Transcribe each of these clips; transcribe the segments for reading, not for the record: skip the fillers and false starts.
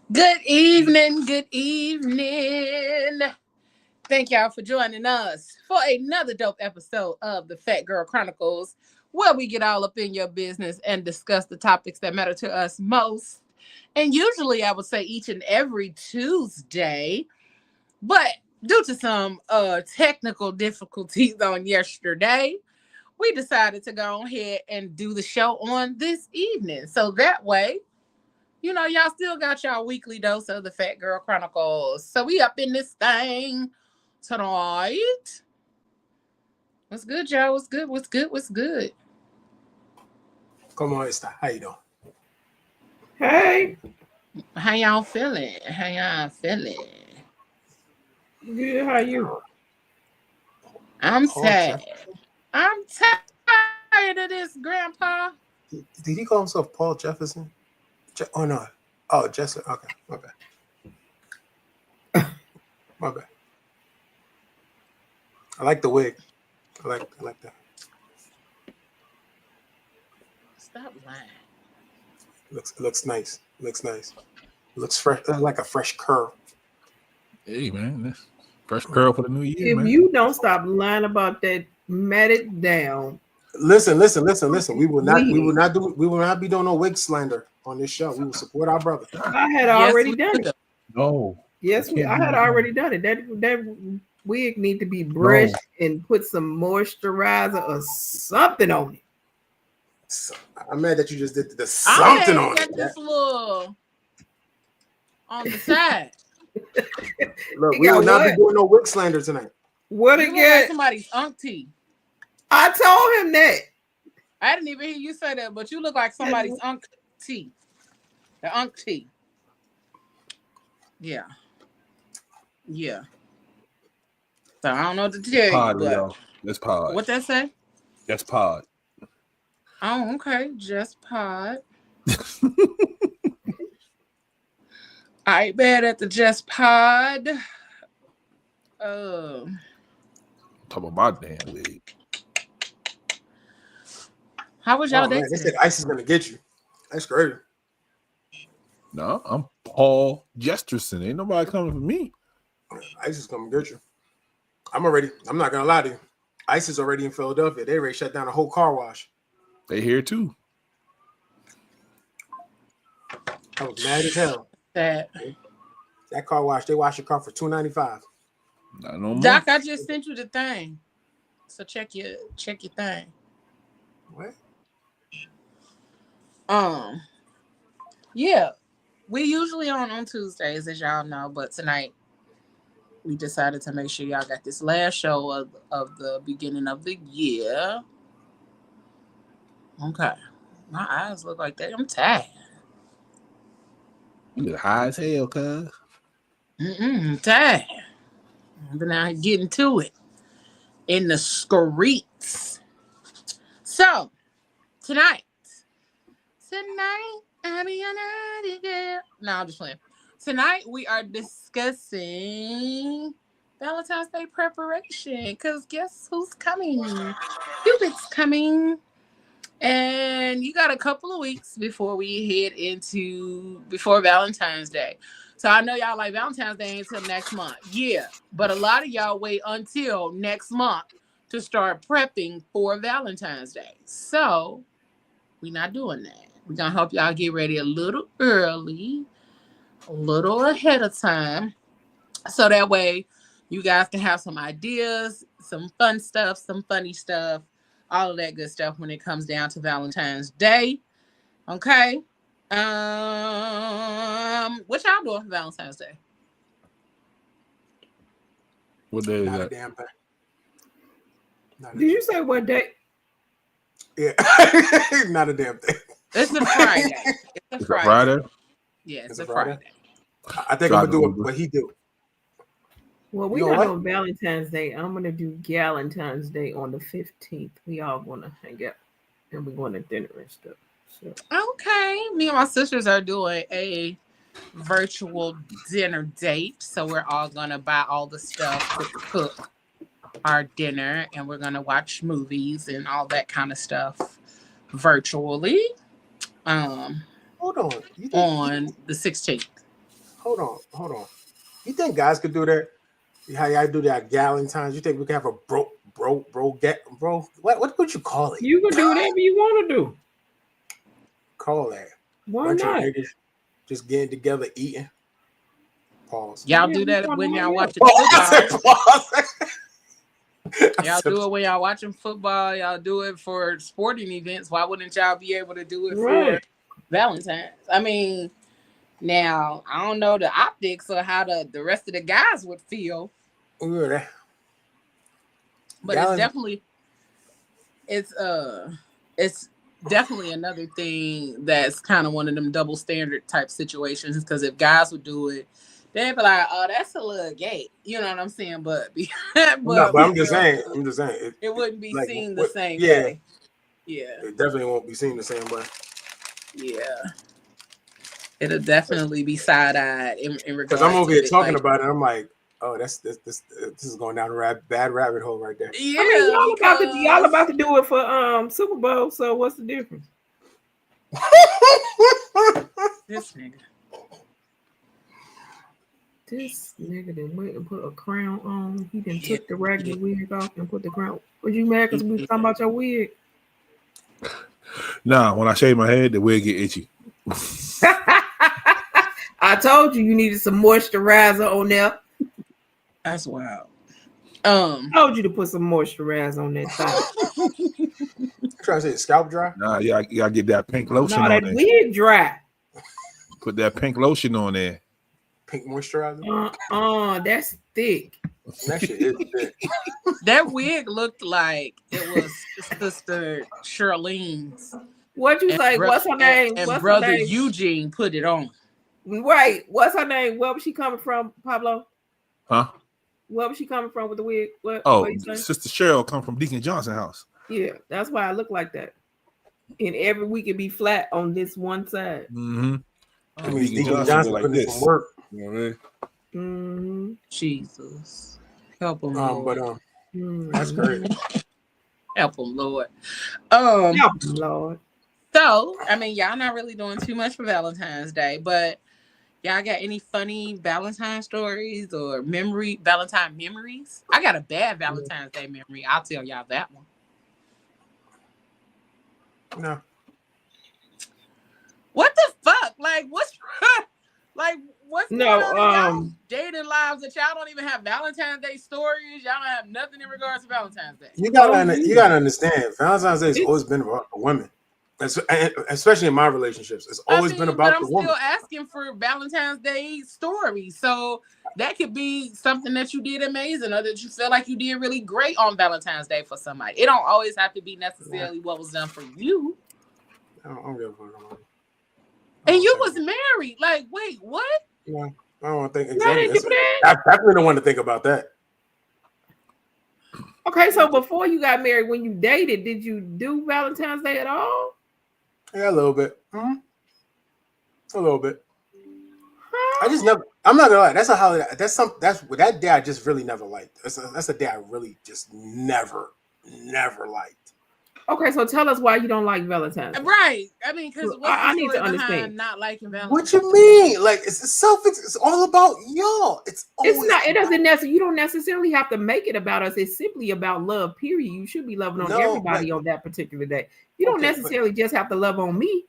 Good evening, good evening. Thank y'all for joining us for another dope episode of the Phat Girl Chronicles, where we get all up in your business and discuss the topics that matter to us most. And usually, I would say each and every Tuesday, but due to some technical difficulties on yesterday, we decided to go ahead and do the show on this evening. So that way, y'all still got y'all weekly dose of the Phat Girl Chronicles. So we up in this thing tonight. What's good, y'all? What's good? What's good? What's good? Come on, Esther. How you doing? Hey, How y'all feeling? How y'all feeling? good. How you? I'm Paul sad. Jefferson? I'm tired of this, Grandpa. Did he call himself Paul Jefferson? Oh, no. Oh, Jesse. Okay. My bad. My bad. I like the wig. I like that. Stop lying. Looks nice. Looks nice. Looks fresh. Like a fresh curl. Hey man, this fresh curl for the new year, If man. you don't stop lying about that, mat it down. Listen. We will Please. not be doing no wig slander on this show. We will support our brother. I had Yes, already we done will. it. No, Yes, can't I do had that. already done it. That wig need to be brushed and put some moisturizer or something on it. So, I'm mad that you just did the I something had on got it. this little on the side. Look, He we got will not be what? doing no wig slander tonight. What You look like again? somebody's auntie. I told him that. I didn't even hear you say that, but you look like somebody's auntie. The auntie. Yeah. Yeah. So I don't know what to tell you, Pod, but y'all. That's pod. what that say? That's pod. Oh, okay. Just pod. I ain't bad at the just pod. Talk about my damn wig. How was y'all Oh day man, they today? said Ice is gonna get you. That's crazy. No, I'm Paul Jesterson. Ain't nobody coming for me. Ice is gonna get you. I'm not gonna lie to you. Ice is already in Philadelphia. They already shut down a whole car wash. They here too. I was mad as hell. That That car wash, they wash your car for $2.95. Not no more. Doc, I just sent you the thing. So check your thing. What? Yeah. We usually on Tuesdays, as y'all know, but tonight we decided to make sure y'all got this last show of the beginning of the year. Okay. My eyes look like that. I'm tired. You look high as hell, cuz. I'm tired. I've been out here getting to it in the streets. So, tonight, I'll be your naughty girl. No, I'm just playing. Tonight, we are discussing Valentine's Day preparation. Because guess who's coming? Cupid's coming. And you got a couple of weeks before we head before Valentine's Day. So I know y'all like Valentine's Day until next month. Yeah. But a lot of y'all wait until next month to start prepping for Valentine's Day. So we're not doing that. We're going to help y'all get ready a little early, a little ahead of time. So that way you guys can have some ideas, some fun stuff, some funny stuff, all of that good stuff when it comes down to Valentine's Day. Okay. What y'all doing for Valentine's Day? What day is Not a that? damn thing. Did you say what day? Yeah. Not a damn thing. It's a Friday. It's a Friday. Yeah, it's a Friday. I think I'm gonna do what he do. Well, we're not on Valentine's Day. I'm gonna do Galentine's Day on the 15th. We all gonna hang out and we're going to dinner and stuff. So. Okay. Me and my sisters are doing a virtual dinner date. So we're all gonna buy all the stuff to cook our dinner and we're gonna watch movies and all that kind of stuff virtually. Hold on. On the 16th. hold on. You think guys could do that? How y'all do that Galentine's? You think we can have a bro? What would you call it? You can do whatever you want to do. Call that. Why Bunch not? of niggas just getting together eating. Pause. Y'all Yeah, do we that wanna when hang y'all out. watching football. Pause. Y'all do it when y'all watching football. Y'all do it for sporting events. Why wouldn't y'all be able to do it for Right. Valentine's? I mean, now I don't know the optics or how the rest of the guys would feel, Yeah, but it's definitely another thing that's kind of one of them double standard type situations. Because if guys would do it, they'd be like, "Oh, that's a little gay," you know what I'm saying? But no, but I'm just girls saying. do it wouldn't be Like, seen the same yeah, way. Yeah, it definitely won't be seen the same way. yeah. It'll definitely be side-eyed in Because regards I'm over to here it. talking Like, about it. I'm like, oh, this is going down a bad rabbit hole right there. yeah, I mean, y'all because about to do it for Super Bowl. So what's the difference? this nigga. This nigga done went and put a crown on. He done Yeah, took the regular wig off and put the crown. Was you mad because we was talking about your wig? Nah, when I shave my head, the wig get itchy. I told you needed some moisturizer on there. That's wild. I told you to put some moisturizer on that thing. Trying to say scalp dry? Nah, you gotta get that pink lotion No, on that there. wig dry. Put that pink lotion on there. Pink moisturizer? That's thick. That shit is thick. That wig looked like it was Sister Charlene's. What you say? What's her name? And What's brother her name? Eugene put it on. Right. What's her name? Where was she coming from, Pablo? Huh? Where was she coming from with the wig? What you saying? Sister Cheryl come from Deacon Johnson house. Yeah, that's why I look like that. And every week it be flat on this one side. Mm-hmm. I mean, Deacon Johnson like putting this. some work. You know what I mean? Mm-hmm. Jesus. Help him, Lord. That's great. Help him, Lord. Lord. So, I mean, y'all not really doing too much for Valentine's Day, but y'all got any funny Valentine stories or Valentine memories? I got a bad Valentine's Day memory. I'll tell y'all that one. No. What the fuck? Like, what's going on in y'all dating lives that y'all don't even have Valentine's Day stories? Y'all don't have nothing in regards to Valentine's Day. You gotta understand, Valentine's Day has always been about the women. Especially in my relationships, it's always been about the woman. I'm still asking for Valentine's Day stories, so that could be something that you did amazing, or that you feel like you did really great on Valentine's Day for somebody. It don't always have to be necessarily what was done for you. I don't give a fuck. And you was married. Like, wait, what? Yeah, I don't want to think exactly. I definitely don't want to think about that. Okay, so before you got married, when you dated, did you do Valentine's Day at all? Yeah, a little bit. A little bit. I just never. I'm not gonna lie. That's a holiday. That's that day I just really never liked. That's a day I really just never liked. Okay, so tell us why you don't like Valentine's Day. Right. I mean, because I need to understand. Not liking Valentine's. What you mean? Like it's all about y'all. It's not. It doesn't necessarily. You don't necessarily have to make it about us. It's simply about love. Period. You should be loving on everybody on that particular day. You don't necessarily just have to love on me.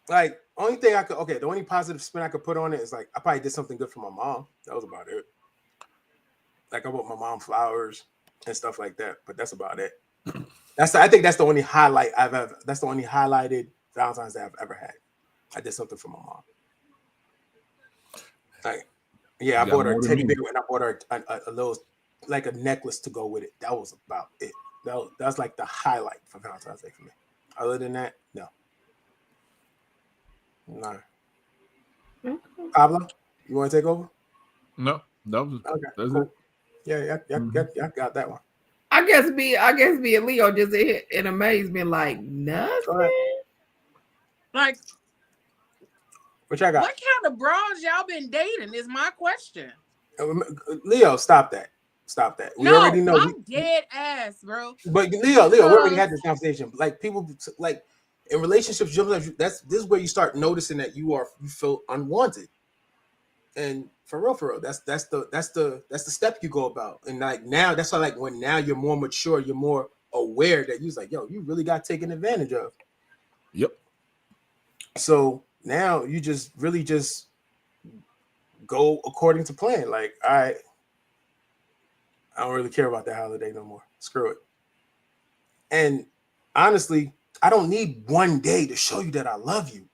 Like the only positive spin I could put on it is like I probably did something good for my mom. That was about it. Like I bought my mom flowers and stuff like that. But that's about it. I think that's the only highlight that's the only highlighted Valentine's Day I've ever had. I did something for my mom. Like, yeah, I bought her a teddy bear and I bought her a little, like a necklace to go with it. That was about it. That was like the highlight for Valentine's Day for me. Other than that, no. Pablo, you want to take over? No, that was okay. Cool. It. Yeah, got that one. I guess me and Leo just in amazement, like nothing. Like, what y'all got? What kind of bras y'all been dating is my question. Leo, stop that. We already know. I'm dead ass, bro. But Leo, we already had this conversation. Like people, like in relationships, this is where you start noticing that you feel unwanted. And for real, that's the step you go about. And like now, that's why like when now you're more mature, you're more aware that you're like, yo, you really got taken advantage of. Yep. So now you just really just go according to plan. Like, all right, I don't really care about that holiday no more. Screw it. And honestly, I don't need one day to show you that I love you.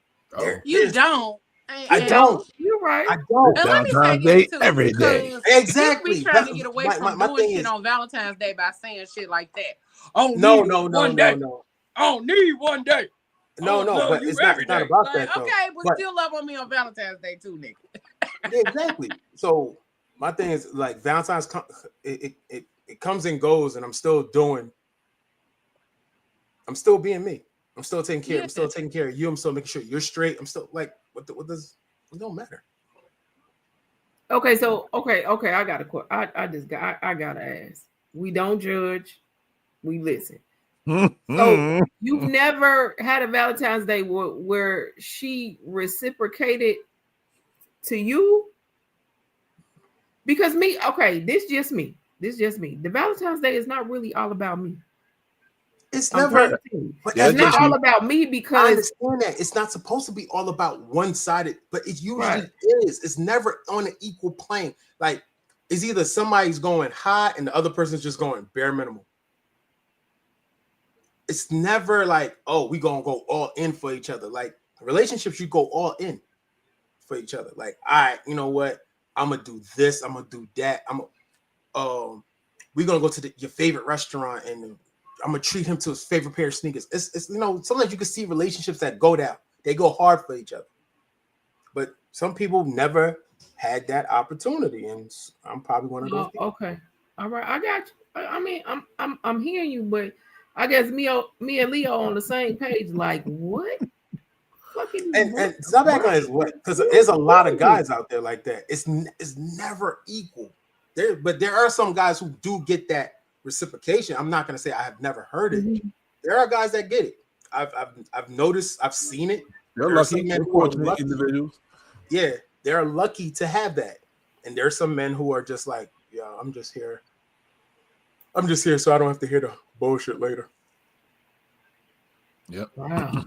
You don't. I don't. You're right. I don't. And let me say Valentine's this Day too, every day. because Exactly. people be trying to get away from my doing thing shit is, on Valentine's Day by saying shit like that. Oh, no. one day. I don't need one day. No, but it's not about like, that though. Okay, but still love on me on Valentine's Day too, nigga. Yeah, exactly. So my thing is like Valentine's, it comes and goes, and I'm still being me. I'm still taking care. Yeah. I'm still taking care of you. I'm still making sure you're straight. I'm still like, what does it don't matter. Okay, so okay, I got I gotta ask. We don't judge, we listen. So you've never had a Valentine's Day where she reciprocated to you? Because me, okay, this just me. The Valentine's Day is not really all about me. It's never. But it's not all about me, because I understand that it's not supposed to be all about one-sided, but it usually is. It's never on an equal plane. Like it's either somebody's going high and the other person's just going bare minimum. It's never like, oh, we gonna go all in for each other. Like relationships, you go all in for each other. Like, all right, you know what? I'm gonna do this. I'm gonna do that. We're gonna go to your favorite restaurant and I'm gonna treat him to his favorite pair of sneakers. It's sometimes you can see relationships that go down. They go hard for each other. But some people never had that opportunity, and I'm probably one of those people. Okay. All right, I got you. I mean, I'm hearing you, but I guess me and Leo on the same page. Like, what? And stop acting like what? Because there's a lot of guys out there like that. It's never equal. But there are some guys who do get that reciprocation. I'm not going to say I have never heard it. Mm-hmm. There are guys that get it. I've noticed. I've seen it. They're lucky. Fortunate individuals. Yeah, they're lucky to have that. And there are some men who are just like, yeah, I'm just here so I don't have to hear the bullshit later. Yep. Wow.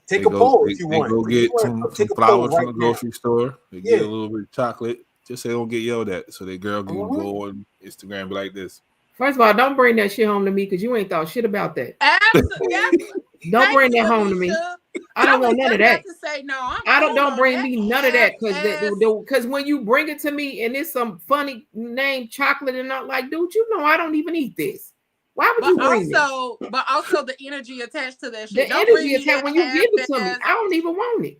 Take a poll if you want. Go get some flowers from the grocery store. They get a little bit of chocolate. Just say don't get yelled at. So that girl can go on Instagram be like this. First of all, don't bring that shit home to me because you ain't thought shit about that. Absolutely. Don't bring that home to me. I don't want none of that. To say, no, don't bring me none of that because when you bring it to me and it's some funny name chocolate and not like, dude, you know I don't even eat this. Why would you bring it? But also the energy attached to that shit. The energy attached when you give it to me, I don't even want it.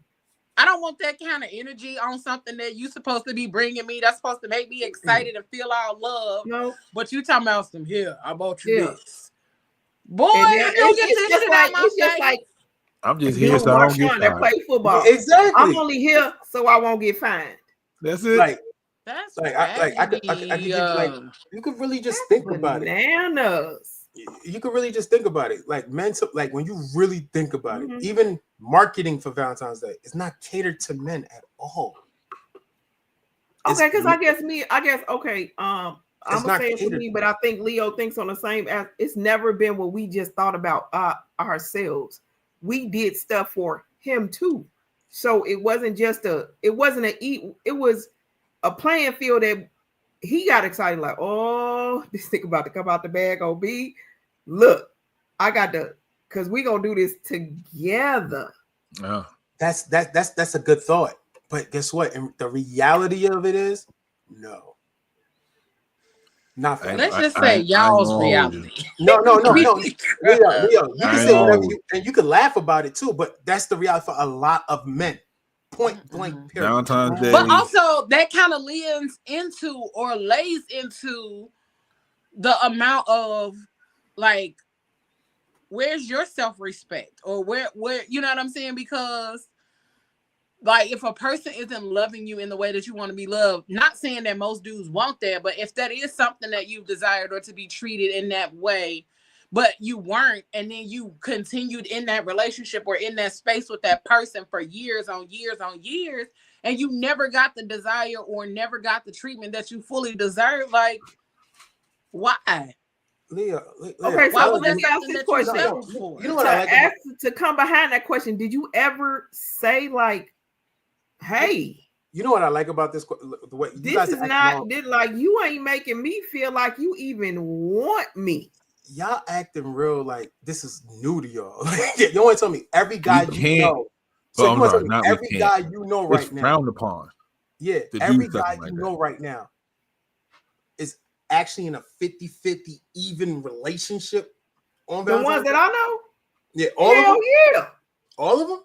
I don't want that kind of energy on something that you supposed to be bringing me. That's supposed to make me excited and feel all love. No. But you talking about some here. I bought you this. Boy, you don't get this shit out my face. Like, I'm just here so I don't get fined. Play football. Exactly. I'm only here so I won't get fined. That's it. Like, that's I could like you could really just think about it. Bananas. You could really just think about it. Like men, like when you really think about it, even marketing for Valentine's Day is not catered to men at all. Okay, because I guess okay. I'm gonna say it for me, but I think Leo thinks on the same as it's never been what we just thought about ourselves. We did stuff for him too. So it wasn't it was a playing field that he got excited, like, oh, this thing about to come out the bag on me. Look, I got because we gonna do this together. Yeah. That's a good thought. But guess what? And the reality of it is no. Not for Let's just say y'all's reality. No. Leo, you can say whatever and you can laugh about it too, but that's the reality for a lot of men. Point blank period. Valentine's Day. But also that kind of lays into the amount of like, where's your self-respect, or where you know what I'm saying? Because like if a person isn't loving you in the way that you want to be loved, not saying that most dudes want that, but if that is something that you've desired or to be treated in that way, but you weren't, and then you continued in that relationship or in that space with that person for years on years on years, and you never got the desire or never got the treatment that you fully deserve, like, why? Leah, okay, why so was let that me ask something this that you question. settled for? You know what I like about, to come behind that question, did you ever say like, hey, you know what I like about this, the way you this guys is not did like you ain't making me feel like you even want me. Y'all acting real like this is new to y'all. You want to tell me every guy you know. So you want to tell me every guy you know right now. It's frowned upon. Yeah, every guy you know right now is actually in a 50-50 even relationship on the ones that I know. Yeah, all of them. Yeah, all of them.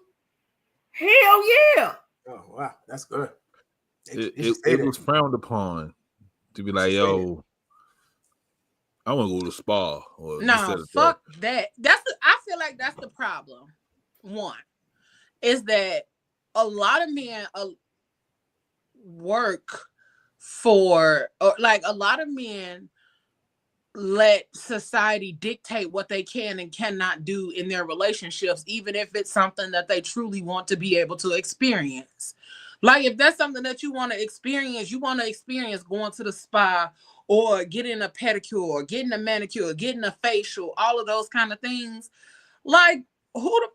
Hell yeah. Oh wow, that's good. It was frowned upon to be like, yo, I want to go to the spa. Or no, fuck that. I feel like that's the problem. One is that a lot of men work for, or like a lot of men let society dictate what they can and cannot do in their relationships, even if it's something that they truly want to be able to experience. Like if that's something that you want to experience going to the spa or getting a pedicure, getting a manicure, getting a facial, all of those kind of things. Like who the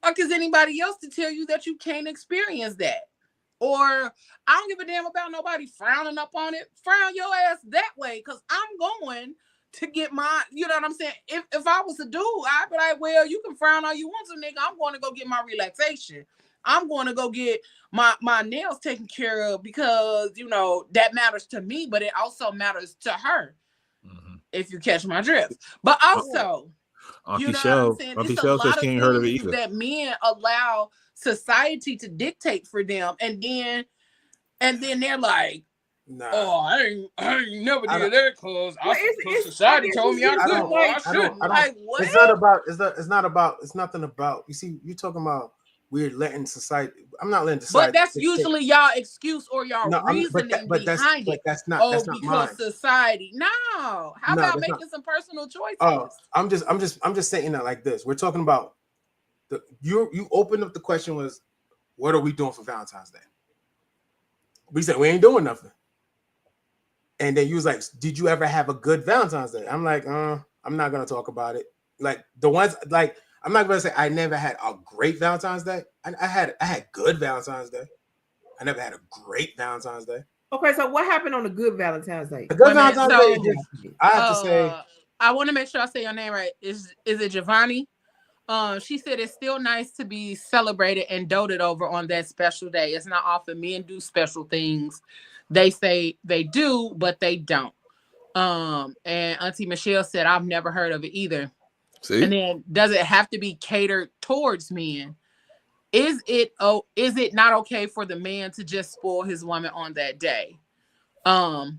fuck is anybody else to tell you that you can't experience that? Or I don't give a damn about nobody frowning up on it. Frown your ass that way, because I'm going to get my, you know what I'm saying? If I was a dude, I'd be like, well, you can frown all you want to, nigga. I'm going to go get my relaxation. I'm going to go get my nails taken care of because, you know, that matters to me, but it also matters to her. Mm-hmm. If you catch my drift. But also, Auntie you know Shell, what I'm saying? Auntie It's Shell a lot says she ain't of heard of it things either. that men allow society to dictate for them, and then they're like, nah. Oh, I ain't never did that because society told me I couldn't. I shouldn't. Like what? It's nothing about. You see, you're talking about we're letting society. I'm not letting society. But that's usually y'all excuse or y'all reasoning behind it. That's not because mine. Society. No. How about making some personal choices? Oh, I'm just saying that like this. We're talking about you opened up the question was, what are we doing for Valentine's Day? We said we ain't doing nothing. And then you was like, did you ever have a good Valentine's Day? I'm like, I'm not gonna talk about it. Like the ones like I'm not gonna say I never had a great Valentine's Day. I had good Valentine's Day. I never had a great Valentine's Day. Okay, so what happened on a good Valentine's Day? A good Valentine's Day. I have to say, I want to make sure I say your name right. Is it Giovanni? She said it's still nice to be celebrated and doted over on that special day. It's not often men do special things. They say they do, but they don't. And Auntie Michelle said, I've never heard of it either. See? And then does it have to be catered towards men? Is it not okay for the man to just spoil his woman on that day? And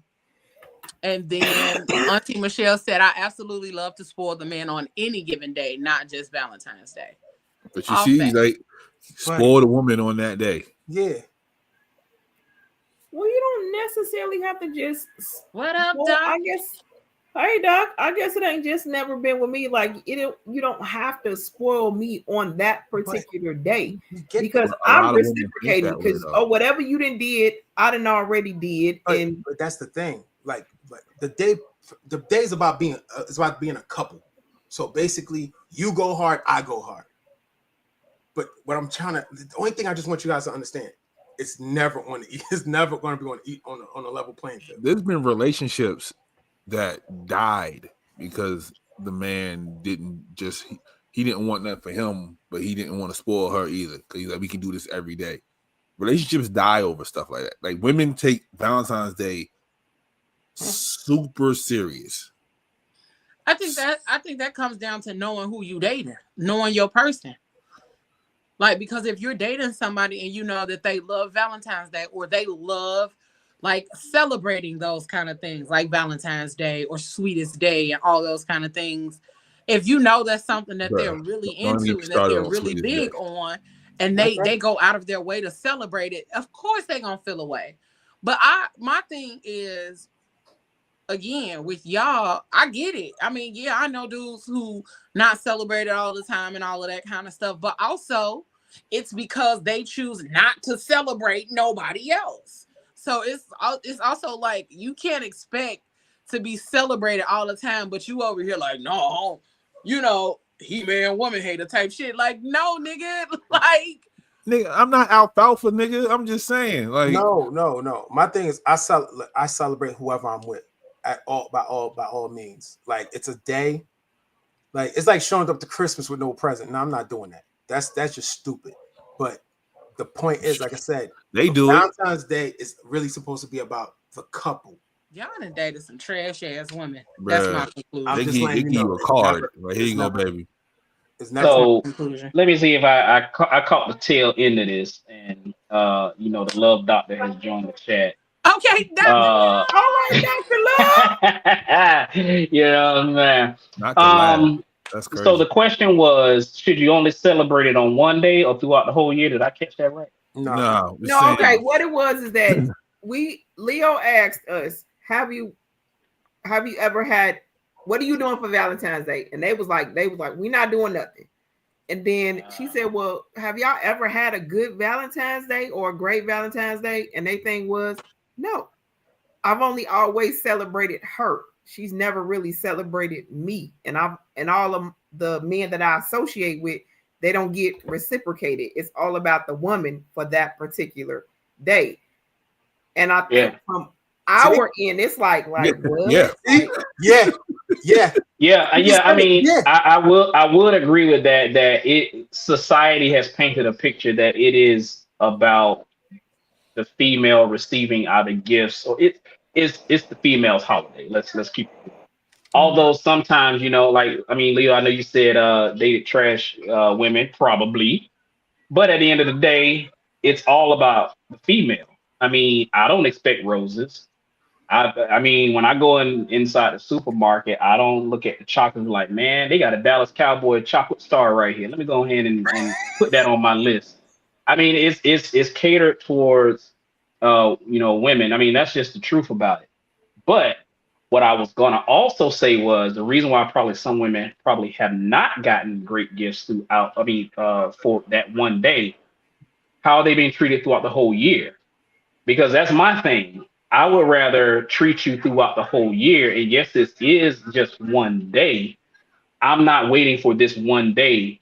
then Auntie Michelle said, I absolutely love to spoil the man on any given day, not just Valentine's Day. But you see, like, spoil the woman on that day. Yeah. Well, you don't necessarily have to just. What up, Doc? I guess. Hey, Doc. I guess it ain't just never been with me. Like you don't have to spoil me on that particular day because I'm reciprocating. Because whatever you did, I done already did. But that's the thing. Like the day's about being a couple. So basically, you go hard, I go hard. But what I'm the only thing I just want you guys to understand. It's never going to be on a level playing field. There's been relationships that died because the man didn't he didn't want that for him, but he didn't want to spoil her either. Because he's like, we can do this every day. Relationships die over stuff like that. Like women take Valentine's Day super serious. I think that comes down to knowing who you dating, knowing your person. Like, because if you're dating somebody and you know that they love Valentine's Day or they love like celebrating those kind of things like Valentine's Day or Sweetest Day and all those kind of things, if you know that's something that they're really into and that they're really big on and they go out of their way to celebrate it, of course they're going to feel away. But my thing is, again, with y'all, I get it. I mean, yeah, I know dudes who not celebrate it all the time and all of that kind of stuff, but also it's because they choose not to celebrate nobody else. So it's also like you can't expect to be celebrated all the time, but you over here like, no, he man, woman hater type shit. Like, no, nigga, like. Nigga, I'm not alfalfa, nigga. I'm just saying, like, no. My thing is, I celebrate whoever I'm with by all means. Like, it's a day. Like, it's like showing up to Christmas with no present. No, I'm not doing that. That's just stupid. But the point is, like I said, they do Valentine's Day is really supposed to be about the couple. Y'all done dated some trash ass women. Bruh, that's my conclusion. They give you a card. Right, here you go, baby. So let me see if I caught the tail end of this, and the love doctor has joined the chat. Okay, Dr. All right, Dr. Love. Man. Not to laugh. That's crazy. So the question was, should you only celebrate it on one day or throughout the whole year? Did I catch that right? No. Okay. What it was is that Leo asked us, have you ever had, what are you doing for Valentine's Day? And they was like, we're not doing nothing. And then she said, well, have y'all ever had a good Valentine's Day or a great Valentine's Day? And their thing was, no, I've only always celebrated her. She's never really celebrated me. And all of the men that I associate with, they don't get reciprocated. It's all about the woman for that particular day. And I think from our end, it's like what? Yeah. I mean, I would agree with that society has painted a picture that it is about the female receiving either gifts, or it's the female's holiday. Let's keep it. Although sometimes, Leo, I know you said dated trash women, probably, but at the end of the day, it's all about the female. I mean, I don't expect roses. I mean, when I go inside the supermarket, I don't look at the chocolate like, man, they got a Dallas Cowboy chocolate star right here. Let me go ahead and put that on my list. I mean, it's catered towards women. I mean, that's just the truth about it. But what I was gonna also say was the reason why probably some women probably have not gotten great gifts throughout. I mean, for that one day, how are they being treated throughout the whole year? Because that's my thing. I would rather treat you throughout the whole year. And yes, this is just one day. I'm not waiting for this one day.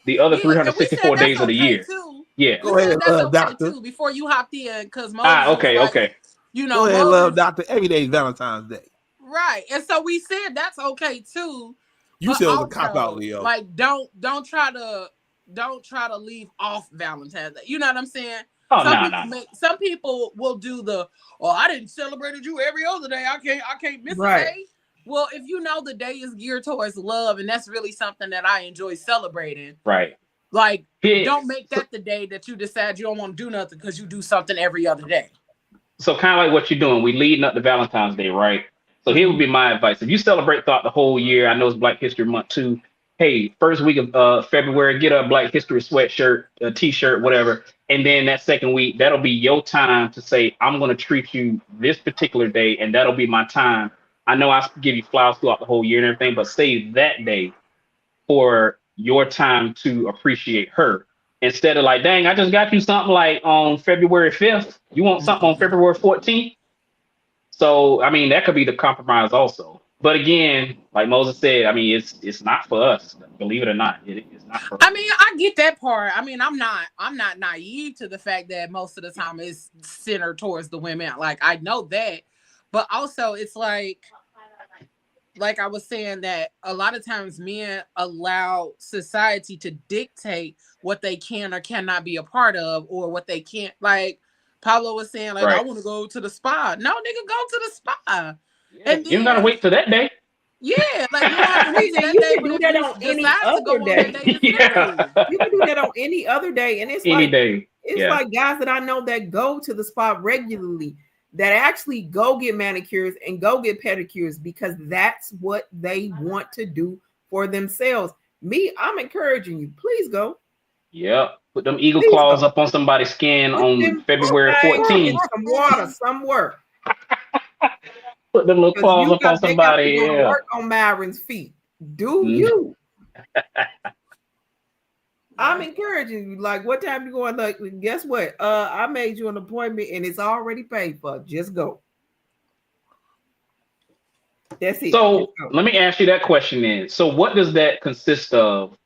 The other 364 days of the year. Too. Yeah. Go ahead, that's okay doctor. Too. Before you hopped in, because okay. Go ahead, love doctor. Every day is Valentine's Day. Right, and so we said that's okay too. You said it was a cop out, Leo. Like, don't try to leave off Valentine's Day. You know what I'm saying? Some people will do I didn't celebrate you every other day. I can't miss a day. Well, if you know the day is geared towards love, and that's really something that I enjoy celebrating. Right. Like, don't make that the day that you decide you don't want to do nothing because you do something every other day. So kind of like what you're doing, we leading up to Valentine's Day, right? So here would be my advice. If you celebrate throughout the whole year, I know it's Black History Month too. Hey, first week of February, get a Black History sweatshirt, a t-shirt, whatever. And then that second week, that'll be your time to say, I'm going to treat you this particular day. And that'll be my time. I know I give you flowers throughout the whole year and everything, but save that day for your time to appreciate her. Instead of like, dang, I just got you something like on February 5th. You want something on February 14th? So, I mean, that could be the compromise also. But again, like Moses said, I mean, it's not for us. Believe it or not, it's not for us. I mean, I get that part. I mean, I'm not naive to the fact that most of the time it's centered towards the women. Like, I know that. But also, it's like I was saying, that a lot of times men allow society to dictate what they can or cannot be a part of, or what they can't. Like Pablo was saying, like, I want to go to the spa. No, nigga, go to the spa. Yeah, and then, you gotta wait for that day. Yeah, like you can do that on any other day. You can do that on any other day, and it's any day. It's like guys that I know that go to the spa regularly, that actually go get manicures and go get pedicures because that's what they want to do for themselves. Me, I'm encouraging you. Please go. Yep. Put them eagle claws up on somebody's skin on February 14th. Some water, some work. Put them little Because claws you up on got they got to somebody. go to Yeah. work on Myron's feet. Do Mhm. you? I'm encouraging you. Like, what time you going? Like, guess what? I made you an appointment and it's already paid for. Just go. That's it. So Just go. let me ask you that question then. So what does that consist of?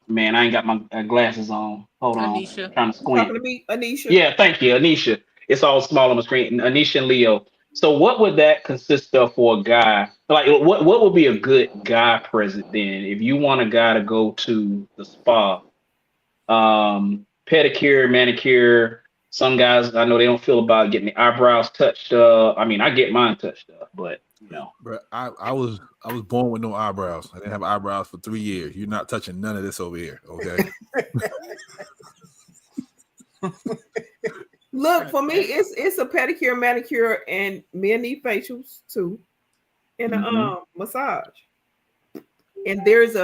Man, I ain't got my glasses on. Hold on, Anisha. I'm trying to You talking squint. to me, Anisha? Yeah, thank you, Anisha. It's all small on the screen. Anisha and Leo. So what would that consist of for a guy? Like what would be a good guy present then? If you want a guy to go to the spa, pedicure, manicure. Some guys I know they don't feel about getting the eyebrows touched up. I mean, I get mine touched up, but you know. Bro, I was born with no eyebrows. I didn't have eyebrows for 3 years. You're not touching none of this over here, okay? Look, for me, it's a pedicure, manicure, and men need facials too, and a massage. And there is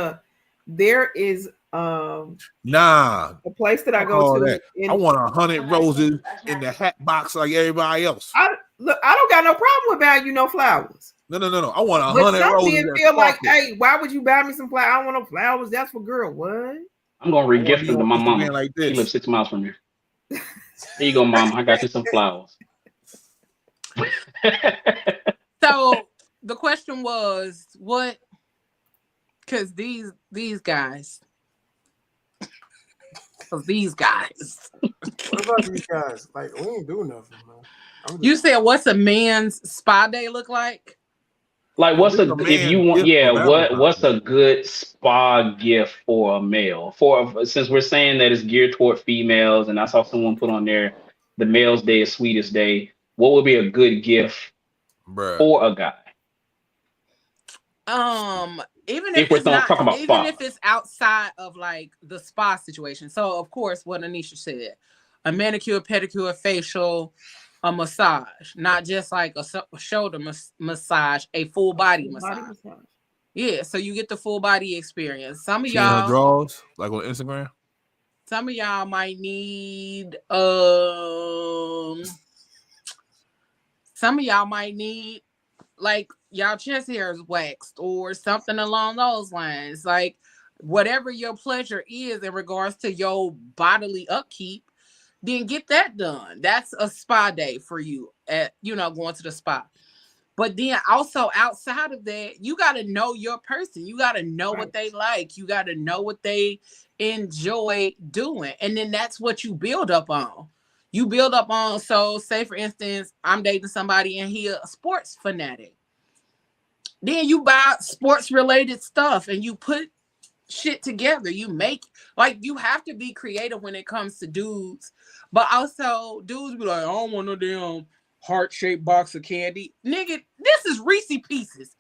Nah, a place that I go all to. that. I want 100 roses in the hat box like everybody else. I don't got no problem with buying you no flowers. No. I want But 100 some roses. men feel like, hey, why would you buy me some flowers? I don't want no flowers. That's for girl. What? I'm gonna regift them to my mama. Like she this. lives 6 miles from here. Here you go, mom. I got you some flowers. So the question was what? Because these guys. What about these guys? Like, we ain't doing nothing, man. You said what's a man's spa day look like? Like what's if you want what's a good spa gift for a male? Since we're saying that it's geared toward females, and I saw someone put on there the male's day is sweetest day. What would be a good gift for a guy? Even if we're it's not, talking about even spa. if it's outside of like the spa situation. So of course, what Anisha said, a manicure, pedicure, facial, a massage, not just like a shoulder massage, a full body massage. Yeah, so you get the full body experience. Some of y'all draws like on Instagram. Some of y'all might need like y'all chest hair is waxed or something along those lines. Like whatever your pleasure is in regards to your bodily upkeep, then get that done. That's a spa day for you at going to the spa. But then also outside of that, you got to know your person. You got to know what they like. You got to know what they enjoy doing. And then that's what you build up on. You build up on, so say for instance, I'm dating somebody and he a sports fanatic. Then you buy sports related stuff and you put shit together. You make, like, you have to be creative when it comes to dudes. But also dudes be like, I don't want no damn heart-shaped box of candy. Nigga, this is Reese Pieces.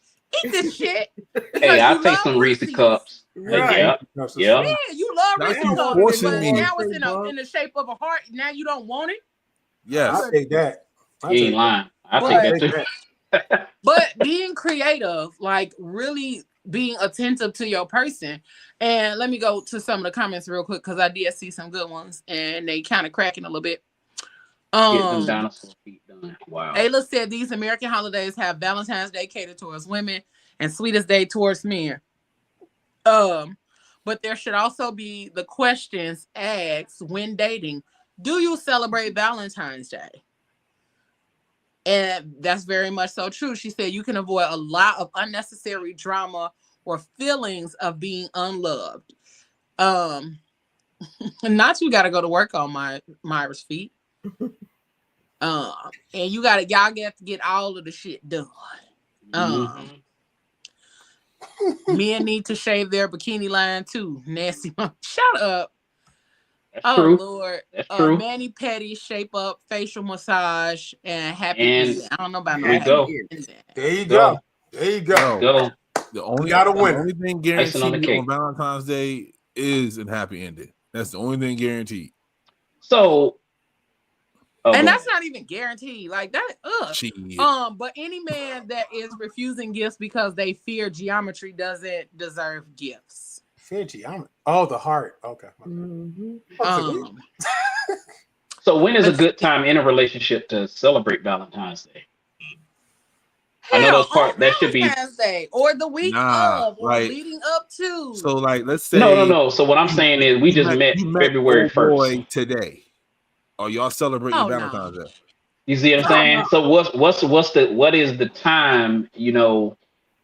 Eat this shit. Hey, I'll take some Reese cups. Right. Yeah, you love Reese cups, but now it's in the shape of a heart. Now you don't want it. Yes, I'll take that. You ain't lying. I'll take that too. But being creative, like really being attentive to your person. And let me go to some of the comments real quick because I did see some good ones and they kind of cracking a little bit. Get them dinosaur feet done. Wow. Ayla said these American holidays have Valentine's Day catered towards women and Sweetest Day towards men. But there should also be the questions asked when dating. Do you celebrate Valentine's Day? And that's very much so true. She said you can avoid a lot of unnecessary drama or feelings of being unloved. Not you got to go to work on Myra's feet. And y'all get to get all of the shit done. Men need to shave their bikini line too. Nasty mom. Shut up. That's true. Lord. That's true. Mani Petty, shape up, facial massage, and happy ending. I don't know about there no happy ending. There you go. There you go. The only thing guaranteed on Valentine's Day is a happy ending. That's the only thing guaranteed. So and that's not even guaranteed. Like that. But any man that is refusing gifts because they fear geometry doesn't deserve gifts. Fear geometry. Oh, the heart. Okay. So So when is a good time in a relationship to celebrate Valentine's Day? I know those part that should be Valentine's Day or the week of or like leading up to. so. Like, let's say no. So what I'm saying is we just met February 1st today. Are y'all celebrating Valentine's Day? You see what I'm saying? So what is the time? You know,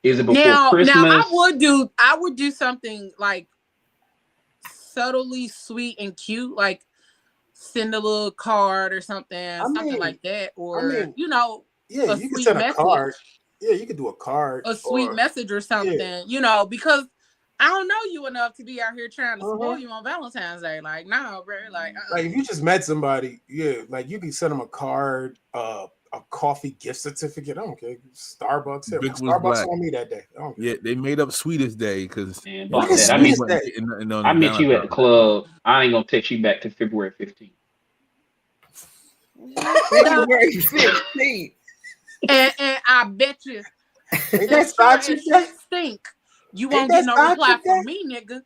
is it before Christmas? Now I would do something like subtly sweet and cute, like send a little card or something, something like that, or you know, yeah, you can send a card. Yeah, you could do a card, a sweet message or something, you know, because I don't know you enough to be out here trying to spoil you on Valentine's Day. Like, nah, bro. Like if you just met somebody, like you can send them a card, a coffee gift certificate. I don't care. Starbucks. Starbucks on me that day. I don't care. Yeah, they made up Sweetest Day because I met you at the club. I ain't gonna text you back to February 15th. February 15th. And I bet you stink. You won't get no reply from me, nigga.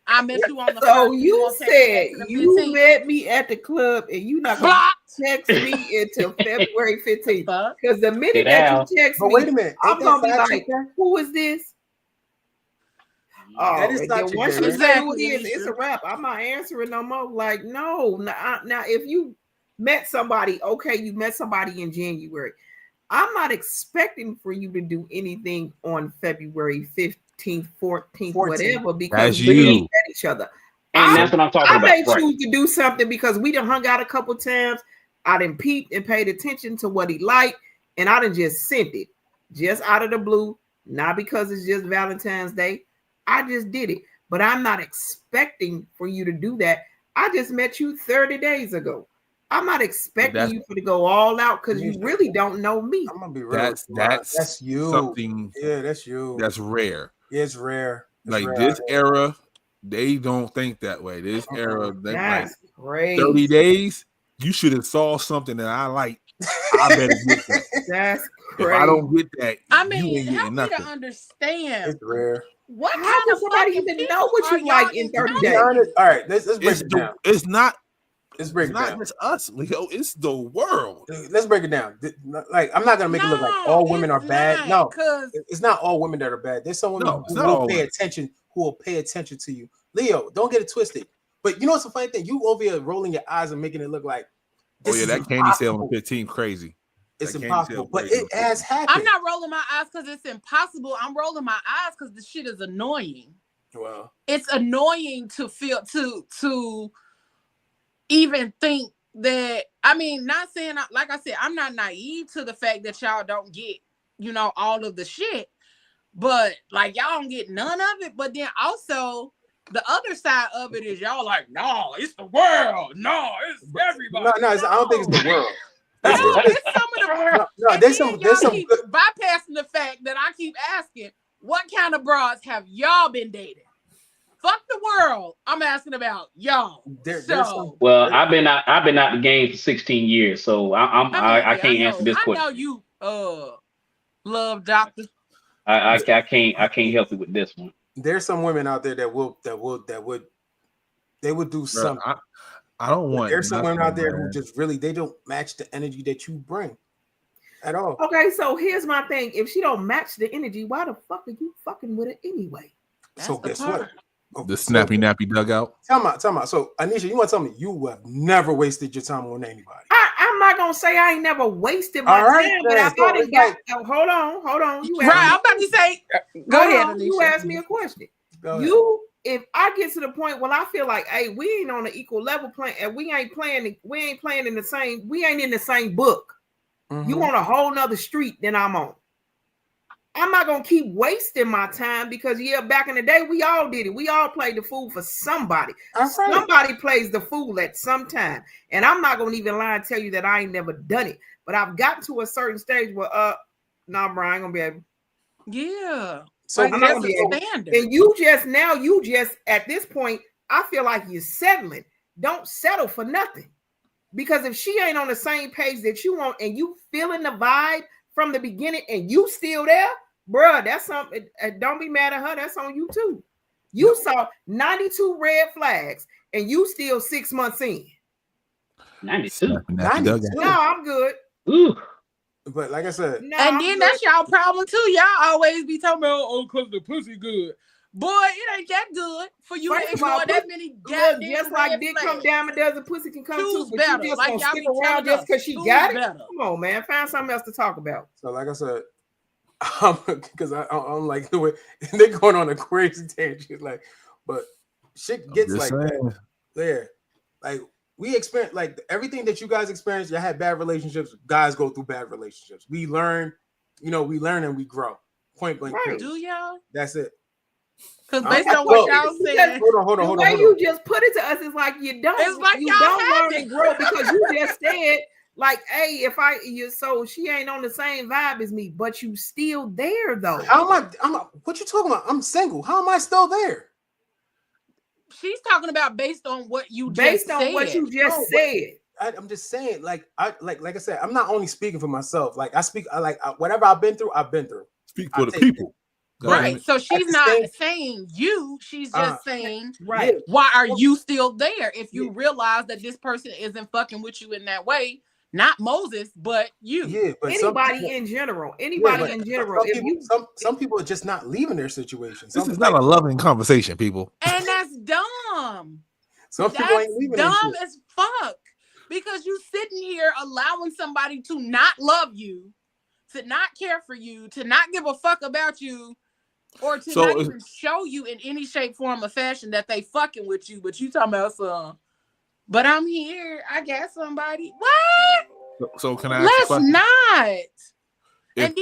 I met you on the So you said you met me at the club and you not gonna text me until February 15th. Because the minute that you text me, wait a minute, I'm gonna be like, who is this? Oh, and then once you say who it is, it's a wrap. I'm not answering no more. Like, no. Now, if you met somebody, okay, you met somebody in January. I'm not expecting for you to do anything on February 15th, 14th, whatever, because we met each other. And that's what I'm talking about. I may choose to do something because we done hung out a couple times. I done peeped and paid attention to what he liked, and I done just sent it. Just out of the blue, not because it's just Valentine's Day. I just did it. But I'm not expecting for you to do that. I just met you 30 days ago. I'm not expecting you to go all out because you really don't know me. I'm gonna be real. That's you. Something. Yeah, that's you. That's rare. Yeah, it's rare. Like this era, they don't think that way. This era, that's crazy. 30 days, you should have saw something that I like. I better get that. That's crazy. If I don't get that, I mean, you ain't getting nothing. To understand. It's rare. What How kind of somebody even know what you like in 30 days? All right, let's break it down. It's not. Let's break it down. It's not just us, Leo. It's the world. Let's break it down. Like, I'm not gonna make it look like all women are bad. No, it's not all women that are bad. There's some women who will pay attention. Who will pay attention to you, Leo? Don't get it twisted. But you know what's the funny thing? You over here rolling your eyes and making it look like. That candy sale on the 15th crazy. It's impossible, but it has happened. I'm not rolling my eyes because it's impossible. I'm rolling my eyes because the shit is annoying. Well, it's annoying to feel to even think that. I mean, not saying, like I said, I'm not naive to the fact that y'all don't get, all of the shit, but like y'all don't get none of it. But then also the other side of it is y'all like, no, it's the world. No, it's everybody. No, I don't think it's the world. It's some of the there's some keep bypassing the fact that I keep asking, what kind of bras have y'all been dating? Fuck the world. I'm asking about y'all. Well, I've been out the game for 16 years, so I can't answer this question. I know you, love doctor. I can't help you with this one. There's some women out there that would do something. I don't want. There's some women out there who just really they don't match the energy that you bring at all. Okay, so here's my thing: if she don't match the energy, why the fuck are you fucking with her anyway? So guess what? The snappy nappy dugout. Tell me. So Anisha, you want to tell me you have never wasted your time on anybody? I'm not gonna say I ain't never wasted my time, but I thought it got. Hold on. You I'm about to say. Go ahead, Anisha. You asked me a question. If I get to the point where I feel like, hey, we ain't on an equal level playing, and we ain't playing in the same, we ain't in the same book. Mm-hmm. You on a whole nother street than I'm on. I'm not gonna keep wasting my time because back in the day, we all did it. We all played the fool for somebody. Somebody plays the fool at some time. And I'm not gonna even lie and tell you that I ain't never done it. But I've gotten to a certain stage where nah, bro, I ain't gonna be able. Yeah. So I'm not gonna be able. And you just at this point, I feel like you're settling. Don't settle for nothing. Because if she ain't on the same page that you want and you feeling the vibe from the beginning and you still there, bruh, that's something. Don't be mad at her. That's on you too. You saw 92 red flags and you still 6 months in. 92. 92. No, I'm good. Ooh. But like I said, No, And I'm then good. that's y'all problem too. Y'all always be talking about, oh, cause the pussy good. Boy, it ain't that good for you First to of all, ignore that many look, goddamn just like red dick flags. come down and does, a pussy can come Choose too. But better. you just Like gonna y'all stick be around telling just us. because she Choose got it? better. Come on, man, find something else to talk about. so like I said, because I'm like the way they're going on a crazy tangent, like, but shit gets like that. Yeah, like we experience like everything that you guys experience. You had bad relationships. Guys go through bad relationships. We learn, we learn and we grow. Point blank. Right. Period. Do y'all? That's it. Because based on what y'all saying, hold on. The way you just put it to us is like you don't. It's like you y'all don't learn haven't. and grow because you just said like, hey, so she ain't on the same vibe as me, but you still there though. How am I? What you talking about? I'm single. How am I still there? She's talking about based on what you based just on said. what you just said. I'm just saying, like I said, I'm not only speaking for myself. Like I speak, whatever I've been through, I've been through. Speak for the people. Right. So she's not saying you, she's just saying, right. Why are you still there if you realize that this person isn't fucking with you in that way? Not Moses, but you. Yeah, but anybody in general. Anybody in general. Some people are just not leaving their situation. This is not a loving conversation, people. And that's dumb. Some people ain't leaving. Dumb as fuck. Because you sitting here allowing somebody to not love you, to not care for you, to not give a fuck about you, or to not even show you in any shape, form, or fashion that they fucking with you. But you talking about some. But I'm here. I got somebody. What? So can I? Let's not. And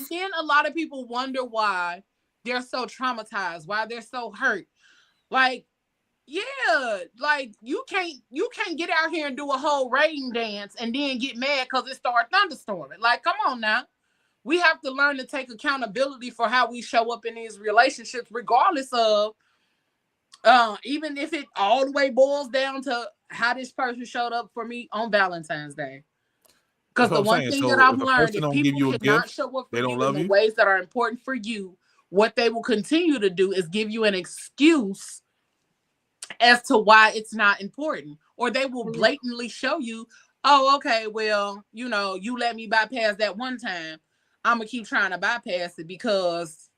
then a lot of people wonder why they're so traumatized, why they're so hurt. Like, yeah, like you can't get out here and do a whole rain dance and then get mad because it started thunderstorming. Like, come on now. We have to learn to take accountability for how we show up in these relationships, regardless of even if it all the way boils down to how this person showed up for me on Valentine's Day. Because the one thing that I've learned, if people cannot show up for you in the ways that are important for you, what they will continue to do is give you an excuse as to why it's not important. Or they will blatantly show you, oh, okay, well, you let me bypass that one time. I'm going to keep trying to bypass it because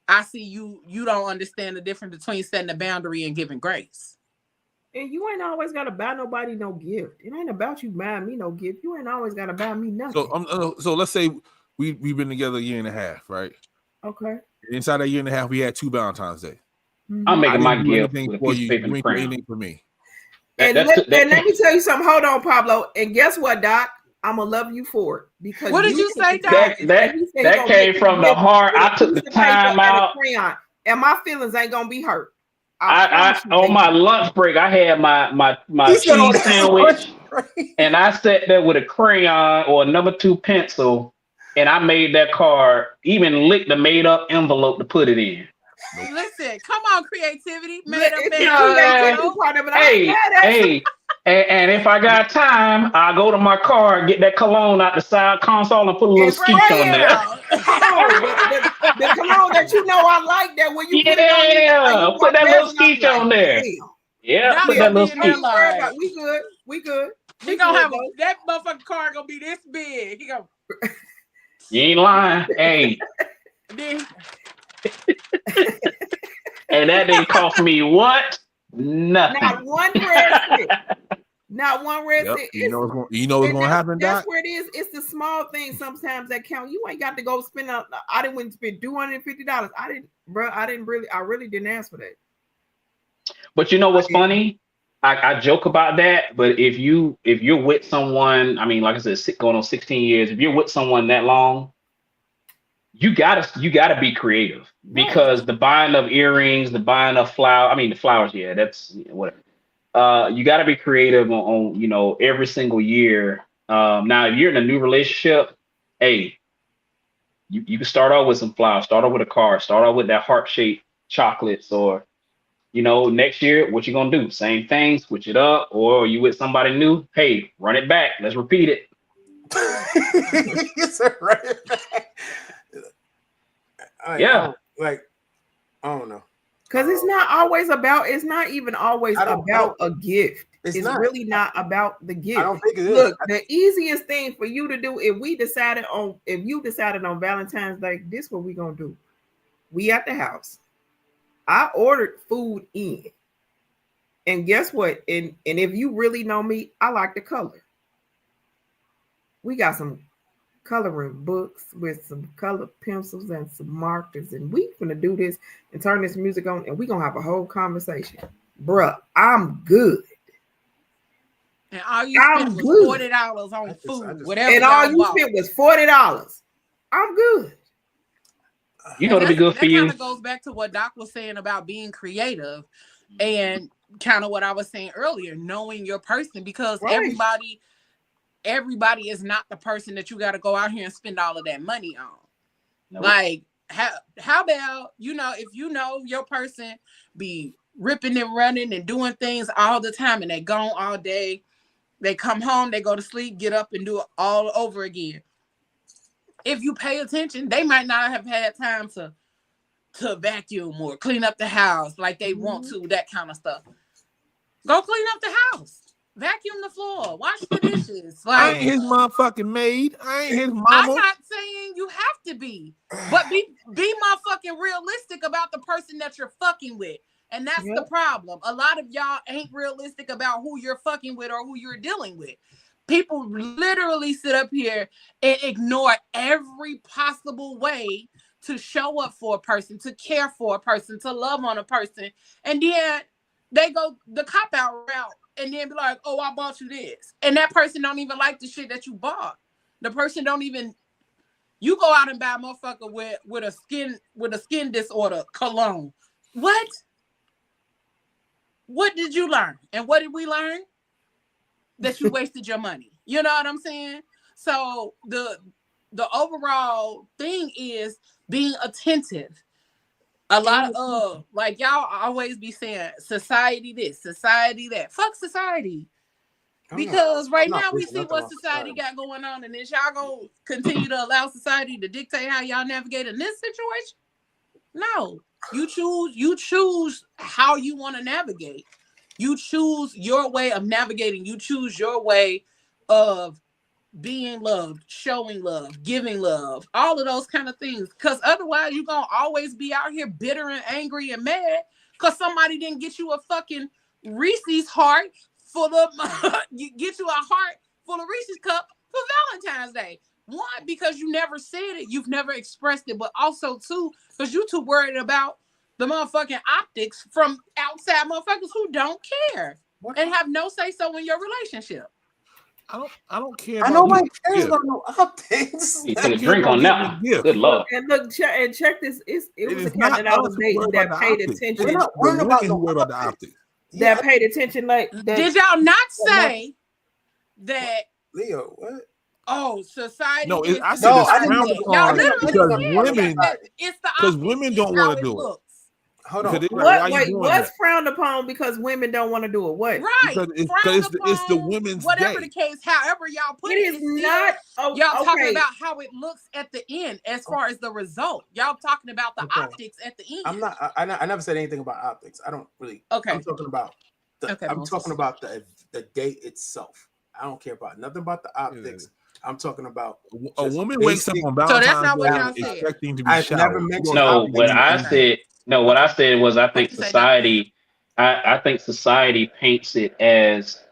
I see you don't understand the difference between setting a boundary and giving grace. And you ain't always got to buy nobody no gift. It ain't about you buying me no gift. You ain't always got to buy me nothing. So let's say we've been together a year and a half, right? Okay. Inside that year and a half, we had 2 Valentine's Day. I'm making my gift with a piece of paper and a crayon. Anything for me. And let me tell you something. Hold on, Pablo. And guess what, Doc? I'm gonna love you for it because what did you say, Doc? That came from the heart. I took the time out, and my feelings ain't gonna be hurt. I on my lunch break, I had my cheese sandwich, and I sat there with a crayon or a number 2 pencil, and I made that card. Even licked the made up envelope to put it in. Listen, come on, creativity, made up. Hey. And if I got time, I'll go to my car, get that cologne out the side console, and put a little skeet on there. The cologne that I like that when you put that little skeet on there. Yeah, put that little skeet. We good. He gonna have that motherfucking car gonna be this big. He gonna. You ain't lying, hey. And that didn't cost me what? Nothing. Not one red stick. Not one red stick. You know what's going to happen, Doc? That's where it is. It's the small things sometimes that count. You ain't got to go spend. I didn't spend $250. I really didn't ask for that. But you know what's funny? I joke about that, but if you're with someone, I mean, like I said, going on 16 years, if you're with someone that long, you gotta be creative because the buying of earrings, the buying of the flowers, yeah, that's whatever. You got to be creative on every single year. Now, if you're in a new relationship, hey, you can start out with some flowers, start out with a card, start out with that heart-shaped chocolates, or next year, what you gonna do? Same thing, switch it up, or you with somebody new? Hey, run it back. Let's repeat it. Run it back. Yeah, I don't know. Because it's not even always about a gift. It's really not about the gift. I don't think it is. Look, the easiest thing for you to do if you decided on Valentine's Day, this is what we gonna do. We at the house. I ordered food in. And guess what? And if you really know me, I like the color. We got some coloring books with some color pencils and some markers, and we gonna do this and turn this music on, and we gonna have a whole conversation. Bruh, I'm good. And all you spent was $40 on food, whatever. And all you spent was $40. I'm good. You know, to be good for you. That kind of goes back to what Doc was saying about being creative, and kind of what I was saying earlier, knowing your person, because everybody is not the person that you got to go out here and spend all of that money on. Nope. Like, how about, if you know your person be ripping and running and doing things all the time, and they gone all day, they come home, they go to sleep, get up and do it all over again. If you pay attention, they might not have had time to vacuum or clean up the house like they want to, that kind of stuff. Go clean up the house. Vacuum the floor. Wash the dishes. Like, I ain't his motherfucking maid. I ain't his mama. I'm not saying you have to be, but be motherfucking realistic about the person that you're fucking with. And that's the problem. A lot of y'all ain't realistic about who you're fucking with or who you're dealing with. People literally sit up here and ignore every possible way to show up for a person, to care for a person, to love on a person. And then they go the cop-out route and then be like, oh, I bought you this. And that person don't even like the shit that you bought. The person don't even... You go out and buy a motherfucker with a skin disorder cologne. What? What did you learn? And what did we learn? That you wasted your money. You know what I'm saying? So the overall thing is being attentive. A lot of like y'all always be saying society this, society that. Fuck society. Because right now we see what society got going on, and is y'all gonna continue to allow society to dictate how y'all navigate in this situation? No. You choose how you want to navigate. You choose your way of navigating. You choose your way of being loved, showing love, giving love, all of those kind of things. Because otherwise, you're going to always be out here bitter and angry and mad because somebody didn't get you a fucking Reese's heart full of, get you a heart full of Reese's cup for Valentine's Day. One, because you never said it, you've never expressed it, but also two, because you too worried about the motherfucking optics from outside motherfuckers who don't care and have no say so in your relationship. I don't care. I know my cares about no optics. You take a drink on that. Good luck. And look, and check this. It was a cat that I was dating that paid attention. We're not worried about the optics. That paid attention. Like, did y'all not say that? Leo, what? Oh, society. No, I said it's frowned upon because women. It's the because women don't want to do it. Hold on. What's frowned upon because women don't want to do it? What? Right. Because it's the women's whatever day. the case, however y'all put it. It is not. Y'all talking about how it looks at the end as far as the result. Y'all talking about the optics at the end. I'm not. I never said anything about optics. I don't really. Okay. I'm talking about. I'm talking about the date itself. I don't care about nothing about the optics. Yeah. I'm talking about a woman wakes up on Valentine's Day expecting to be showered. What I said was I think society paints it as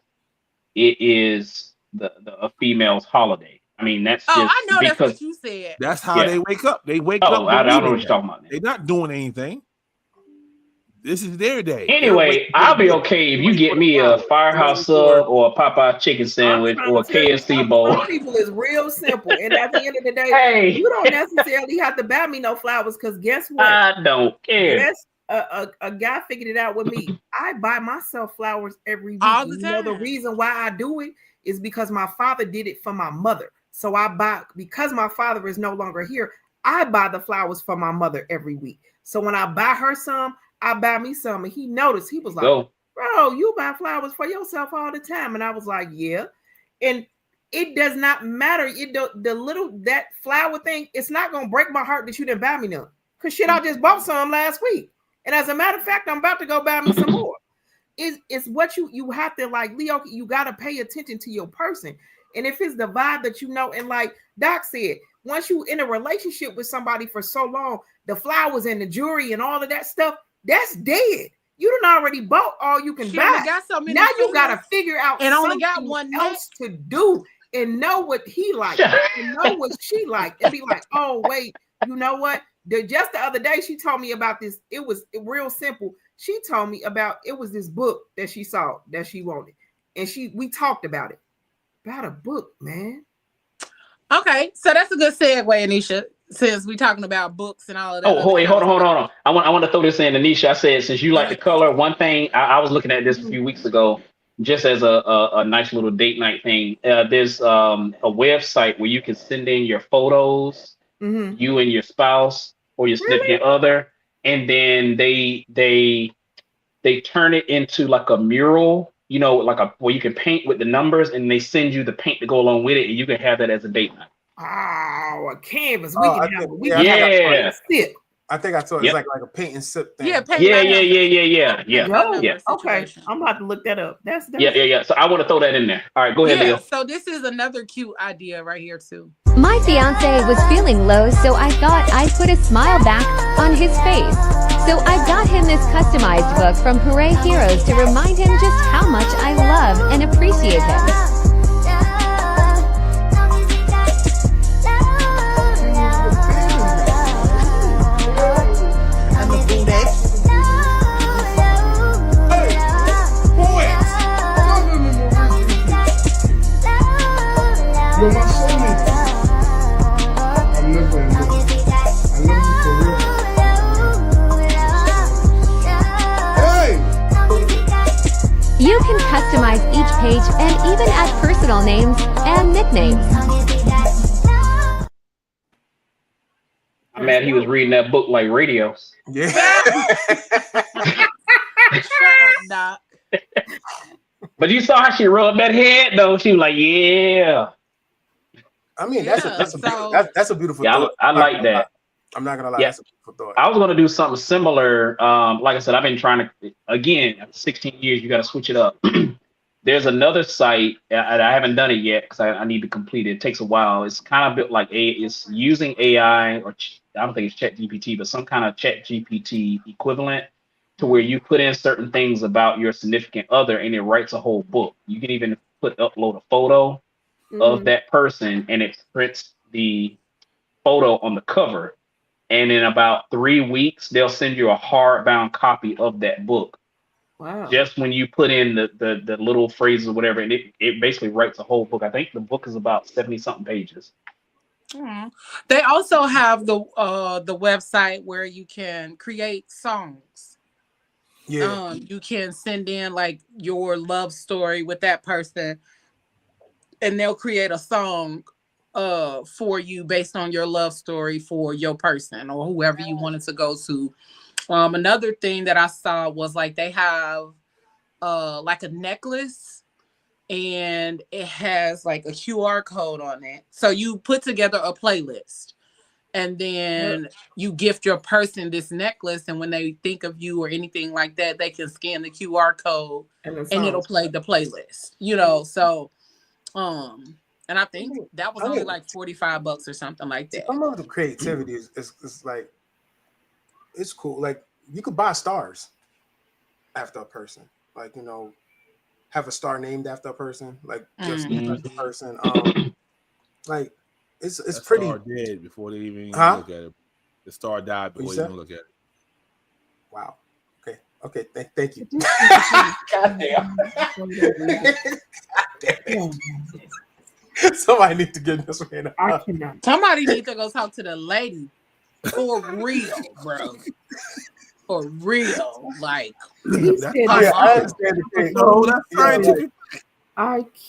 it is a female's holiday. I mean, that's just I know that's what you said. That's how they wake up. They wake up. I don't know what you're talking about. They're not doing anything. This is their day. Anyway, I'll be okay if you get me a Firehouse sub or a Popeye chicken sandwich or a KFC bowl. Some people is real simple, and at the end of the day, you don't necessarily have to buy me no flowers because guess what? I don't care. Yes, a guy figured it out with me. I buy myself flowers every week. All the time. You know the reason why I do it is because my father did it for my mother. So I buy because my father is no longer here. I buy the flowers for my mother every week. So when I buy her some, I buy me some, and he noticed. He was like, bro, you buy flowers for yourself all the time. And I was like, yeah. And it does not matter. That flower thing, it's not going to break my heart that you didn't buy me none. Because shit, I just bought some last week. And as a matter of fact, I'm about to go buy me some more. it's what you have to like, Leo, you got to pay attention to your person. And if it's the vibe that you know, and like Doc said, once you in a relationship with somebody for so long, the flowers and the jewelry and all of that stuff, that's dead. You done already bought all you can buy. Got so many now you got to figure out and something only got one else to do and know what he likes and know what she liked and be like, oh, wait, you know what? Just the other day, she told me about this. It was real simple. She told me about, it was this book that she saw that she wanted. And we talked about it. About a book, man. Okay, so that's a good segue, Anisha, since we're talking about books and all of that. Oh, wait, hold on. I want to throw this in, Anisha. I said, since you like the color, one thing, I was looking at this a few weeks ago, just as a nice little date night thing. There's a website where you can send in your photos, you and your spouse or your significant other, and then they turn it into like a mural, you know, like where you can paint with the numbers, and they send you the paint to go along with it, and you can have that as a date night. Oh, a canvas. I think I saw it's like a paint and sip thing. Yeah. Okay, I'm about to look that up. That's yeah. So I want to throw that in there. All right, go ahead, Leo. So this is another cute idea right here too. My fiance was feeling low, so I thought I'd put a smile back on his face. So I got him this customized book from Hooray Heroes to remind him just how much I love and appreciate him. You're my soulmate. I love you for real. Hey! You can customize each page and even add personal names and nicknames. I'm mad he was reading that book like radio. Yeah. Shut up, Doc. But you saw how she rubbed that head, though. She was like, yeah. I mean, that's a beautiful thought. I like that. I'm not gonna lie, that's a beautiful thought. I was gonna do something similar. Like I said, I've been trying to, again, after 16 years, you got to switch it up. There's another site, I haven't done it yet because I need to complete it. It takes a while. It's kind of built like it's using AI, or I don't think it's ChatGPT, but some kind of ChatGPT equivalent, to where you put in certain things about your significant other and it writes a whole book. You can even upload a photo of that person, and it prints the photo on the cover. And in about 3 weeks, they'll send you a hardbound copy of that book. Wow. Just when you put in the little phrases or whatever, and it basically writes a whole book. I think the book is about 70 something pages. They also have the website where you can create songs. Yeah. You can send in like your love story with that person, and they'll create a song for you based on your love story for your person or whoever you wanted to go to. Another thing that I saw was like they have like a necklace, and it has like a QR code on it. So you put together a playlist, and then you gift your person this necklace, and when they think of you or anything like that, they can scan the QR code and it'll play the playlist, you know. So and I think that was only like $45 or something like that. Some of the creativity is like, it's cool. Like you could buy stars after a person, like, you know, have a star named after a person, like just the person. Like it's that pretty. Star dead before they even look at it. The star died before you even look at it. Wow. Okay. Thank you. God damn. Somebody need to get this man. I cannot. Somebody need to go talk to the lady for real, bro. For real, like. I understand the No, that's scientific.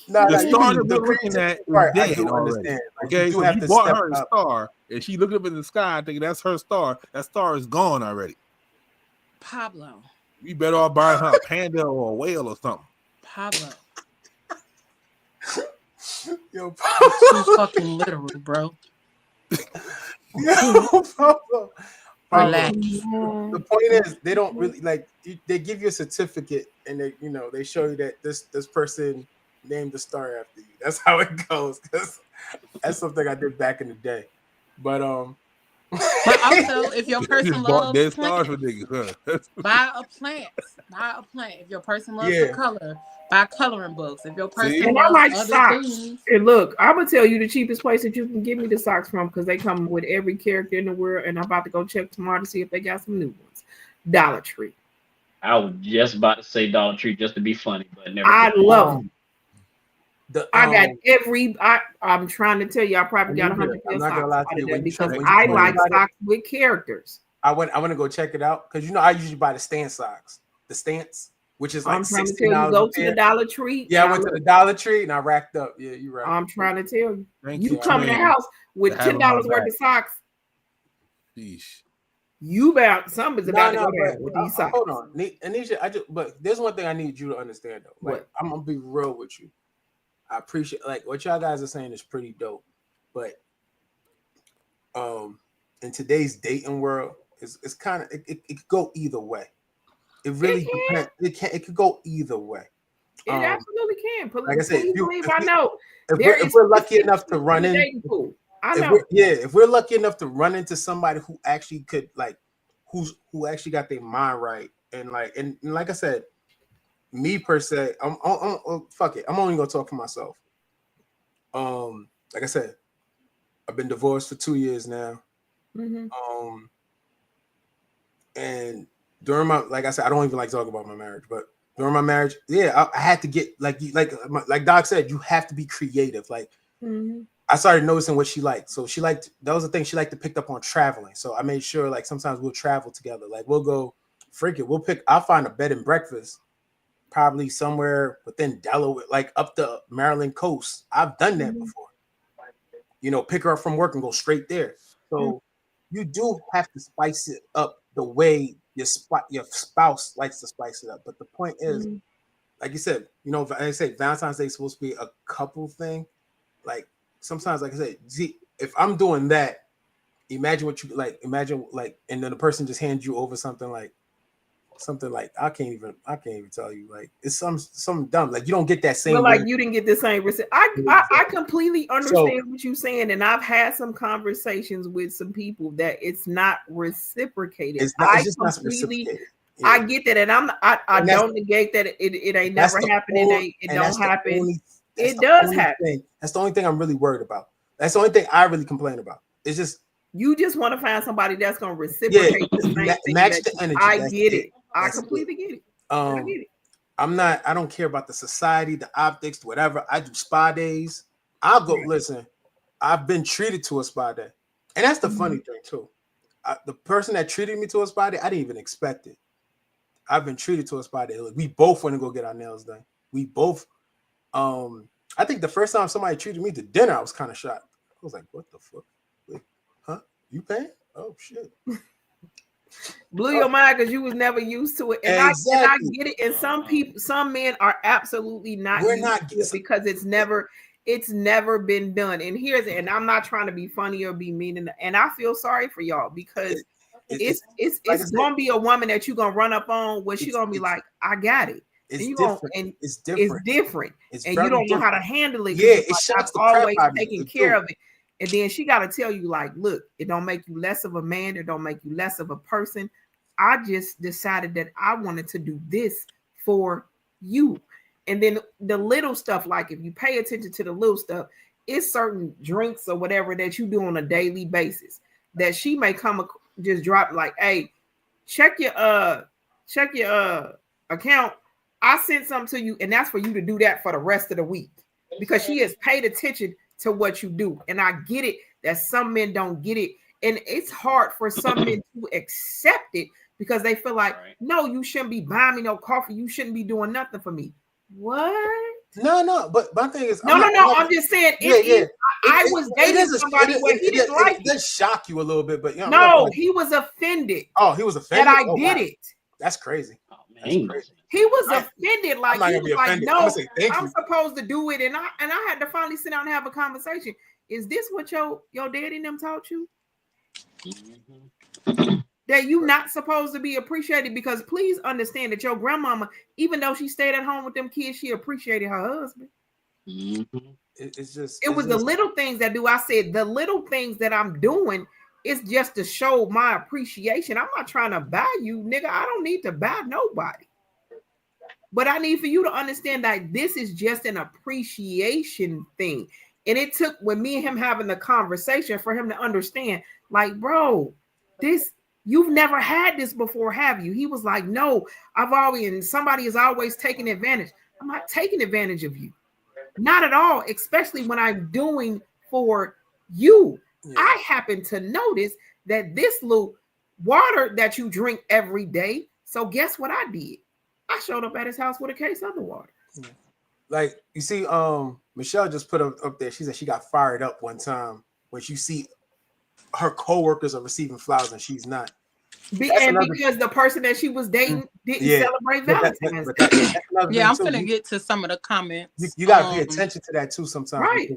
The star that we're looking at is dead already. Like, okay, so you bought her a star, and she looked up in the sky thinking that's her star. That star is gone already. Pablo. You better off buying her a panda or a whale or something. Pablo. Yo, Pablo. Too fucking literal, bro. Yo, Pablo. Relax. The point is, they don't really like. They give you a certificate, and they show you that this person named the star after you. That's how it goes. Because that's something I did back in the day. But But also, if your person loves plants, for niggas, huh? buy a plant. Buy a plant. If your person loves the color, buy coloring books. If your person loves like other socks. things. And look, I'm gonna tell you the cheapest place that you can get me the socks from because they come with every character in the world, and I'm about to go check tomorrow to see if they got some new ones. Dollar Tree. I was just about to say Dollar Tree just to be funny, but never. I love them. I got I'm trying to tell you, I probably got 100 I'm not gonna lie to you because I like socks with characters. I want to go check it out because I usually buy the stance socks, the stance, which is like I'm trying to tell you, go to the Dollar Tree. Yeah, I went to the Dollar Tree and I racked up. Yeah, you're right. I'm trying to tell you, you come in the house with $10 worth of socks. Sheesh. You about something's about to go down with these socks. Hold on, Anisha, but there's one thing I need you to understand though. Like, I'm gonna be real with you. I appreciate what y'all guys are saying is pretty dope, but in today's dating world, it's kind of it could go either way. It really depends. It could go either way. It absolutely can. Like I said, if we're lucky enough to run in, if we're lucky enough to run into somebody who actually could who actually got their mind right, and like I said, me per se, I'm fuck it. I'm only gonna talk for myself. Like I said, I've been divorced for 2 years now. Mm-hmm. And during like I said, I don't even like talking about my marriage, but during my marriage, I had to get like Doc said, you have to be creative. Like I started noticing what she liked. So that was the thing, she liked to pick up on traveling. So I made sure sometimes we'll travel together. Like we'll go I'll find a bed and breakfast probably somewhere within Delaware, like up the Maryland coast. I've done that before. Pick her up from work and go straight there. So you do have to spice it up the way your spouse likes to spice it up. But the point is, like you said, I say Valentine's Day is supposed to be a couple thing. Like sometimes, like I said, if I'm doing that, imagine what you like. Imagine and then the person just hands you over something like I can't even tell you. Like it's some dumb. Like you don't get that same. Well, like you didn't get the same receipt. I completely understand what you're saying, and I've had some conversations with some people that it's not reciprocated. It's not reciprocated. Yeah. I get that, and I don't negate that it ain't never happened. It don't happen. It does happen. That's the only thing I'm really worried about. That's the only thing I really complain about. It's just you just want to find somebody that's going to reciprocate the same thing. Match the energy. I get it. I completely get it. I get it. I don't care about the society, the optics, whatever. I do spa days. I'll go listen. I've been treated to a spa day. And that's the funny thing too. The person that treated me to a spa day, I didn't even expect it. I've been treated to a spa day. We both want to go get our nails done. We both I think the first time somebody treated me to dinner, I was kind of shocked. I was like, what the fuck? Wait, huh? You paying? Oh shit. Blew your mind because you was never used to it. And, exactly. I get it. And some men are absolutely not used to it because it's never been done. And I'm not trying to be funny or be mean. And I feel sorry for y'all because it's gonna be a woman that you're gonna run up on where she's gonna be like, I got it. It's different. It's and you don't know how to handle it. Yeah, it's like, always taking care of it. And then she got to tell you, like, look, it don't make you less of a man. It don't make you less of a person. I just decided that I wanted to do this for you. And then the little stuff, like if you pay attention to the little stuff, it's certain drinks or whatever that you do on a daily basis that she may just drop like, hey, check your account. I sent something to you, and that's for you to do that for the rest of the week because she has paid attention to what you do. And I get it that some men don't get it. And it's hard for some men to accept it because they feel like, no, you shouldn't be buying me no coffee. You shouldn't be doing nothing for me. What? No. But my thing is, I'm just saying. I was dating somebody where he didn't like it. It does shock you a little bit, but he was offended. Oh, he was offended that I did it. That's crazy. That's crazy. He was offended, like he was like, "No, I'm supposed to do it," and I had to finally sit down and have a conversation. Is this what your daddy and them taught you? that you not supposed to be appreciated, because please understand that your grandmama, even though she stayed at home with them kids, she appreciated her husband. Mm-hmm. It was the little things that do. I said the little things that I'm doing is just to show my appreciation. I'm not trying to buy you, nigga. I don't need to buy nobody. But I need for you to understand that this is just an appreciation thing. And it took, with me and him having the conversation, for him to understand, like, bro, this, you've never had this before, have you? He was like, no, I've always, and somebody is always taking advantage. I'm not taking advantage of you. Not at all, especially when I'm doing for you. Yeah. I happen to notice that this little water that you drink every day. So guess what I did? I showed up at his house with a case of the water. Like, you see, Michelle just put up there. She said she got fired up one time when she see her coworkers are receiving flowers and she's not. Because the person that she was dating didn't celebrate Valentine's Day. Yeah, I'm gonna get to some of the comments. You gotta pay attention to that too sometimes. Right.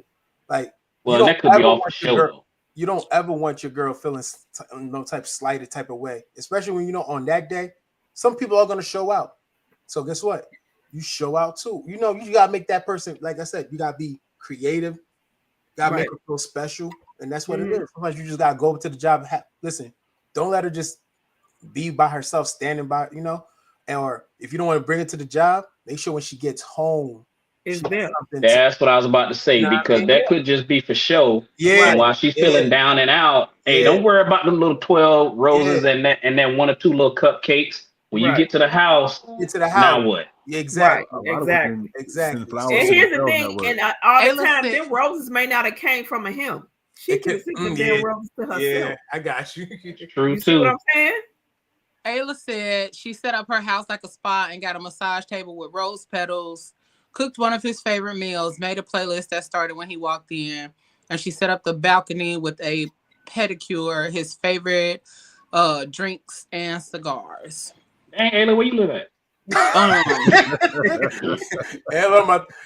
Like, well, that could be off the show. You don't ever want your girl feeling no type slighted type of way, especially when you know on that day, some people are gonna show out. So guess what? You show out too. You know, you gotta make that person, like I said, you gotta be creative, gotta make her feel special, and that's what it is. Sometimes you just gotta go to the job. Listen, don't let her just be by herself, standing by, you know, or if you don't want to bring her to the job, make sure when she gets home, is there. That's what I was about to say, because that could just be for show. Yeah. And while she's feeling down and out, hey, don't worry about them little 12 roses and then 1 or 2 little cupcakes. When you get to the house, now what? Yeah, exactly. Exactly. Exactly. And here's the thing, and all the time, them roses may not have came from him. She could have sent them damn roses to herself. Yeah, I got you. True, you see what I'm saying? Ayla said she set up her house like a spa and got a massage table with rose petals, cooked one of his favorite meals, made a playlist that started when he walked in, and she set up the balcony with a pedicure, his favorite drinks and cigars. Hey, Ayla, where you live at? Ayla,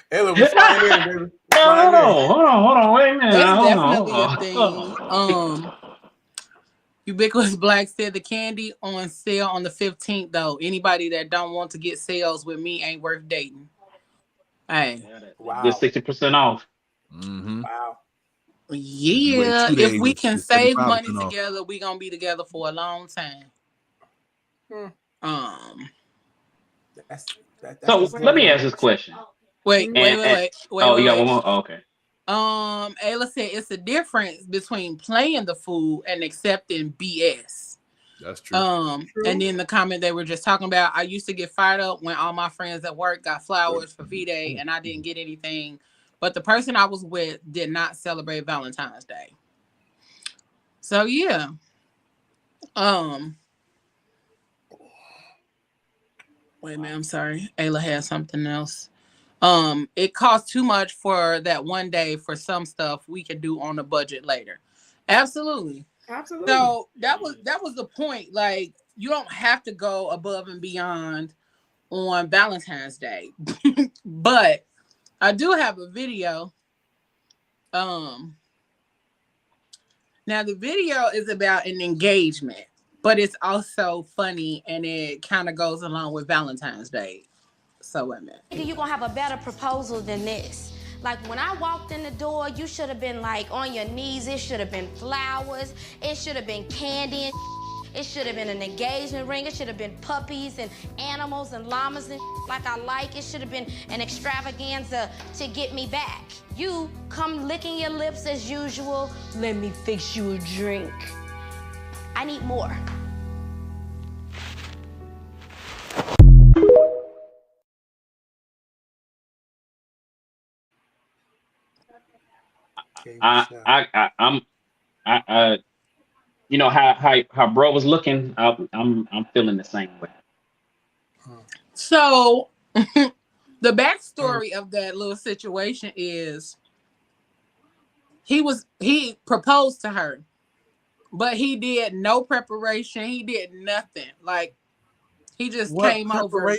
baby. Hold on, wait a minute. That's definitely a thing. Ubiquitous Black said the candy on sale on the 15th, though. Anybody that don't want to get sales with me ain't worth dating. Hey. Wow. Just 60% off. Mm-hmm. Wow. Yeah. If we can save money together, we're going to be together for a long time. So let me ask this question. Wait. Oh, you got one more? Oh, okay. Ayla said it's a difference between playing the fool and accepting BS. That's true. And then the comment they were just talking about, I used to get fired up when all my friends at work got flowers for V-Day and I didn't get anything, but the person I was with did not celebrate Valentine's Day. So yeah. Wait a minute, I'm sorry. Ayla had something else. It costs too much for that one day for some stuff we can do on a budget later. Absolutely. So that was the point. Like, you don't have to go above and beyond on Valentine's Day. But I do have a video. Now the video is about an engagement, but it's also funny and it kind of goes along with Valentine's Day. So wait a minute. You're gonna have a better proposal than this. Like, when I walked in the door, you should have been like on your knees. It should have been flowers. It should have been candy and it should have been an engagement ring. It should have been puppies and animals and llamas and like I like. It should have been an extravaganza to get me back. You come licking your lips as usual. Let me fix you a drink. I need more. You know how bro was looking. I'm feeling the same way. So the backstory of that little situation is he proposed to her, but he did no preparation. He did nothing. Like, he just came over.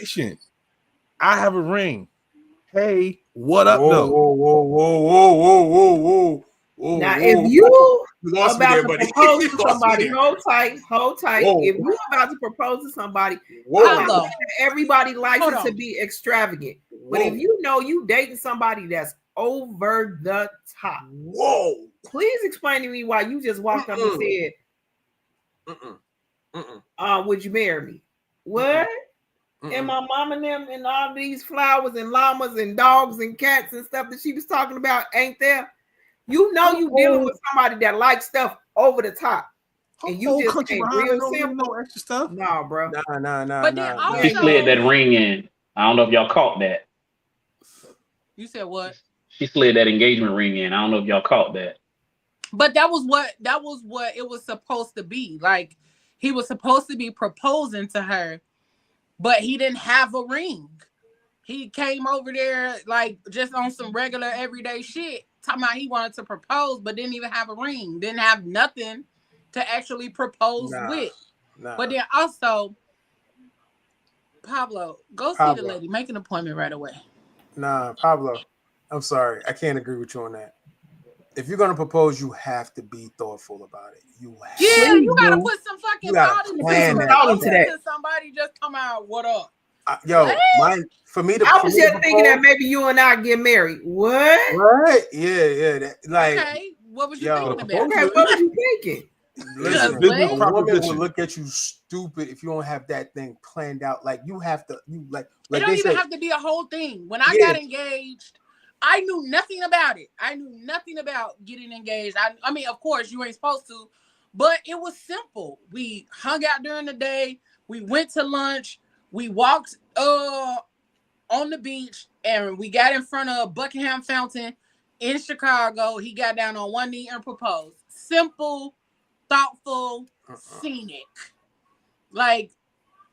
I have a ring. Hey, what up, though? Whoa. Now, if you about to propose to somebody, hold tight. Whoa. If you about to propose to somebody, Whoa. everybody likes it to be extravagant. But if you know you dating somebody that's over the top, please explain to me why you just walked up and said, would you marry me? What? And my mom and them and all these flowers and llamas and dogs and cats and stuff that she was talking about ain't there? You know you dealing with somebody that likes stuff over the top. And you just ain't real simple. No extra stuff. Nah, bro. Nah. But then also, she slid that ring in. I don't know if y'all caught that. You said what? She slid that engagement ring in. I don't know if y'all caught that. But that was what it was supposed to be. Like, he was supposed to be proposing to her, but he didn't have a ring. He came over there like just on some regular everyday shit, talking about he wanted to propose, but didn't even have a ring, didn't have nothing to actually propose with. But then also, Pablo, see the lady. Make an appointment right away. Nah, Pablo, I'm sorry. I can't agree with you on that. If you're gonna propose, you have to be thoughtful about it. You gotta put some fucking thought into that. Somebody just come out, what up? For me to I was just thinking that maybe you and I get married. What? Yeah. Okay, what was you thinking about? Okay, what was you thinking? Listen, a woman will look at you stupid if you don't have that thing planned out. Like you have to, it don't even have to be a whole thing. When I got engaged, I knew nothing about it. I knew nothing about getting engaged. I mean, of course, you ain't supposed to, but it was simple. We hung out during the day. We went to lunch. We walked on the beach, and we got in front of Buckingham Fountain in Chicago. He got down on one knee and proposed. Simple, thoughtful, scenic. Like,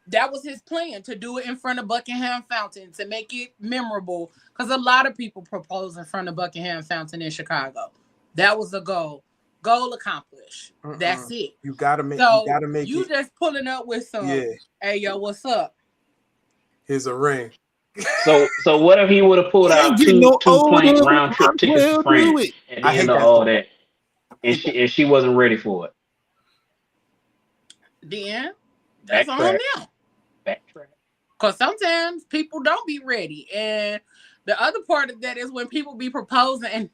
that was his plan, to do it in front of Buckingham Fountain, to make it memorable, because a lot of people propose in front of Buckingham Fountain in Chicago. That was the goal accomplished. That's it. You gotta make you just pulling up with some hey yo, what's up, here's a ring. So what if he would have pulled out two plane round trip tickets to France at the end of all that, and she wasn't ready for it? Then that's on them. Backtrack. Because sometimes people don't be ready, and the other part of that is when people be proposing and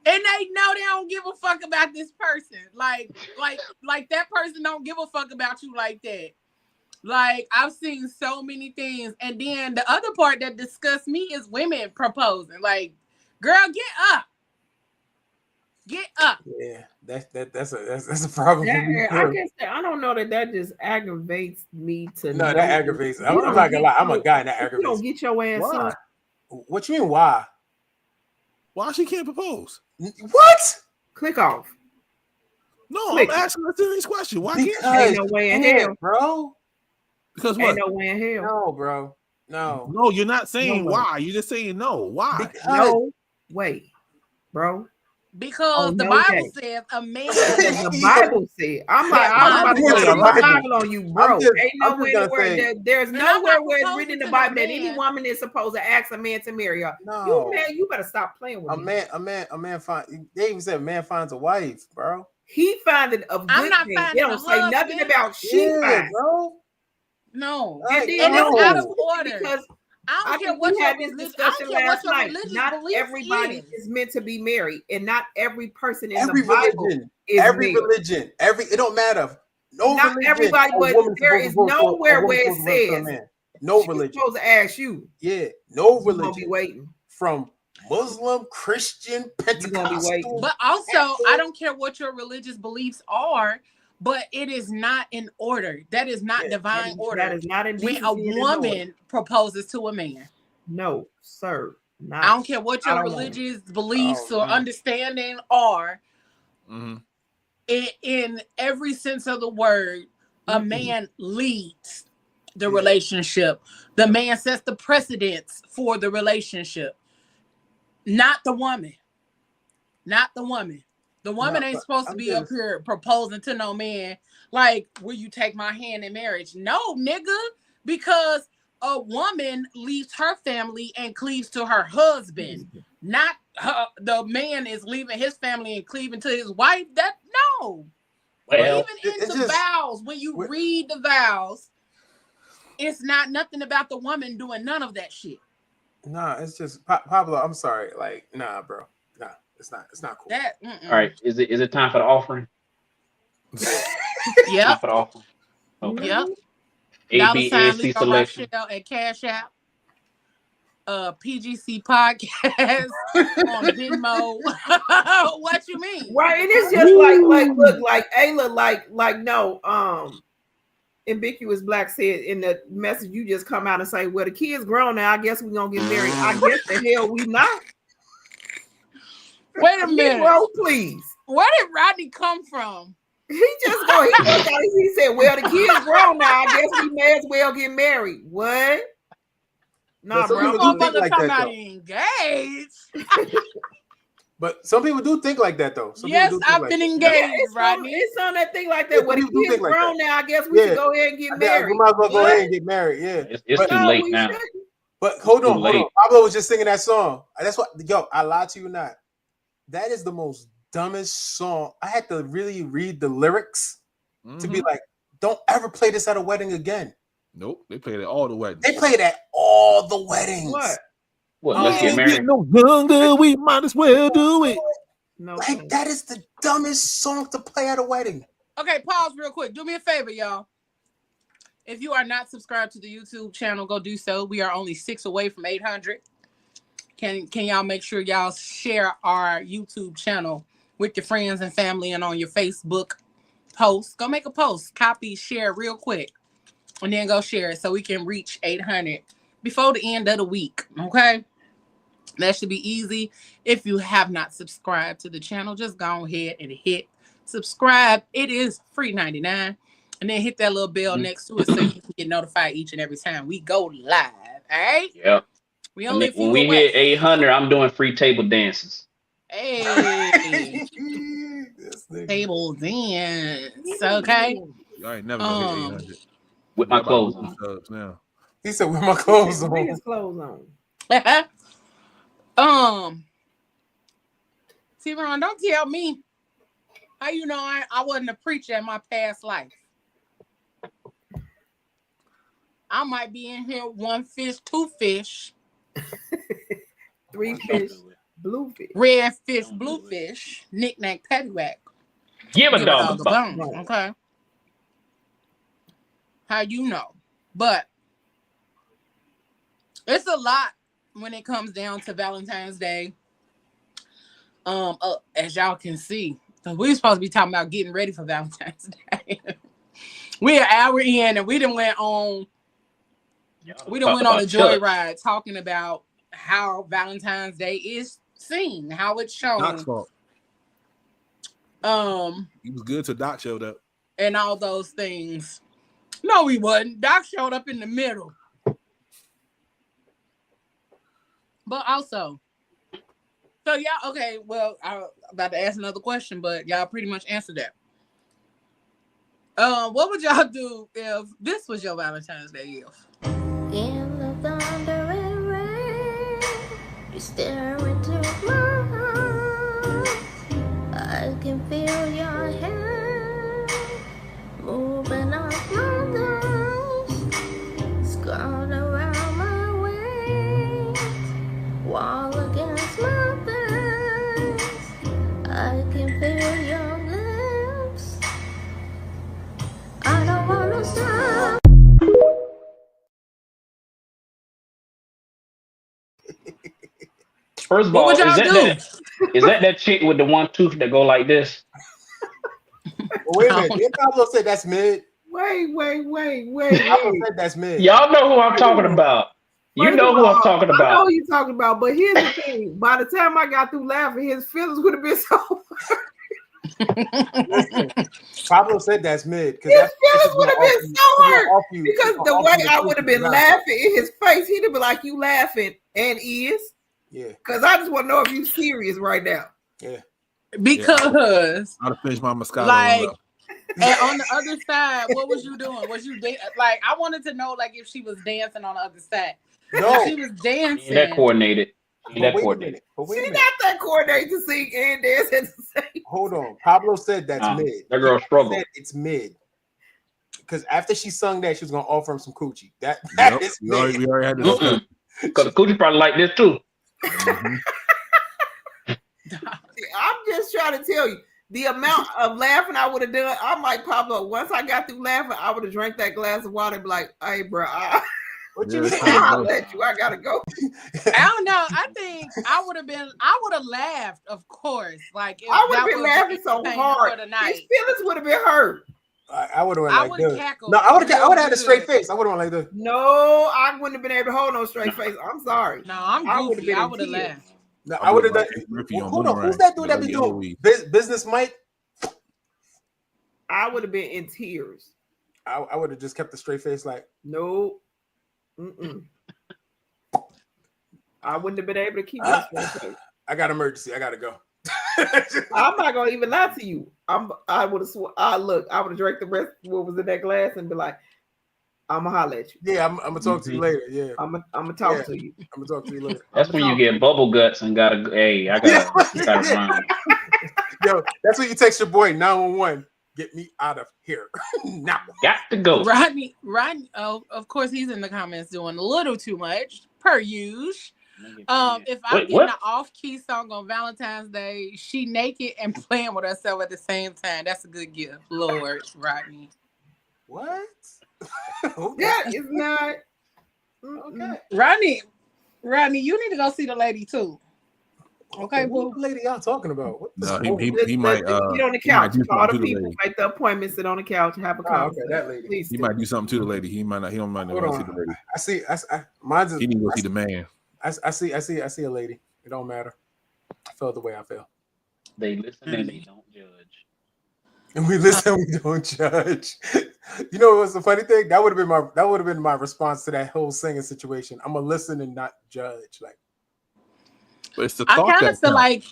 they know they don't give a fuck about this person. Like that person don't give a fuck about you like that. Like, I've seen so many things. And then the other part that disgusts me is women proposing. Like, girl, get up. Get up. Yeah, that's a problem. I guess I don't know that just aggravates me to no, that aggravates. I'm not gonna lie. I'm a guy that aggravates. You don't get your ass up. What you mean? Why? Why she can't propose? What? Click off. No, I'm asking a serious question. Why can't she? Ain't no way in hell, bro. Because what? Ain't no way in hell. No, bro. No, you're not saying why. You're just saying no. Why? No way, bro. Because the Bible says a man. The Bible said. I'm about to put the Bible on you, bro. Ain't nowhere where there's nowhere where it's written in the Bible that any woman is supposed to ask a man to marry her. No, you better stop playing with me. A man find. They even said a man finds a wife, bro. He found it of good thing. They don't say nothing about she finds, bro. No, and it's out of order. Because I don't care what your religion. I don't care what your religious not beliefs everybody is meant to be married, and not every person in every the Bible religion, is every married. religion, it don't matter. No, not religion, everybody, but there is nowhere where it says no religion. Supposed to ask you. Yeah, no religion. You're gonna be waiting from Muslim, Christian, Pentecostal. But also, I don't care what your religious beliefs are. But it is not in order. That is not divine order. That is not in when a woman proposes to a man. No, sir. I don't care what your religious beliefs or understanding are. Mm-hmm. In every sense of the word, a man leads the relationship. The man sets the precedence for the relationship. Not the woman. Not the woman. The woman ain't supposed to be up here proposing to no man like, will you take my hand in marriage? No, nigga, because a woman leaves her family and cleaves to her husband. not the man is leaving his family and cleaving to his wife. That no. Well, Even in the vows, when you read the vows, it's not nothing about the woman doing none of that shit. Nah, it's just Pablo. I'm sorry, like, nah, bro, nah, it's not cool. That all right, is it time for the offering? Yep. Time for the offering. Okay. Yep. ABAC selection and Cash App. PGC podcast on Venmo. What you mean? Right, and it's just like Ayla, like no, ambiguous black said in the message you just come out and say, well, the kid's grown now, I guess we're gonna get married. I guess the hell we not. Wait a minute. Bro, please. Where did Rodney come from? He just go, he said, well, the kid's grown now, I guess we may as well get married. What? Nah, bro. Some people like that, engaged. But some people do think like that, though. Yes, I've been engaged, Rodney. It's on that thing like that. When the kid's grown now, I guess we should go ahead and get married. We might as well go ahead and get married. Yeah, it's too late now. But hold on. Pablo was just singing that song. That's what. Yo, I lie to you not. That is the most dumbest song. I had to really read the lyrics to be like, don't ever play this at a wedding again. Nope, they played at all the weddings. They played at all the weddings. What? Let's get married. No younger, we might as well do it. No, like that is the dumbest song to play at a wedding. Okay, pause real quick. Do me a favor, y'all. If you are not subscribed to the YouTube channel, go do so. We are only 6 away from 800. Can y'all make sure y'all share our YouTube channel with your friends and family and on your Facebook post? Go make a post, copy, share real quick. And then go share it so we can reach 800 before the end of the week. Okay? That should be easy. If you have not subscribed to the channel, just go ahead and hit subscribe. It is free 99. And then hit that little bell next to it so you can get notified each and every time we go live. All right? Yep. We only when we hit 800, I'm doing free table dances. Hey. Table dance. Okay? I ain't never gonna hit 800. With my clothes on. Now. He said, with my clothes on. Bring his clothes on. T-Ron, don't tell me how you know I wasn't a preacher in my past life. I might be in here 1 fish, 2 fish. 3 fish, blue fish. Red fish, blue fish. Knick-knack, paddywhack. Give a dog a bone. Okay. How you know? But it's a lot when it comes down to Valentine's Day. As y'all can see, we're supposed to be talking about getting ready for Valentine's Day. We're an hour in and we done went on a joyride talking about how Valentine's Day is seen, how it's shown. Doc's fault. He was good till Doc showed up. And all those things. No, he wasn't. Doc showed up in the middle. But also, so y'all, okay, well, I'm about to ask another question, but y'all pretty much answered that. What would y'all do if this was your Valentine's Day gift? In the thunder and rain, you stare into my eyes. I can feel your hand moving up my thighs, scrawled around my waist, wall against my face. I can feel your lips. I don't wanna stop. First of all, is that chick with the one tooth that go like this? Wait a minute. Did Pablo say that's mid? Wait. Pablo said that's mid. Y'all know who I'm talking about. You know who I'm talking about. I know who you're talking about, but here's the thing. By the time I got through laughing, his feelings would have been so Listen, Pablo said that's mid. His feelings would have been so hurt because the way I would have been laughing in his face, he'd have been like, "You laughing and is." Yeah. Because I just want to know if you serious right now. Yeah. Because I'd have finished my Moscato. Like, and on the other side, what was you doing? Was you like? I wanted to know, like, if she was dancing on the other side. No, she was dancing. That coordinated. That coordinated. She's not that coordinated to sing and dance at the same. Hold on. Pablo said that's mid. That girl struggled. It's mid. Because after she sung that, she was gonna offer him some coochie. That is mid. We already had this. Because the coochie probably like this too. Mm-hmm. I'm just trying to tell you the amount of laughing I would have done. I'm like, Pablo, once I got through laughing, I would have drank that glass of water and be like, hey, bro, what you mean? I'll let you. I gotta go. I don't know. I think I would have laughed, of course. Like I would have been laughing so hard. His feelings would have been hurt. I would have went like this. Cackled. No, I would have had a straight face. I would have went like this. No, I wouldn't have been able to hold no straight face. I'm sorry. No, I'm goofy. I would have laughed. No, I would have done. Hold on, who's that dude that be doing business, Mike? I would have been in tears. I would have just kept a straight face, like no. I wouldn't have been able to keep that straight face. I got emergency. I gotta go. I'm not gonna even lie to you. I would have drank the rest of what was in that glass and be like, I'm gonna holler at you. Yeah, I'm gonna talk to you later. Yeah, I'm gonna talk to you. I'm gonna talk to you later. That's when you get bubble guts and gotta. Hey, I gotta run. Yo, that's when you text your boy 911. Get me out of here now. Got to go. Rodney. Oh, of course, he's in the comments doing a little too much per usual. If I'm getting an off-key song on Valentine's Day, she naked and playing with herself at the same time. That's a good gift, Lord, Rodney. What? That is not okay. Rodney, you need to go see the lady too. Okay, what lady y'all talking about? What he might sit on the couch. All the people make the appointment, sit on the couch, and have a conversation. Okay, that lady. Please he might do something to the lady. He might not. He don't mind to see the lady. I see. Mine's. He need to go see the man. I see a lady. It don't matter. I felt the way I felt. They listen and they don't judge. And we listen, we don't judge. You know what's the funny thing? That would have been my response to that whole singing situation. I'm gonna listen and not judge. Like, but it's the I thought kind of feel count. like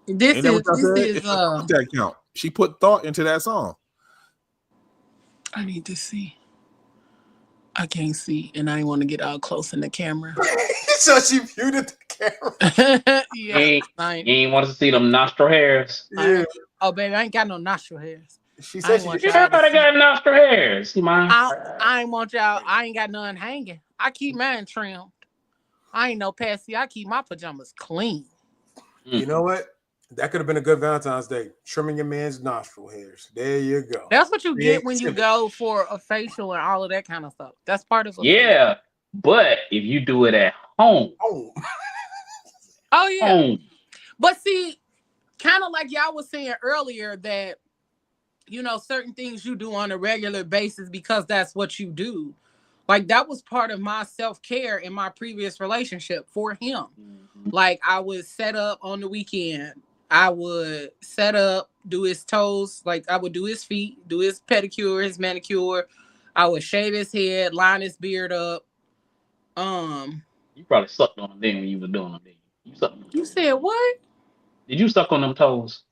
this Ain't is that count. She put thought into that song. I need to see. I can't see, and I didn't want to get all close in the camera. So she viewed the camera. You ain't want to see them nostril hairs. Yeah. Oh, baby, I ain't got no nostril hairs. She said everybody got nostril hairs. You mind? I ain't want y'all. I ain't got none hanging. I keep mine trimmed. I ain't no passy. I keep my pajamas clean. You know what? That could have been a good Valentine's Day. Trimming your man's nostril hairs. There you go. That's what you get when you go for a facial and all of that kind of stuff. That's part of it. Yeah, but if you do it at home. Oh, yeah. Home. But see, kind of like y'all was saying earlier that, you know, certain things you do on a regular basis because that's what you do. Like, that was part of my self-care in my previous relationship for him. Mm-hmm. Like, I would set up on the weekend. I would set up, do his toes. Like, I would do his feet, do his pedicure, his manicure. I would shave his head, line his beard up. You probably sucked on them then when you were doing them. You said what? Did you suck on them toes?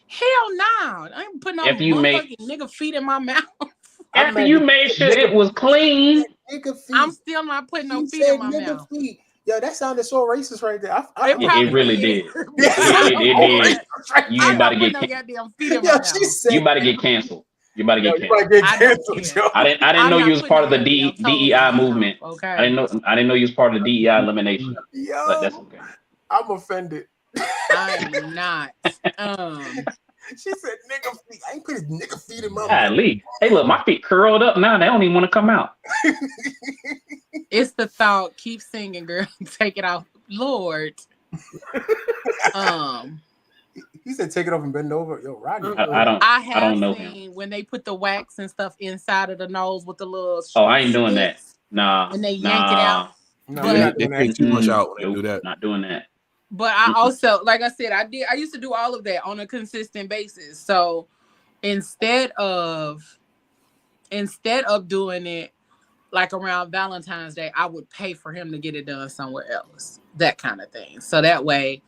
Hell no. I ain't putting no motherfucking nigga feet in my mouth. After you made sure it was clean. I'm still not putting no feet in my mouth. Feet. Yo, that sounded so racist right there. It really did. It did. You about to get you about to get canceled. You about to get canceled. I didn't know you was part of the DEI movement. Okay. I didn't know you was part of the DEI elimination. Yo, but that's okay. I'm offended. I'm not. She said nigga feet. I ain't put his nigga feet in my mouth. Hey, look, my feet curled up now. They don't even want to come out. It's the thought. Keep singing, girl. Take it off. Lord. He said take it off and bend over. Yo, Rodney. I don't know him. When they put the wax and stuff inside of the nose with the little I ain't doing that. Nah. And they yank it out. No, they take too much out when they do that. Not doing that. But I also, like I said, I used to do all of that on a consistent basis. So instead of doing it like around Valentine's Day, I would pay for him to get it done somewhere else. That kind of thing. So that way,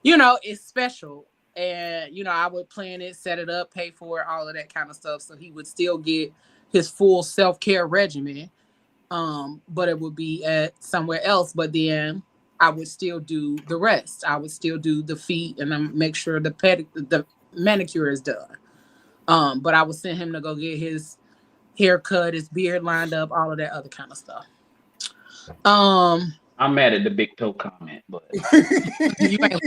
you know, it's special. And, you know, I would plan it, set it up, pay for it, all of that kind of stuff. So he would still get his full self-care regimen. But it would be at somewhere else. But then I would still do the rest. I would still do the feet and then make sure the manicure is done. But I would send him to go get his haircut, his beard lined up, all of that other kind of stuff. I'm mad at the big toe comment, but you ain't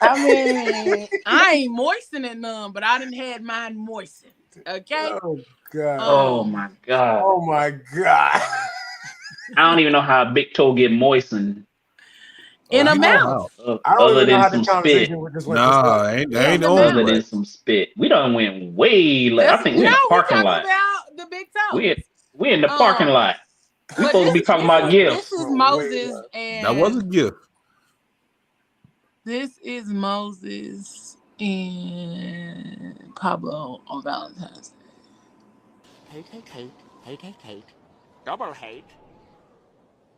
I mean, I ain't moistening none, but I done had mine moistened. Okay. Oh God. Oh my God. Oh my God. I don't even know how a big toe get moistened. In a mouth. Other than some spit. Nah, ain't the only Other than some spit. We done went way late. I think we're in the parking lot. About the big toe. We in the parking lot. We supposed to be talking about gifts. This is Moses and that was a gift. This is Moses and Pablo on Valentine's Day. Hate. Double hate.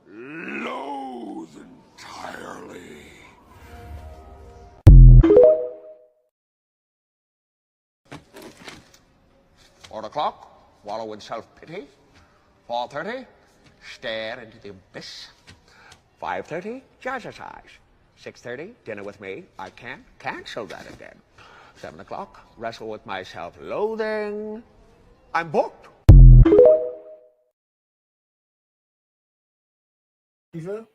Loathe entirely. Four o'clock, wallow in self-pity. 4:30, stare into the abyss. 5:30, jazzercise. 6:30, dinner with me. I can't cancel that again. 7 o'clock, wrestle with my self-loathing. I'm booked. You feel?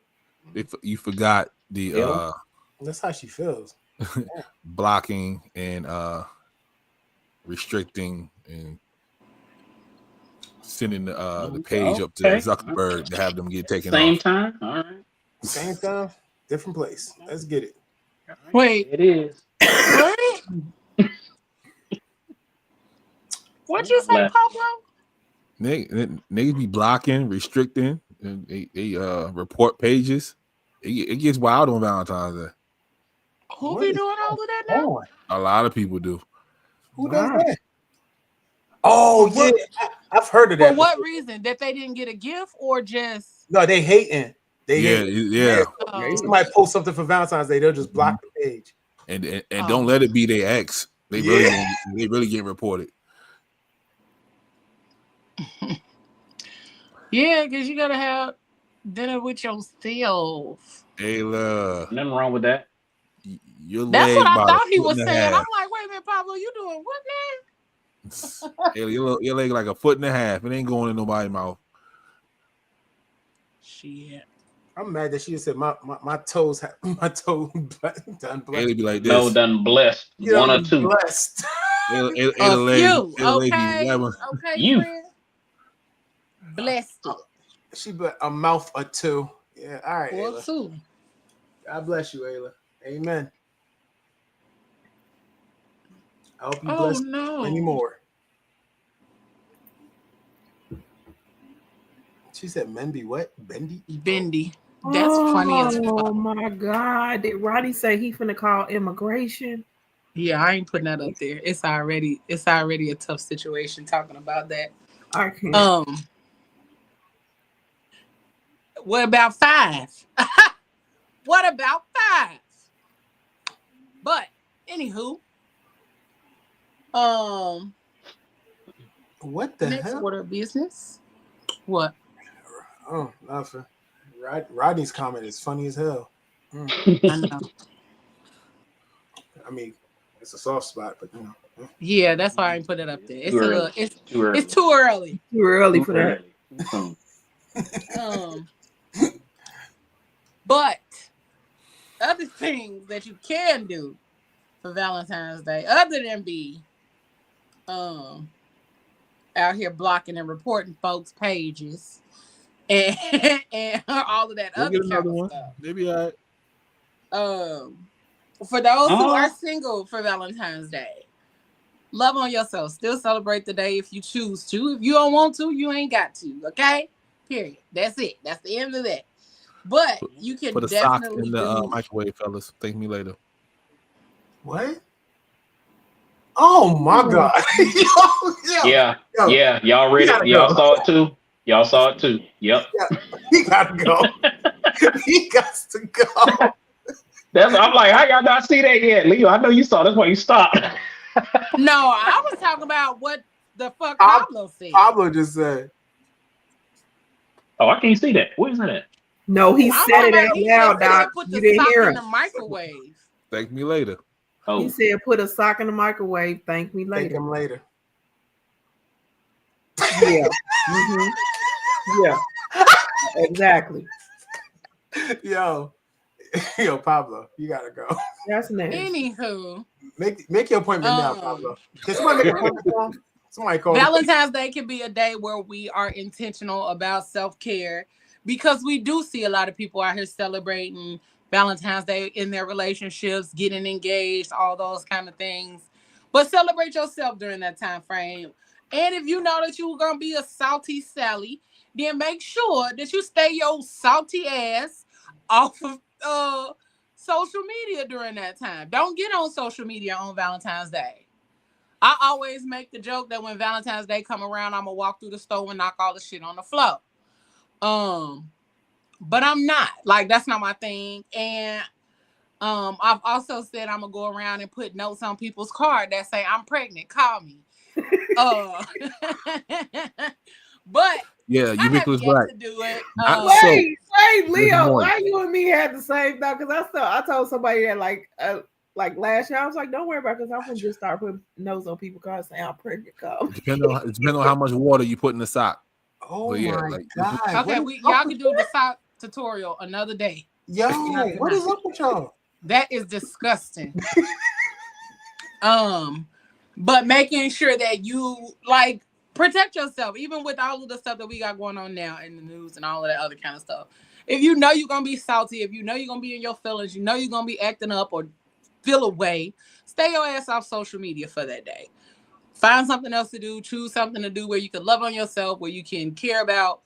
If you forgot the that's how she feels. blocking and restricting and sending the page up to Zuckerberg to have them get taken off. Same time? All right. Same time, different place. Let's get it. Wait. It is. What? What'd you say, Pablo? Niggas be blocking, restricting, and they report pages. It gets wild on Valentine's Day. Who be doing all of that now? A lot of people do. Who does that? Oh, yeah. I've heard of that. For what reason? That they didn't get a gift or just... No, they hating. Yeah. Somebody post something for Valentine's Day, they'll just block the page. And don't let it be their ex. They really get reported. Yeah, because you gotta have dinner with yourself. Hey, look. Nothing wrong with that. That's what I thought he was saying. I'm like, wait a minute, Pablo, you doing what now? Hey, your leg like a foot and a half. It ain't going in nobody's mouth. Shit. I'm mad that she just said my toes my toe done blessed. It'll be like this. No, done blessed. You One or two. Blessed. Okay, you. Friend. Blessed it. She but a mouth or two. Yeah, all right. Or two. God bless you, Ayla. Amen. I hope you bless many more. She said men be what? Bendy? That's funny as fuck. Oh my God. Did Roddy say he finna call immigration? Yeah, I ain't putting that up there. It's already a tough situation talking about that. I can't. What about 5? What about 5? But anywho, what the next hell? order of business? What? Oh, nothing. Rodney's comment is funny as hell. I know. I it's a soft spot, but you know. Yeah, that's why I ain't put it up there. It's too early. It's too early. Too early for that. But other things that you can do for Valentine's Day, other than be out here blocking and reporting folks' pages and all of that other kind of stuff. Maybe all right. For those who are single for Valentine's Day, love on yourself. Still celebrate the day if you choose to. If you don't want to, you ain't got to. Okay? Period. That's it. That's the end of that. But you can put a definitely sock in the microwave, fellas. Thank me later. What? Oh my God! Yeah. Y'all read it? Y'all saw it too. Y'all saw it too. Yep. Yeah. He got to go. He got to go. I'm like, how y'all not see that yet, Leo? I know you saw. That's why you stopped. No, I was talking about what the fuck Pablo said. Pablo just said. Oh, I can't see that. Where is that at? No, he said it out loud, Doc. Put You the didn't sock hear in him. the microwave. Thank me later. Oh, He said, "Put a sock in the microwave. Thank me Thank later." him later. Yeah. Mm-hmm. Yeah. Exactly. Yo, Pablo, you gotta go. That's nasty. Anywho, Make your appointment now, Pablo. Can somebody make an appointment for him? Somebody call. Valentine's Day can be a day where we are intentional about self-care because we do see a lot of people out here celebrating Valentine's Day in their relationships, getting engaged, all those kind of things. But celebrate yourself during that time frame. And if you know that you're gonna be a salty Sally, then make sure that you stay your salty ass off of social media during that time. Don't get on social media on Valentine's Day. I always make the joke that when Valentine's Day come around, I'm gonna walk through the store and knock all the shit on the floor. But I'm not. Like, that's not my thing. And I've also said I'm gonna go around and put notes on people's card that say I'm pregnant. Call me. But yeah, I have yet black. to do it. Wait, Leo, why you and me had the same thought? Because I told somebody that like last year, I was like, don't worry about it, because I'm gonna just start putting notes on people's cars saying I'm pregnant. Call. Depending on how much water you put in the sock. Oh yeah, my God. Okay, y'all can do the sock tutorial another day. Yo, what is up with y'all? That is disgusting. But making sure that you like protect yourself, even with all of the stuff that we got going on now in the news and all of that other kind of stuff. If you know you're gonna be salty, if you know you're gonna be in your feelings, you know you're gonna be acting up or feel away, stay your ass off social media for that day. Find something else to do, choose something to do where you can love on yourself, where you can care about,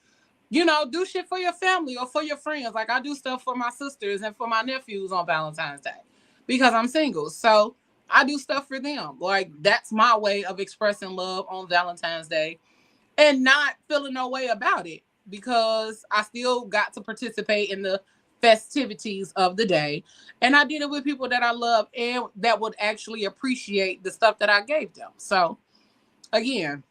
do shit for your family or for your friends. Like I do stuff for my sisters and for my nephews on Valentine's Day because I'm single. So I do stuff for them. Like that's my way of expressing love on Valentine's Day and not feeling no way about it because I still got to participate in the festivities of the day. And I did it with people that I love and that would actually appreciate the stuff that I gave them. So again,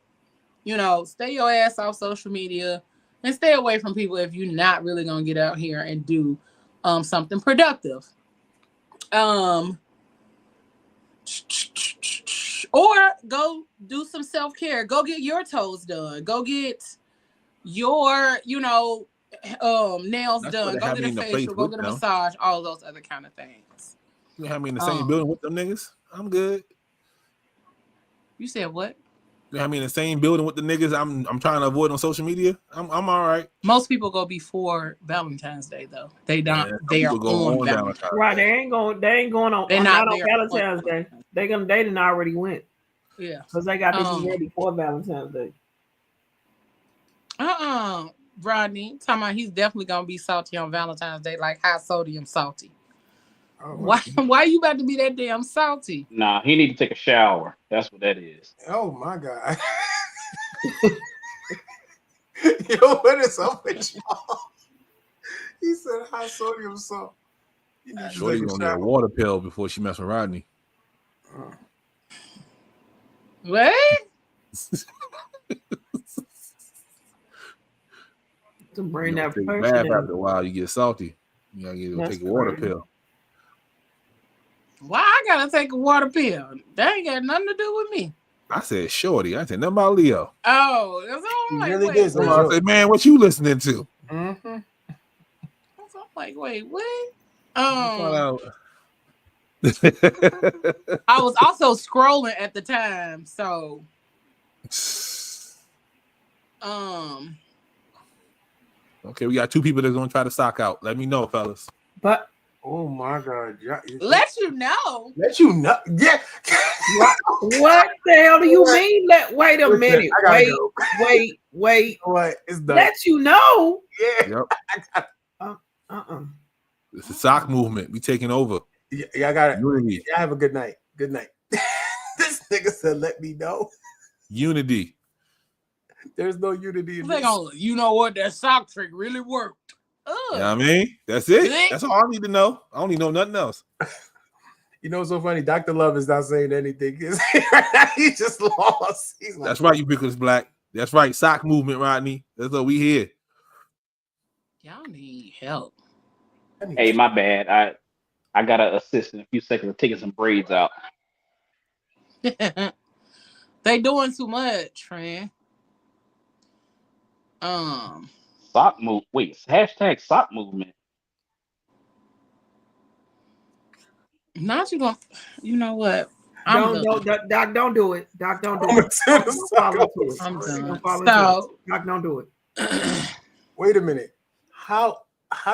stay your ass off social media and stay away from people if you're not really going to get out here and do something productive. Or go do some self-care. Go get your toes done. Go get your, nails done. Go get a facial. Go get a massage. All those other kind of things. You have me in the same building with them niggas? I'm good. You said what? You have me in the same building with the niggas I'm trying to avoid on social media? I'm all right. Most people go before Valentine's Day though. They don't. They are on Valentine's. Right? They ain't going on. They're not on Valentine's Day. They didn't already went. Yeah, because they got to be ready for Valentine's Day. Rodney talking about he's definitely gonna be salty on Valentine's Day, like high sodium salty. Oh, why you about to be that damn salty? Nah, he need to take a shower. That's what that is. Oh my God. Yo, what is up with y'all? He said high sodium salt. Shorty gonna get a water pill before she mess with Rodney. What? To bring that person in. After a while, you get salty. You gotta take a water pill. Why I gotta take a water pill? That ain't got nothing to do with me. I said shorty. I said nothing about Leo. Oh, that's all right. Really did. I said, man, what you listening to? Mm-hmm. I'm like, wait, what? I was also scrolling at the time, so okay, we got two people that's gonna try to stock out. Let me know, fellas. But oh my God, let you know. Let you know. Yeah. What the hell do you mean? Wait a minute. Wait. What? It's done. Let you know. Yeah. Yep. It's a sock movement. We taking over. Yeah, I got it. Unity. Yeah, have a good night. Good night. This nigga said, "Let me know." Unity. There's no unity in this. You know what? That sock trick really worked. You know what I mean? That's it. That's all I need to know. I don't need to know nothing else. You know what's so funny? Dr. Love is not saying anything. He just lost. He's like, that's right, ubiquitous black. That's right. Sock movement, Rodney. That's what we here. Y'all need help. Hey, my bad. I gotta assist in a few seconds of taking some braids out. They doing too much, friend. Um, Sock move. Wait, hashtag sock movement. not you gonna. You know what? I'm Don't done. Doc, don't do it. Doc, don't do it. Don't follow into it. I'm done. Don't follow into So, it. Doc, don't do it. Wait a minute. How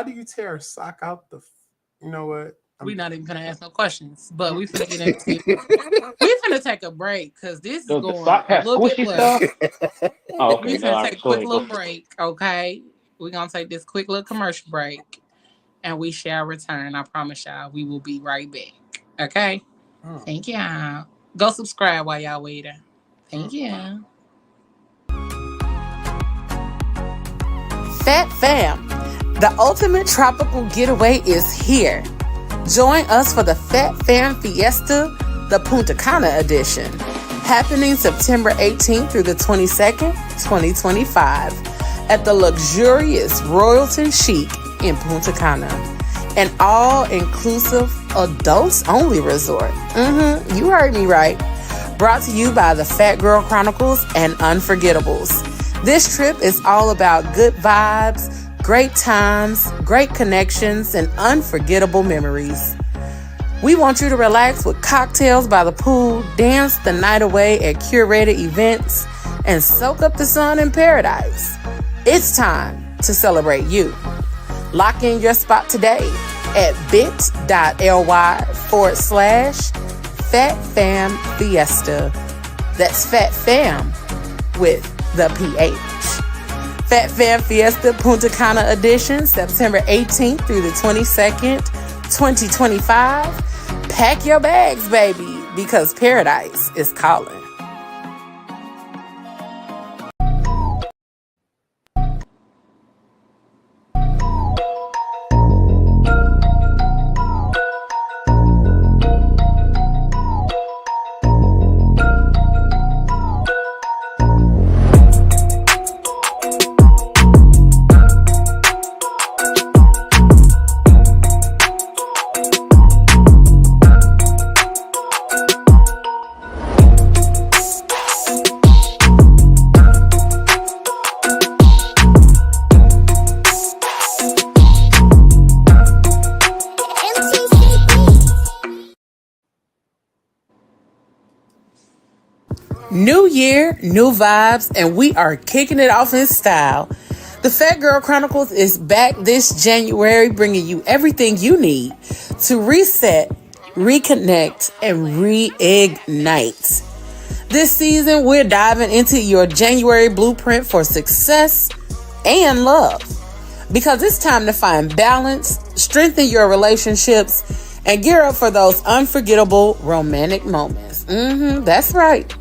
do you tear a sock out the? You know what? we're not even gonna ask no questions, but we finna get into. We finna take a break because this is Does the going sock a have little bit squishy left. stuff? Oh, We okay. No, finna all take right. a Go quick ahead. Go little ahead. break, okay? We're gonna take this quick little commercial break, and we shall return. I promise y'all, we will be right back. Okay? Thank y'all. Go subscribe while y'all waiting. Thank you. Phat Fam, the ultimate tropical getaway is here. Join us for the Phat Fam Fiesta, the Punta Cana edition, happening September 18th through the 22nd, 2025, at the luxurious Royalton Chic in Punta Cana, an all-inclusive, adults-only resort. You heard me right. Brought to you by the Phat Girl Chronicles and Unforgettables. This trip is all about good vibes, great times, great connections, and unforgettable memories. We want you to relax with cocktails by the pool, dance the night away at curated events, and soak up the sun in paradise. It's time to celebrate you. Lock in your spot today at bit.ly/FatFamFiesta. That's Phat Fam with the PH. Phat Fam Fiesta Punta Cana edition, September 18th through the 22nd, 2025. Pack your bags, baby, because paradise is calling. New year, new vibes, and we are kicking it off in style. The Phat Girl Chronicles is back this January, bringing you everything you need to reset, reconnect, and reignite. This season, we're diving into your January blueprint for success and love, because it's time to find balance, strengthen your relationships, and gear up for those unforgettable romantic moments. That's right.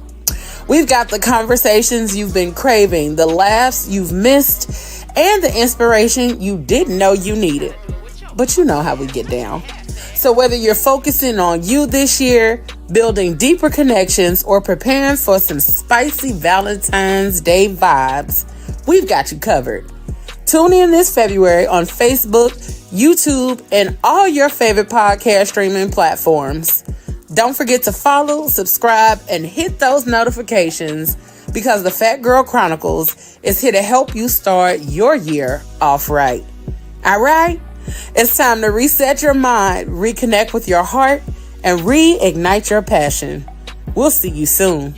We've got the conversations you've been craving, the laughs you've missed, and the inspiration you didn't know you needed. But you know how we get down. So whether you're focusing on you this year, building deeper connections, or preparing for some spicy Valentine's Day vibes, we've got you covered. Tune in this February on Facebook, YouTube, and all your favorite podcast streaming platforms. Don't forget to follow, subscribe, and hit those notifications, because the Phat Girl Chronicles is here to help you start your year off right. All right? It's time to reset your mind, reconnect with your heart, and reignite your passion. We'll see you soon.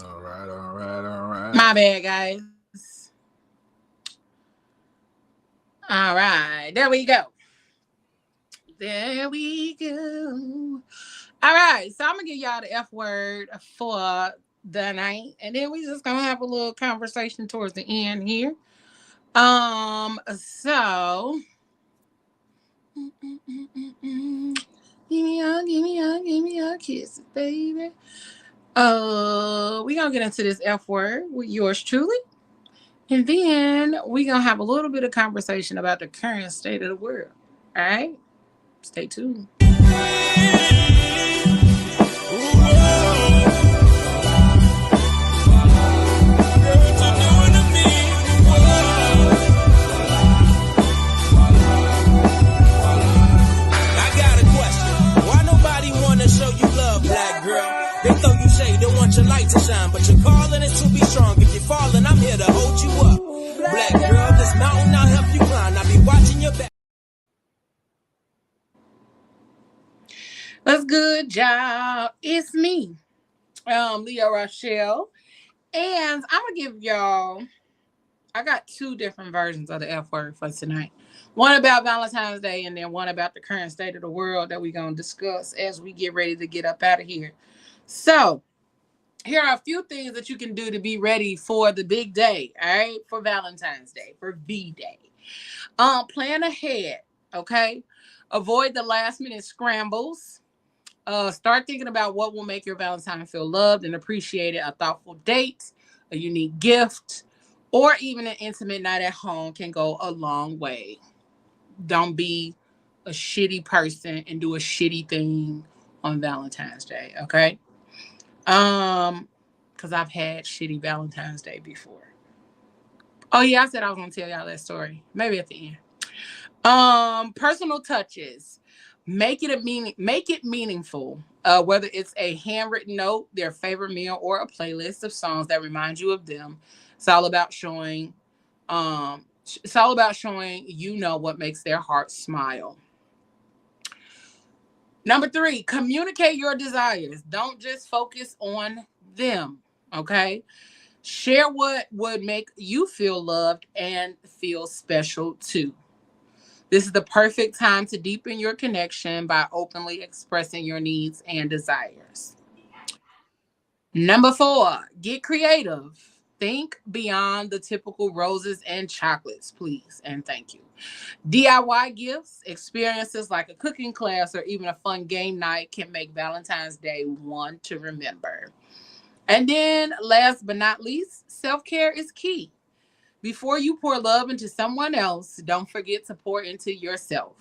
All right. My bad, guys. All right, there we go. There we go. All right, so I'm gonna give y'all the F word for the night, and then we just gonna have a little conversation towards the end here. So Give me your kisses, baby. We gonna get into this F word with yours truly. And then we gonna have a little bit of conversation about the current state of the world. All right? Stay tuned. Show you love, black girl. They throw you shade, don't want your light to shine, but you're calling it to be strong. If you're falling, I'm here to hold you up. Black girl, this mountain I'll help you climb. I'll be watching your back. What's good, y'all? It's me, Leo Rochelle, and I'm gonna give y'all. I got two different versions of the F word for tonight. One about Valentine's Day and then one about the current state of the world that we're going to discuss as we get ready to get up out of here. So, here are a few things that you can do to be ready for the big day, all right? For Valentine's Day, for V-Day. Plan ahead, okay? Avoid the last minute scrambles. Start thinking about what will make your Valentine feel loved and appreciated. A thoughtful date, a unique gift, or even an intimate night at home can go a long way. Don't be a shitty person and do a shitty thing on Valentine's Day, okay? Because I've had shitty Valentine's Day before. Oh yeah, I said I was gonna tell y'all that story. Maybe at the end. Personal touches. Make it meaningful. Whether it's a handwritten note, their favorite meal, or a playlist of songs that remind you of them. It's all about showing you know what makes their heart smile. Number 3, communicate your desires. Don't just focus on them. Okay. Share what would make you feel loved and feel special too. This is the perfect time to deepen your connection by openly expressing your needs and desires. Number 4, get creative. Think beyond the typical roses and chocolates, please, and thank you. DIY gifts, experiences like a cooking class, or even a fun game night can make Valentine's Day one to remember. And then, last but not least, self-care is key. Before you pour love into someone else, don't forget to pour into yourself.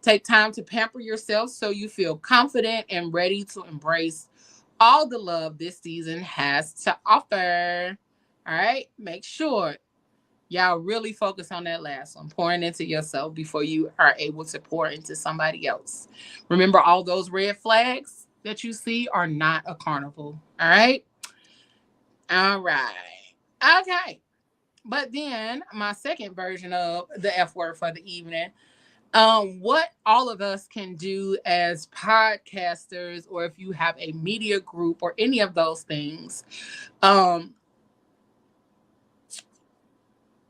Take time to pamper yourself so you feel confident and ready to embrace all the love this season has to offer. All right, make sure y'all really focus on that last one, pouring into yourself before you are able to pour into somebody else. Remember, all those red flags that you see are not a carnival. All right. All right. Okay. But then my second version of the F word for the evening, what all of us can do as podcasters, or if you have a media group or any of those things,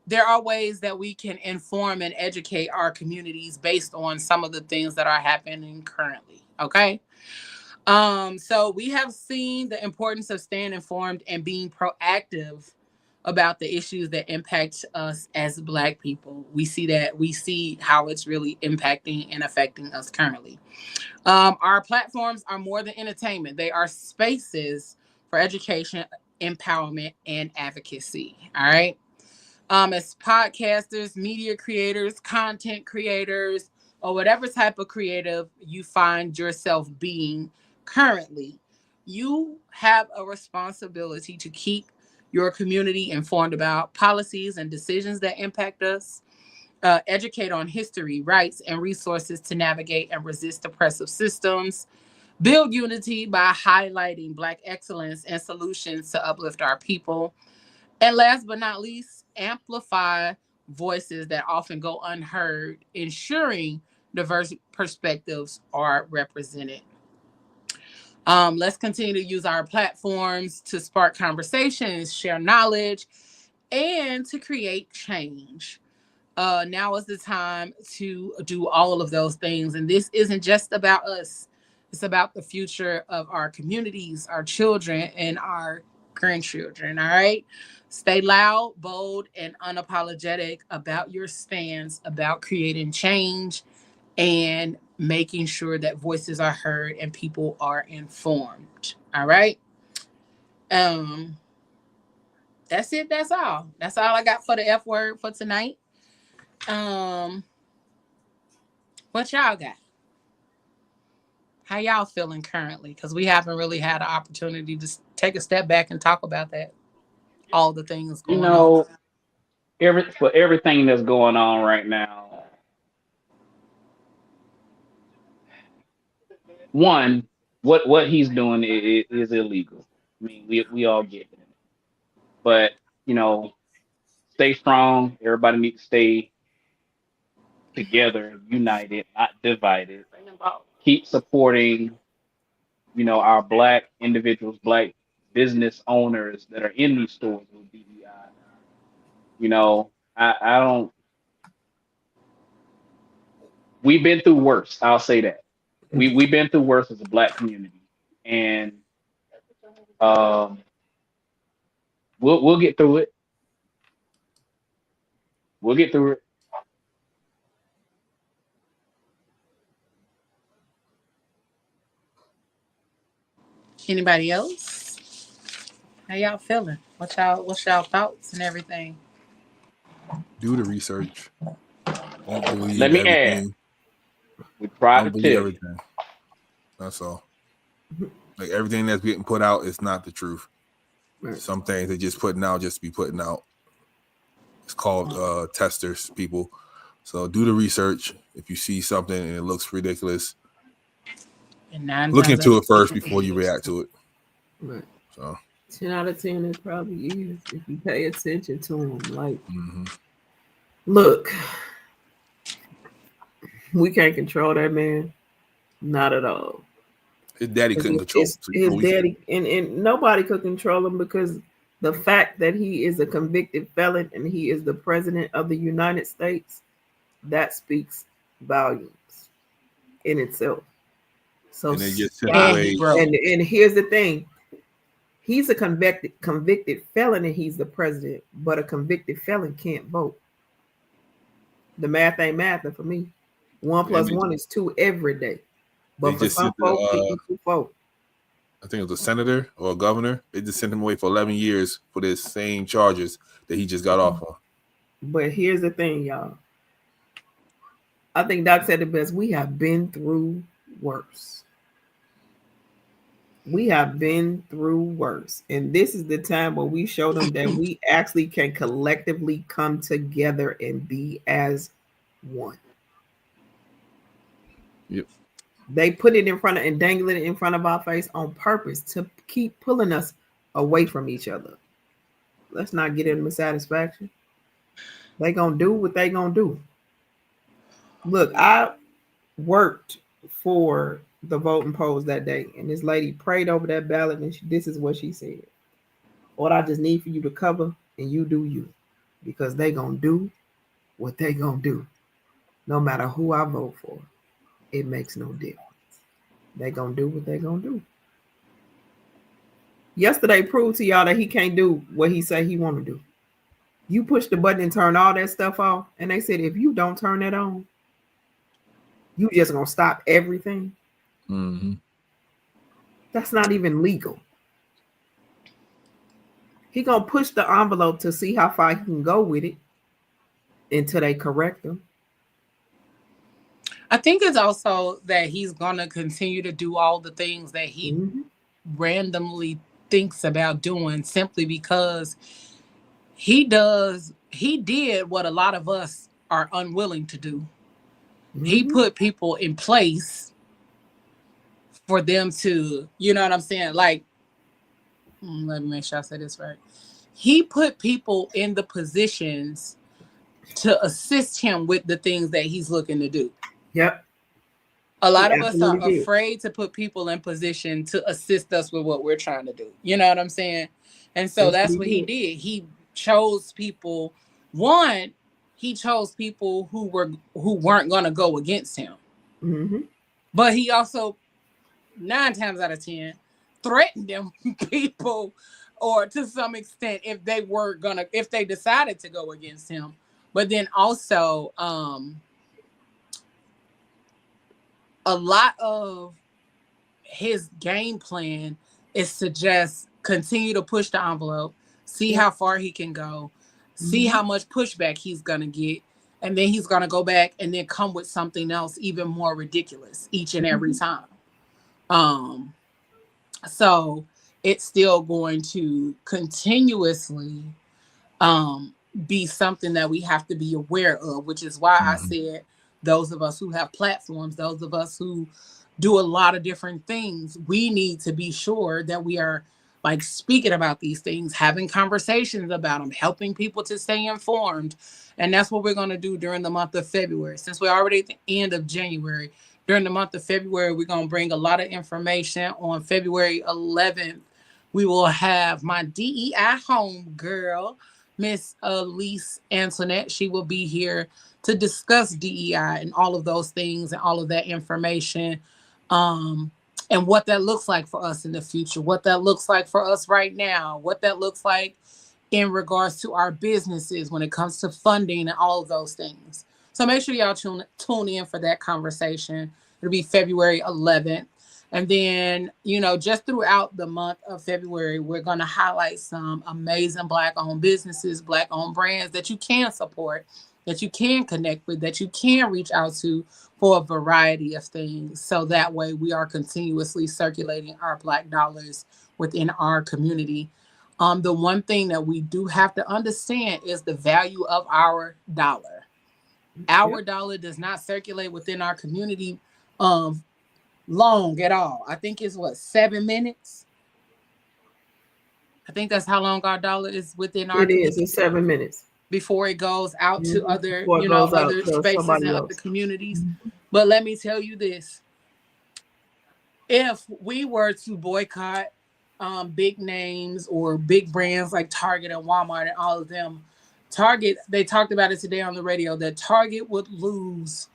there are ways that we can inform and educate our communities based on some of the things that are happening currently. Okay. So we have seen the importance of staying informed and being proactive about the issues that impact us as Black people. We see how it's really impacting and affecting us currently. Our platforms are more than entertainment. They are spaces for education, empowerment, and advocacy. All right. As podcasters, media creators, content creators, or whatever type of creative you find yourself being currently, you have a responsibility to keep your community informed about policies and decisions that impact us, educate on history, rights, and resources to navigate and resist oppressive systems, build unity by highlighting Black excellence and solutions to uplift our people, and last but not least, amplify voices that often go unheard, ensuring diverse perspectives are represented. Let's continue to use our platforms to spark conversations, share knowledge, and to create change. Now is the time to do all of those things. And this isn't just about us. It's about the future of our communities, our children, and our grandchildren. All right. Stay loud, bold, and unapologetic about your stance about creating change and making sure that voices are heard and people are informed. All right. Um, that's it. That's all. That's all I got for the F word for tonight. Um, what y'all got? How y'all feeling currently? Because we haven't really had an opportunity to take a step back and talk about that. All the things You going on. know, for everything that's going on right now, one, what he's doing is illegal. I mean, we all get it. But you know, stay strong. Everybody needs to stay together, united, not divided. Keep supporting, our black individuals, black business owners that are in these stores with DEI. I don't. We've been through worse. I'll say that. We've been through worse as a black community, and um, we'll get through it. We'll get through it. Anybody else? How y'all feeling? What's y'all thoughts and everything? Do the research. Don't Let believe me add. everything. We tried Don't to believe tell you. everything. That's all. Like everything that's getting put out is not the truth. Right. Some things they're just putting out just to be putting out. It's called testers, people. So do the research. If you see something and it looks ridiculous, And 9 look times out into of it first 10 before you react to it. Right. So 10 out of 10 it probably is if you pay attention to them. Like, mm-hmm. Look, we can't control that man. Not at all. His daddy couldn't control him. So his daddy, and nobody could control him because the fact that he is a convicted felon and he is the president of the United States, that speaks volumes in itself. So and they just sent stop. away. And here's the thing. He's a convicted felon and he's the president, but a convicted felon can't vote. The math ain't mathing for me. 1 + 1 is 2 every day. But for some folks, it equals 4. I think it was a senator or a governor. They just sent him away for 11 years for the same charges that he just got off on. But here's the thing, y'all. I think Doc said it best. We have been through worse. We have been through worse. And this is the time where we show them that we actually can collectively come together and be as one. Yep. They put it in front of and dangle it in front of our face on purpose to keep pulling us away from each other. Let's not get them satisfaction. They gonna do what they gonna do. Look, I worked for the voting polls that day, and this lady prayed over that ballot, and this is what she said: "What I just need for you to cover, and you do you, because they gonna do what they gonna do, no matter who I vote for. It makes no difference. They gonna do what they gonna do." Yesterday proved to y'all that he can't do what he say he want to do. You push the button and turn all that stuff off, and they said if you don't turn that on, you just gonna stop everything. Mm-hmm. That's not even legal. He gonna push the envelope to see how far he can go with it until they correct him. I think it's also that he's gonna continue to do all the things that he randomly thinks about doing simply because he did what a lot of us are unwilling to do. He put people in place for them to, you know what I'm saying? Like, let me make sure I say this right. He put people in the positions to assist him with the things that he's looking to do. Yep. A lot of us are afraid to put people in position to assist us with what we're trying to do. You know what I'm saying? And so that's what he did. He chose people. One, he chose people who weren't going to go against him. Mm-hmm. But he also, 9 times out of 10, threatened them people, or to some extent, if they decided to go against him. But then also, a lot of his game plan is to just continue to push the envelope, see how far he can go, see how much pushback he's going to get, and then he's going to go back and then come with something else even more ridiculous each and every time. So it's still going to continuously be something that we have to be aware of, which is why I said those of us who have platforms, those of us who do a lot of different things, we need to be sure that we are like speaking about these things, having conversations about them, helping people to stay informed. And that's what we're going to do during the month of February. Since we're already at the end of January, during the month of February, we're going to bring a lot of information. On February 11th, we will have my DEI home girl, Miss Elise Antoinette. She will be here to discuss DEI and all of those things and all of that information, and what that looks like for us in the future, what that looks like for us right now, what that looks like in regards to our businesses when it comes to funding and all of those things. So make sure y'all tune in for that conversation. It'll be February 11th. And then, just throughout the month of February, we're going to highlight some amazing Black-owned businesses, Black-owned brands that you can support, that you can connect with, that you can reach out to for a variety of things. So that way we are continuously circulating our Black dollars within our community. The one thing that we do have to understand is the value of our dollar. Our dollar does not circulate within our community long at all. I think it's 7 minutes. I think that's how long our dollar is within our community. It is. It's 7 minutes before it goes out to other, other spaces and other communities. But let me tell you this. If we were to boycott big names or big brands like Target and Walmart and all of them, Target, they talked about it today on the radio, that Target would lose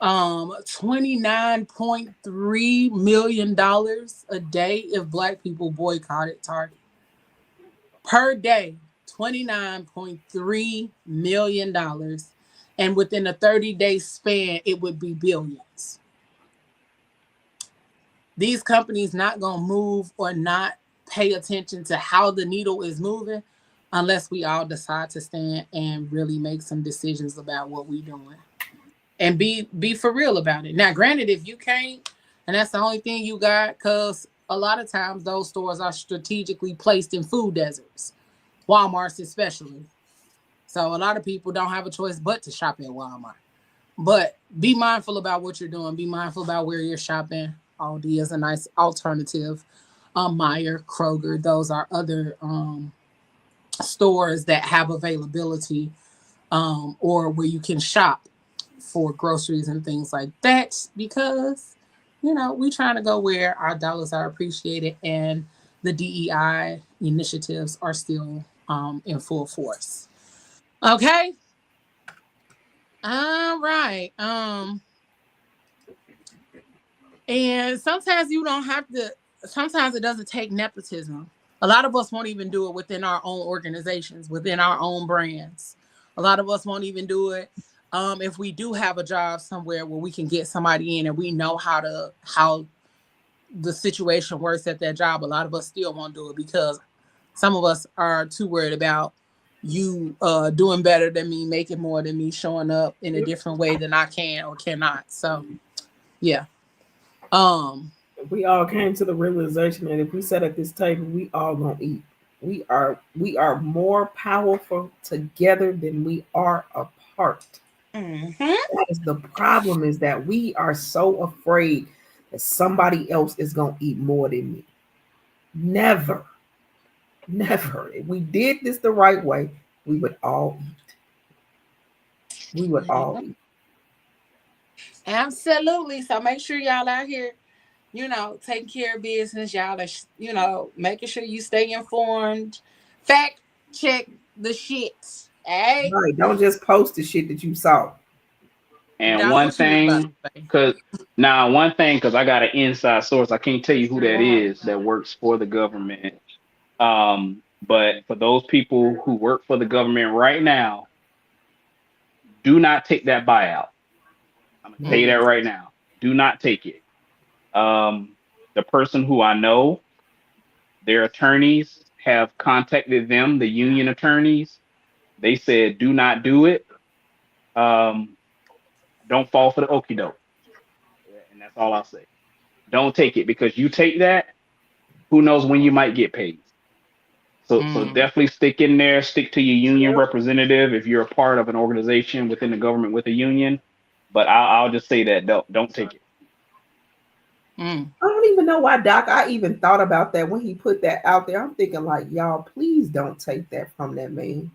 $29.3 million a day if Black people boycotted Target. Per day, $29.3 million. And within a 30-day span, it would be billions. These companies not going to move or not pay attention to how the needle is moving unless we all decide to stand and really make some decisions about what we're doing. And be for real about it. Now, granted, if you can't, and that's the only thing you got, because a lot of times those stores are strategically placed in food deserts, Walmart's especially. So a lot of people don't have a choice but to shop at Walmart. But be mindful about what you're doing. Be mindful about where you're shopping. Aldi is a nice alternative. Meijer, Kroger, those are other stores that have availability or where you can shop for groceries and things like that, because we're trying to go where our dollars are appreciated and the DEI initiatives are still in full force. Okay. All right. And sometimes you don't have to, sometimes it doesn't take nepotism. A lot of us won't even do it within our own organizations, within our own brands. A lot of us won't even do it if we do have a job somewhere where we can get somebody in and we know how the situation works at that job. A lot of us still won't do it because some of us are too worried about you doing better than me, making more than me, showing up in a different way than I can or cannot. So, yeah. We all came to the realization that if we sat at this table, we all gonna eat. We are more powerful together than we are apart. That is the problem, is that we are so afraid that somebody else is gonna eat more than me. Never. If we did this the right way, we would all eat. We would all eat. Absolutely. So make sure y'all out here, taking care of business. Y'all are, making sure you stay informed. Fact check the shit. Hey? Right. Don't just post the shit that you saw. And one thing, because I got an inside source. I can't tell you who that is that works for the government. But for those people who work for the government right now, do not take that buyout. I'm gonna tell you that right now. Do not take it. The person who I know, their attorneys have contacted them, the union attorneys. They said, do not do it. Don't fall for the okie doke. And that's all I'll say. Don't take it, because you take that, who knows when you might get paid. So definitely stick in there, stick to your union representative if you're a part of an organization within the government with a union. But I'll just say that don't take it. I don't even know why, Doc. I even thought about that when he put that out there. I'm thinking like, y'all, please don't take that from that man,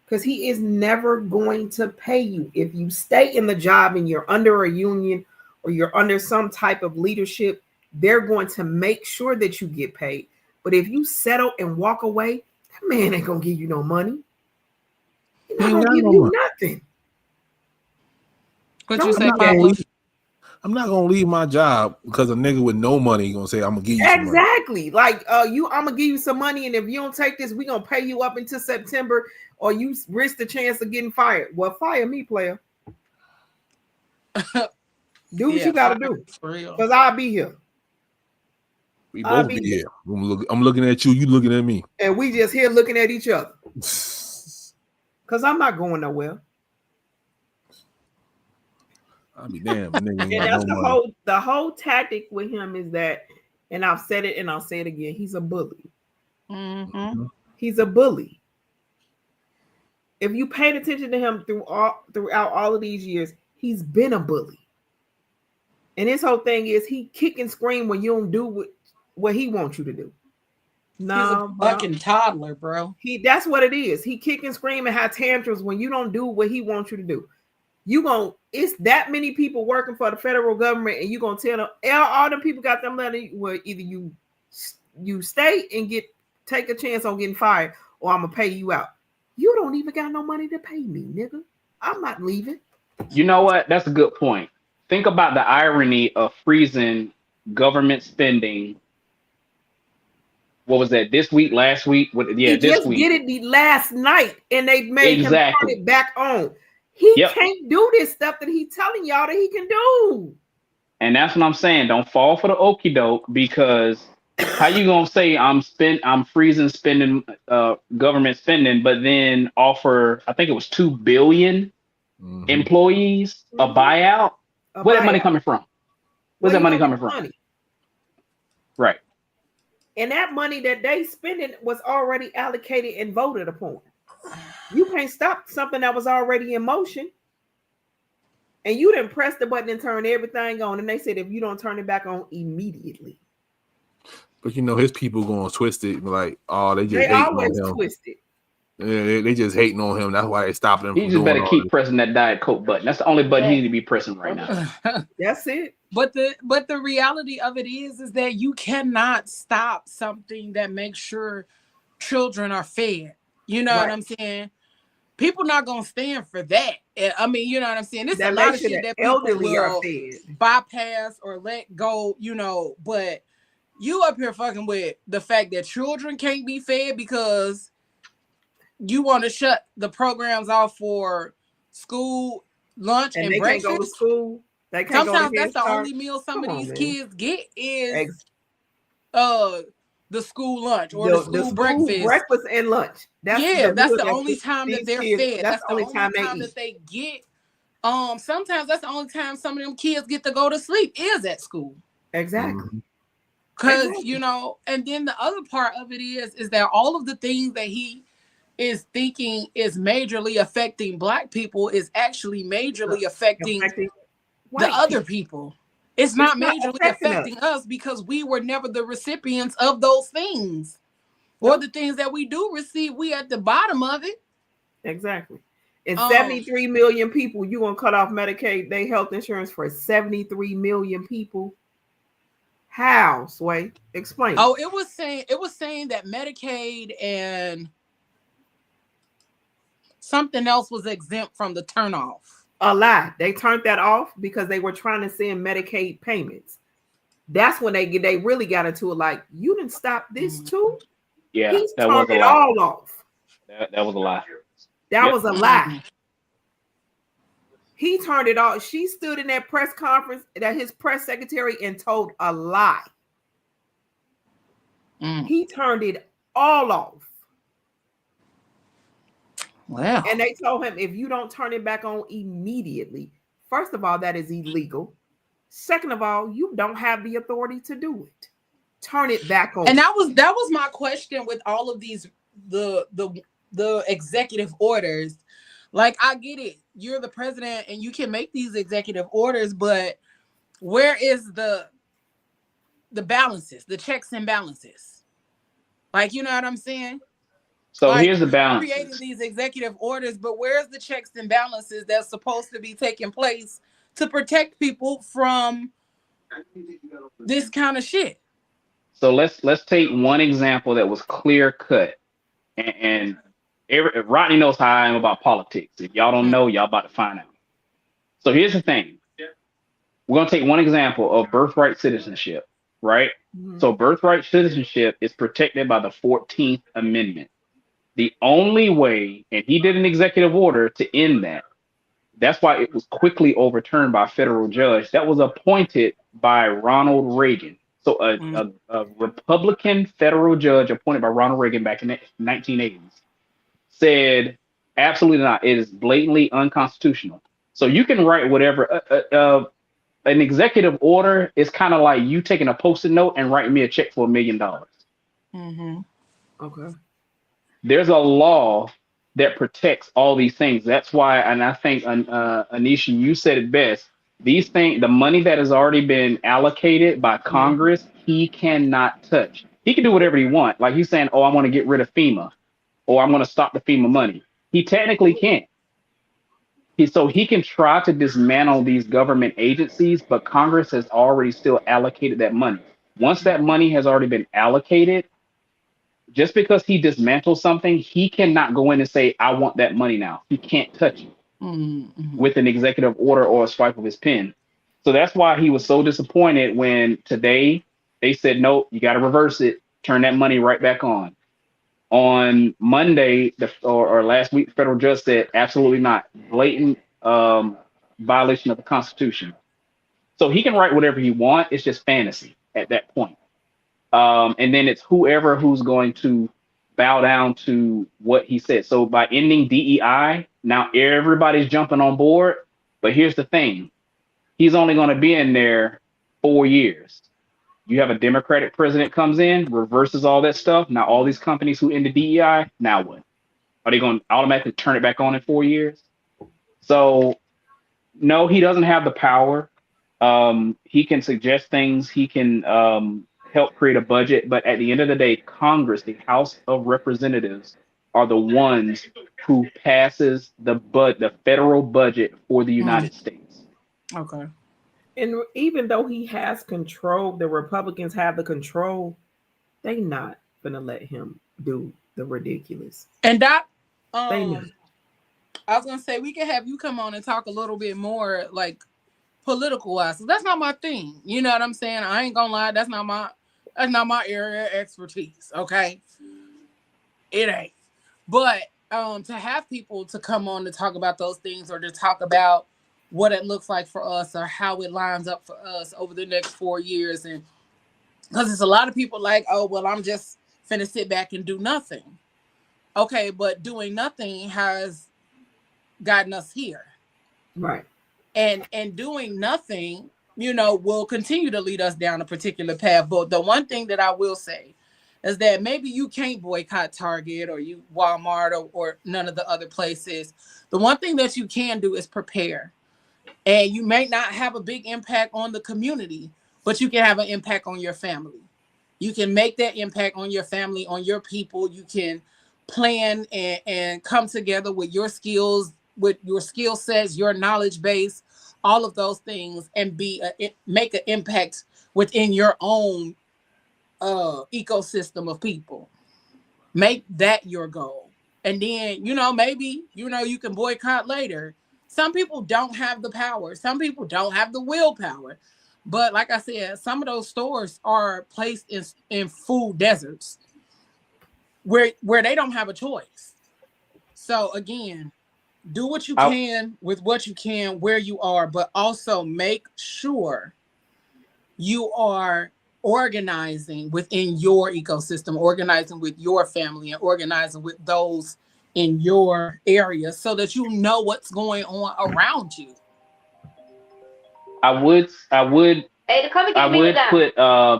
because he is never going to pay you. If you stay in the job and you're under a union or you're under some type of leadership, they're going to make sure that you get paid. But if you settle and walk away, that man ain't gonna give you no money. He's not gonna give you nothing. What you say, I'm not gonna leave my job because a nigga with no money gonna say I'm gonna give you some money. Exactly. Like I'm gonna give you some money, and if you don't take this, we're gonna pay you up until September, or you risk the chance of getting fired. Well, fire me, player. Do what you gotta do. For real. Because I'll be here. We both be here. I'm looking at you, you looking at me. And we just here looking at each other. Because I'm not going nowhere. I'll be damn. And that's the whole tactic with him is that, and I've said it and I'll say it again, he's a bully. Mm-hmm. He's a bully. If you paid attention to him throughout all of these years, he's been a bully. And his whole thing is he kick and scream when you don't do what he wants you to do. No, he's a fucking toddler, bro. That's what it is. He kick and scream and have tantrums when you don't do what he wants you to do. It's that many people working for the federal government, and you gonna tell them all the people got them money. Well, either you stay and take a chance on getting fired, or I'm gonna pay you out. You don't even got no money to pay me, nigga. I'm not leaving. You know what? That's a good point. Think about the irony of freezing government spending. What was that? This week? Last week? This week. Just get it last night, and they made him turn it back on. He can't do this stuff that he's telling y'all that he can do. And that's what I'm saying. Don't fall for the okie doke, because how you gonna say I'm freezing spending, government spending, but then offer, I think it was 2 billion employees a buyout? Where's that money coming from? Where's that money coming from? Right. And that money that they spending was already allocated and voted upon. You can't stop something that was already in motion. And you didn't press the button and turn everything on. And they said, if you don't turn it back on immediately. But his people going to twist it like, they always twist it. Yeah, they just hating on him. That's why they stopping him. He just better keep pressing that Diet Coke button. That's the only button he need to be pressing right now. That's it. But the reality of it is that you cannot stop something that makes sure children are fed. You know what I'm saying? People not gonna stand for that. I mean, you know what I'm saying? This is a lot of shit that people will bypass or let go, but you up here fucking with the fact that children can't be fed because you want to shut the programs off for school lunch and breakfast. Can't go to school. They can't Sometimes go to that's the only meal some of these kids get is the school lunch or the school breakfast and lunch. That's the only time that they're fed. That's the only time that they get. Sometimes that's the only time some of them kids get to go to sleep is at school. Exactly. Because and then the other part of it is that all of the things that he is thinking is majorly affecting Black people is actually majorly affecting the other people. It's not majorly affecting us because we were never the recipients of those things. Or the things that we do receive, we at the bottom of it. Exactly. And 73 million people, you gonna cut off Medicaid, they health insurance for 73 million people. How, Sway? Explain. Oh, it was saying that Medicaid and something else was exempt from the turnoff. A lie. They turned that off because they were trying to send Medicaid payments. That's when they really got into it. Like, you didn't stop this too. Yeah, he's that was turned it all off. That was a lie. That was a lie. He turned it off. She stood in that press conference, that his press secretary, and told a lie. He turned it all off. Wow. And they told him, if you don't turn it back on immediately, first of all, that is illegal. Second of all, you don't have the authority to do it. Turn it back on. And that was my question with all of these the executive orders. Like, I get it. You're the president and you can make these executive orders, but where is the balances, the checks and balances? Like, you know what I'm saying? So like, here's the balance. Creating these executive orders, but where's the checks and balances that's supposed to be taking place to protect people from this kind of shit? So let's take one example that was clear cut, and Rodney knows how I am about politics. If y'all don't know, y'all about to find out. So here's the thing. We're gonna take one example of birthright citizenship, right? So birthright citizenship is protected by the 14th Amendment. The only way, and he did an executive order to end that. That's why it was quickly overturned by a federal judge that was appointed by Ronald Reagan. So a Republican federal judge appointed by Ronald Reagan back in the 1980s said, absolutely not. It is blatantly unconstitutional. So you can write whatever. An executive order is kind of like you taking a Post-it note and writing me a check for $1 million. Okay. There's a law that protects all these things. That's why, and I think Anisha, you said it best. These things, the money that has already been allocated by Congress, he cannot touch. He can do whatever he wants. Like he's saying, oh, I want to get rid of FEMA, or I'm going to stop the FEMA money. He technically can't. So he can try to dismantle these government agencies, but Congress has already still allocated that money. Once that money has already been allocated, just because he dismantles something, he cannot go in and say, I want that money now. He can't touch it with an executive order or a swipe of his pen. So that's why he was so disappointed when today they said, no, you got to reverse it, turn that money right back on. On Monday or last week, the federal judge said, absolutely not. Blatant violation of the Constitution. So he can write whatever he wants. It's just fantasy at that point. And then it's whoever who's going to bow down to what he said. So by ending DEI, now everybody's jumping on board. But here's the thing. He's only going to be in there 4 years. You have a Democratic president comes in, reverses all that stuff. Now all these companies who ended DEI, now what? Are they going to automatically turn it back on in 4 years? So no, he doesn't have the power. He can suggest things. He can help create a budget. But at the end of the day, Congress, the House of Representatives, are the ones who passes the federal budget for the United States. Okay. And even though he has control, the Republicans have the control, they not gonna let him do the ridiculous. And that I was gonna say we can have you come on and talk a little bit more like political wise. So that's not my thing. You know what I'm saying? I ain't gonna lie, that's not my area of expertise. Okay. It ain't. But to have people to come on to talk about those things or to talk about what it looks like for us or how it lines up for us over the next 4 years. And because there's a lot of people like, oh, well, I'm just finna sit back and do nothing. Okay, but doing nothing has gotten us here. Right. And doing nothing, will continue to lead us down a particular path. But the one thing that I will say is that maybe you can't boycott Target or Walmart or none of the other places. The one thing that you can do is prepare. And you may not have a big impact on the community, but you can have an impact on your family. You can make that impact on your family, on your people. You can plan and come together with your skills, with your skill sets, your knowledge base, all of those things, and make an impact within your own ecosystem of people. Make that your goal. And then, maybe, you can boycott later. Some people don't have the power. Some people don't have the willpower. But like I said, some of those stores are placed in food deserts where they don't have a choice. So again, Do what you can with what you can where you are, but also make sure you are organizing within your ecosystem, organizing with your family, and organizing with those in your area so that you know what's going on around you. I would put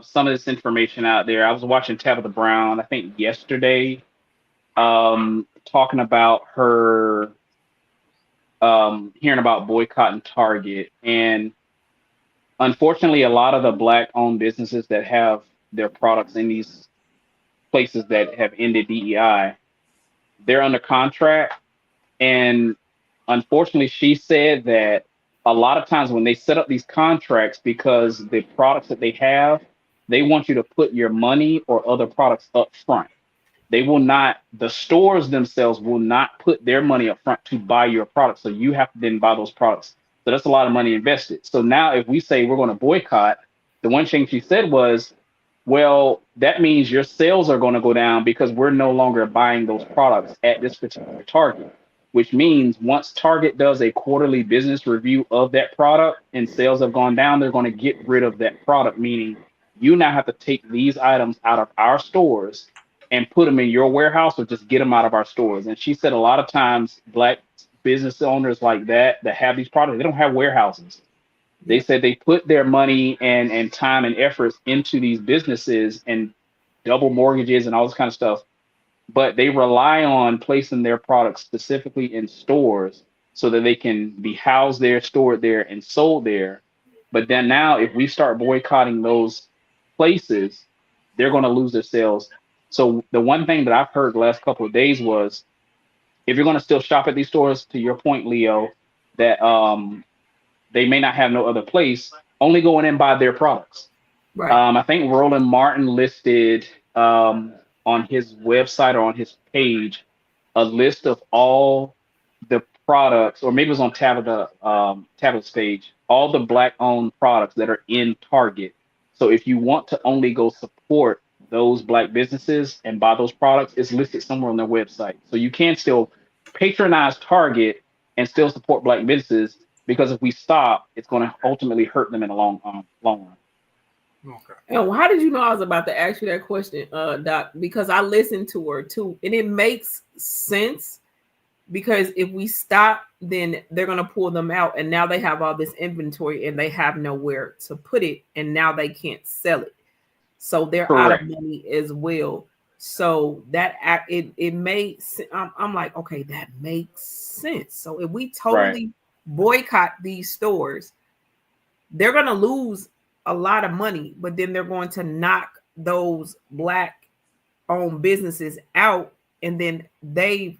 some of this information out there. I was watching Tabitha Brown, I think yesterday, talking about her hearing about boycotting Target. And unfortunately, a lot of the black owned businesses that have their products in these places that have ended DEI, they're under contract. And unfortunately, she said that a lot of times when they set up these contracts, because the products that they have, they want you to put your money or other products up front. They will not, the stores themselves will not put their money up front to buy your product. So you have to then buy those products. So that's a lot of money invested. So now if we say we're going to boycott, the one thing she said was, well, that means your sales are going to go down because we're no longer buying those products at this particular Target, which means once Target does a quarterly business review of that product and sales have gone down, they're going to get rid of that product, meaning you now have to take these items out of our stores and put them in your warehouse or just get them out of our stores. And she said a lot of times black business owners like that have these products, they don't have warehouses. They said they put their money and time and efforts into these businesses and double mortgages and all this kind of stuff, but they rely on placing their products specifically in stores so that they can be housed there, stored there, and sold there. But then now, if we start boycotting those places, they're going to lose their sales. So the one thing that I've heard the last couple of days was, if you're going to still shop at these stores, to your point, Leo, that they may not have no other place, only go in and buy their products. Right. I think Roland Martin listed on his website or on his page a list of all the products, or maybe it was on Tabitha's page, all the black-owned products that are in Target. So if you want to only go support those black businesses and buy those products, it's listed somewhere on their website. So you can still patronize Target and still support black businesses, because if we stop, it's going to ultimately hurt them in the long run. Okay. And how did you know I was about to ask you that question, Doc? Because I listened to her too, and it makes sense. Because if we stop, then they're going to pull them out, and now they have all this inventory and they have nowhere to put it, and now they can't sell it, so they're Correct. out of money as well. So that it made. I'm like, okay, that makes sense. So if we totally boycott these stores, they're going to lose a lot of money, but then they're going to knock those black owned businesses out. And then it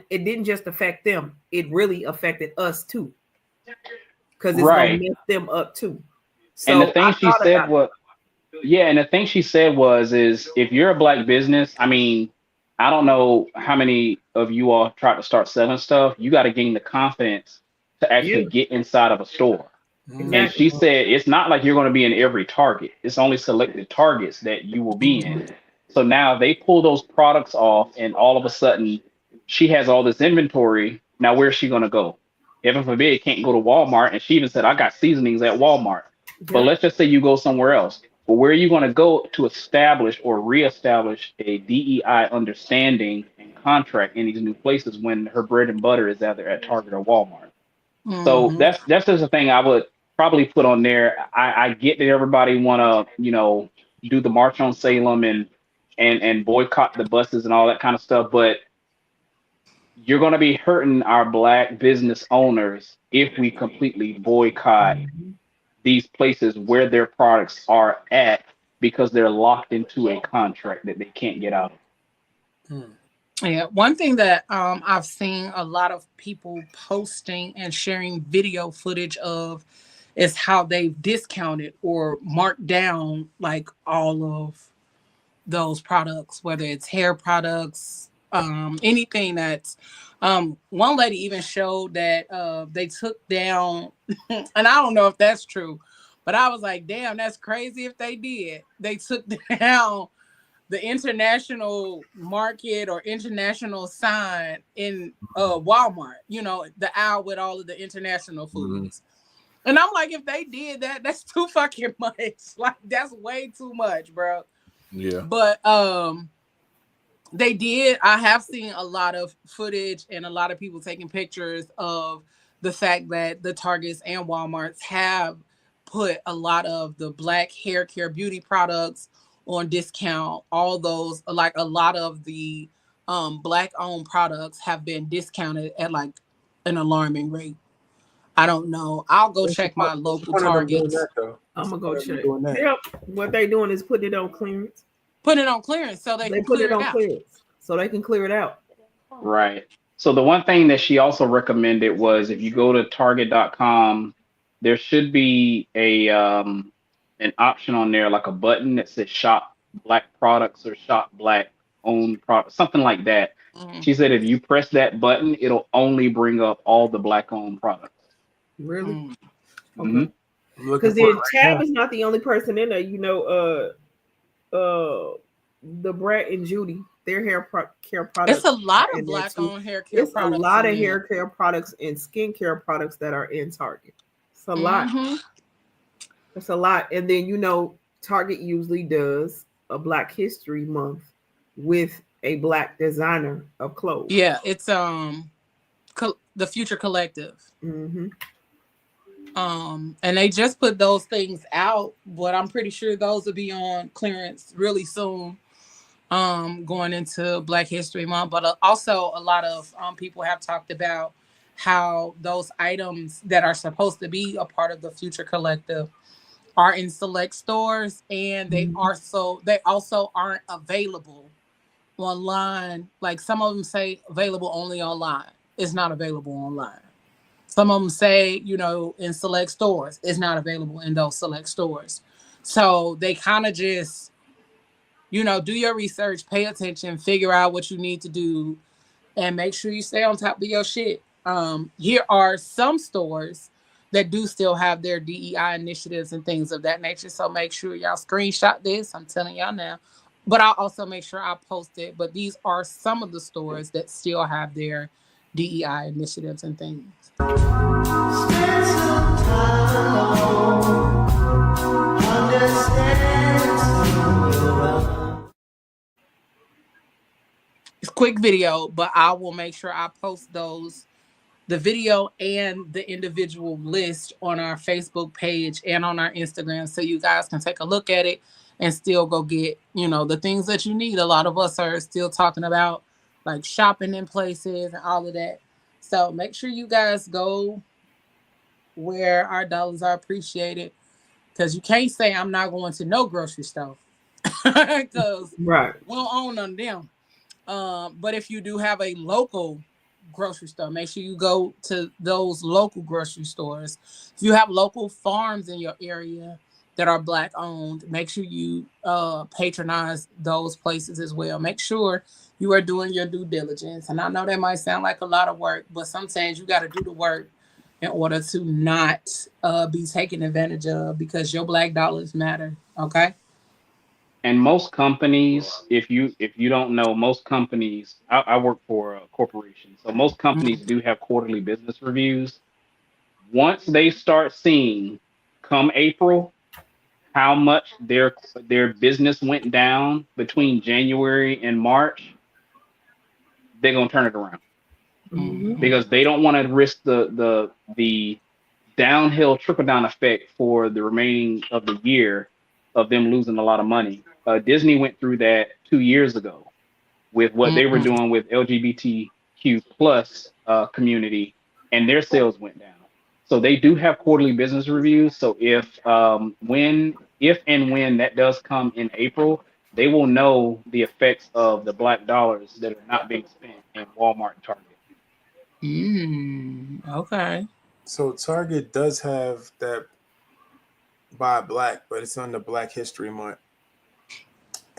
didn't just affect them, it really affected us too, because it's going to mess them up too. So and the thing she said was, and the thing she said was, is if you're a black business, I mean, I don't know how many of you all try to start selling stuff. You got to gain the confidence to actually get inside of a store. Exactly. And she said it's not like you're going to be in every Target. It's only selected Targets that you will be in. So now they pull those products off, and all of a sudden she has all this inventory. Now where's she going to go? Heaven forbid, can't go to Walmart. And she even said, I got seasonings at Walmart. Yeah. But let's just say you go somewhere else. But where are you going to go to establish or reestablish a DEI understanding and contract in these new places when her bread and butter is either at Target or Walmart? Mm-hmm. So that's just a thing I would probably put on there. I get that everybody want to, do the March on Salem and boycott the buses and all that kind of stuff, but you're going to be hurting our black business owners if we completely boycott these places where their products are at, because they're locked into a contract that they can't get out of. Yeah, one thing that I've seen a lot of people posting and sharing video footage of is how they've discounted or marked down like all of those products, whether it's hair products, anything that's one lady even showed that they took down, and I don't know if that's true, but I was like, damn, that's crazy if they did. They took down the international market or international sign in Walmart, you know, the aisle with all of the international foods. And I'm like, if they did that, that's too fucking much. Like, that's way too much, bro. Yeah. But they did. I have seen a lot of footage and a lot of people taking pictures of the fact that the Targets and Walmarts have put a lot of the Black hair care beauty products on discount. All those, like a lot of the Black owned products have been discounted at like an alarming rate. I don't know. I'll go check my local Targets. I'm gonna go check. Yep. What they doing is putting it on clearance. Put it on clearance so they can put clear it on out. clearance so they can clear it out. Right. So the one thing that she also recommended was if you go to Target.com, there should be a an option on there, like a button that says shop Black products or shop Black owned products, something like that. She said if you press that button, it'll only bring up all the Black owned products. Really? Okay. Because then Tab is not the only person in there. You know, the Brett and Judy, their care products. It's a lot of Black owned hair care it's products. It's a lot of hair care products and skincare products that are in Target. It's a lot. It's a lot. And then, you know, Target usually does a Black History Month with a Black designer of clothes. Yeah, it's the Future Collective. And they just put those things out, but I'm pretty sure those will be on clearance really soon, going into Black History Month. But also a lot of people have talked about how those items that are supposed to be a part of the Future Collective are in select stores, and they also aren't available online. Like some of them say available only online. It's not available online. Some of them say, you know, in select stores. It's not available in those select stores. So they kind of just, you know, do your research, pay attention, figure out what you need to do, and make sure you stay on top of your shit. Here are some stores that do still have their DEI initiatives and things of that nature. So make sure y'all screenshot this. I'm telling y'all now. But I'll also make sure I post it. But these are some of the stores that still have their DEI initiatives and things. It's a quick video, but I will make sure I post the video and the individual list on our Facebook page and on our Instagram, so you guys can take a look at it and still go get, you know, the things that you need. A lot of us are still talking about like shopping in places and all of that. So make sure you guys go where our dollars are appreciated, because you can't say I'm not going to no grocery store, because we don't own none of them. But if you do have a local grocery store, make sure you go to those local grocery stores. If you have local farms in your area that are Black owned, make sure you patronize those places as well. Make sure you are doing your due diligence. And I know that might sound like a lot of work, but sometimes you got to do the work in order to not be taken advantage of, because your Black dollars matter. Okay. And most companies, if you don't know, most companies, I work for a corporation, so most companies do have quarterly business reviews. Once they start seeing, come April, how much their business went down between January and March, they're gonna turn it around, because they don't want to risk the downhill trickle down effect for the remaining of the year of them losing a lot of money. Disney went through that 2 years ago with what they were doing with LGBTQ plus community, and their sales went down. So they do have quarterly business reviews. So if and when that does come in April, they will know the effects of the Black dollars that are not being spent in Walmart and Target. Okay. So Target does have that Buy Black, but it's on the Black History Month.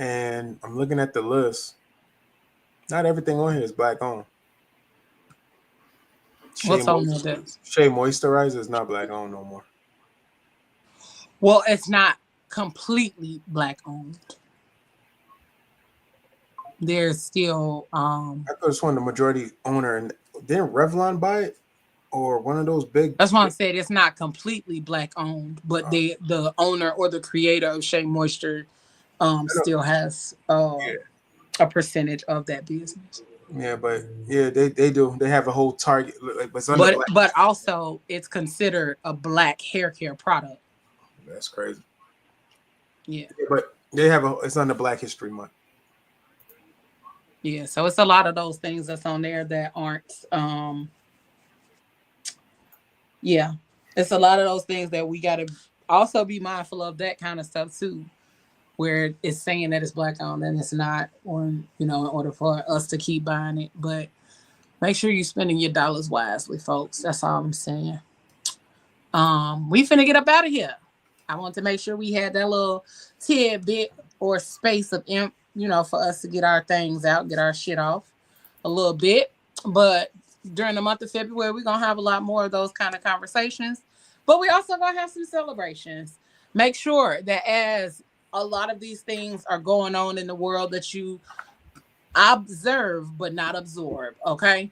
And I'm looking at the list. Not everything on here is Black owned. What's on there? Shea Moisturizer is not Black owned no more. Well, it's not completely Black owned. there's still I could have sworn the majority owner, and didn't Revlon buy it, or one of those big. That's why I said it's not completely black owned, but the owner or the creator of Shea Moisture still has a percentage of that business. Yeah, but yeah, they do. They have a whole Target, but also it's considered a black hair care product. That's crazy. Yeah, but they have it's under Black History Month. Yeah, so it's a lot of those things that's on there that aren't. Yeah, it's a lot of those things that we got to also be mindful of, that kind of stuff too, where it's saying that it's black owned and it's not, or in order for us to keep buying it. But make sure you're spending your dollars wisely, folks. That's all I'm saying. We finna get up out of here. I want to make sure we had that little tidbit or space of for us to get our things out, get our shit off a little bit. But during the month of February, we're gonna have a lot more of those kind of conversations. But we also gonna have some celebrations. Make sure that as a lot of these things are going on in the world, that you observe but not absorb. Okay.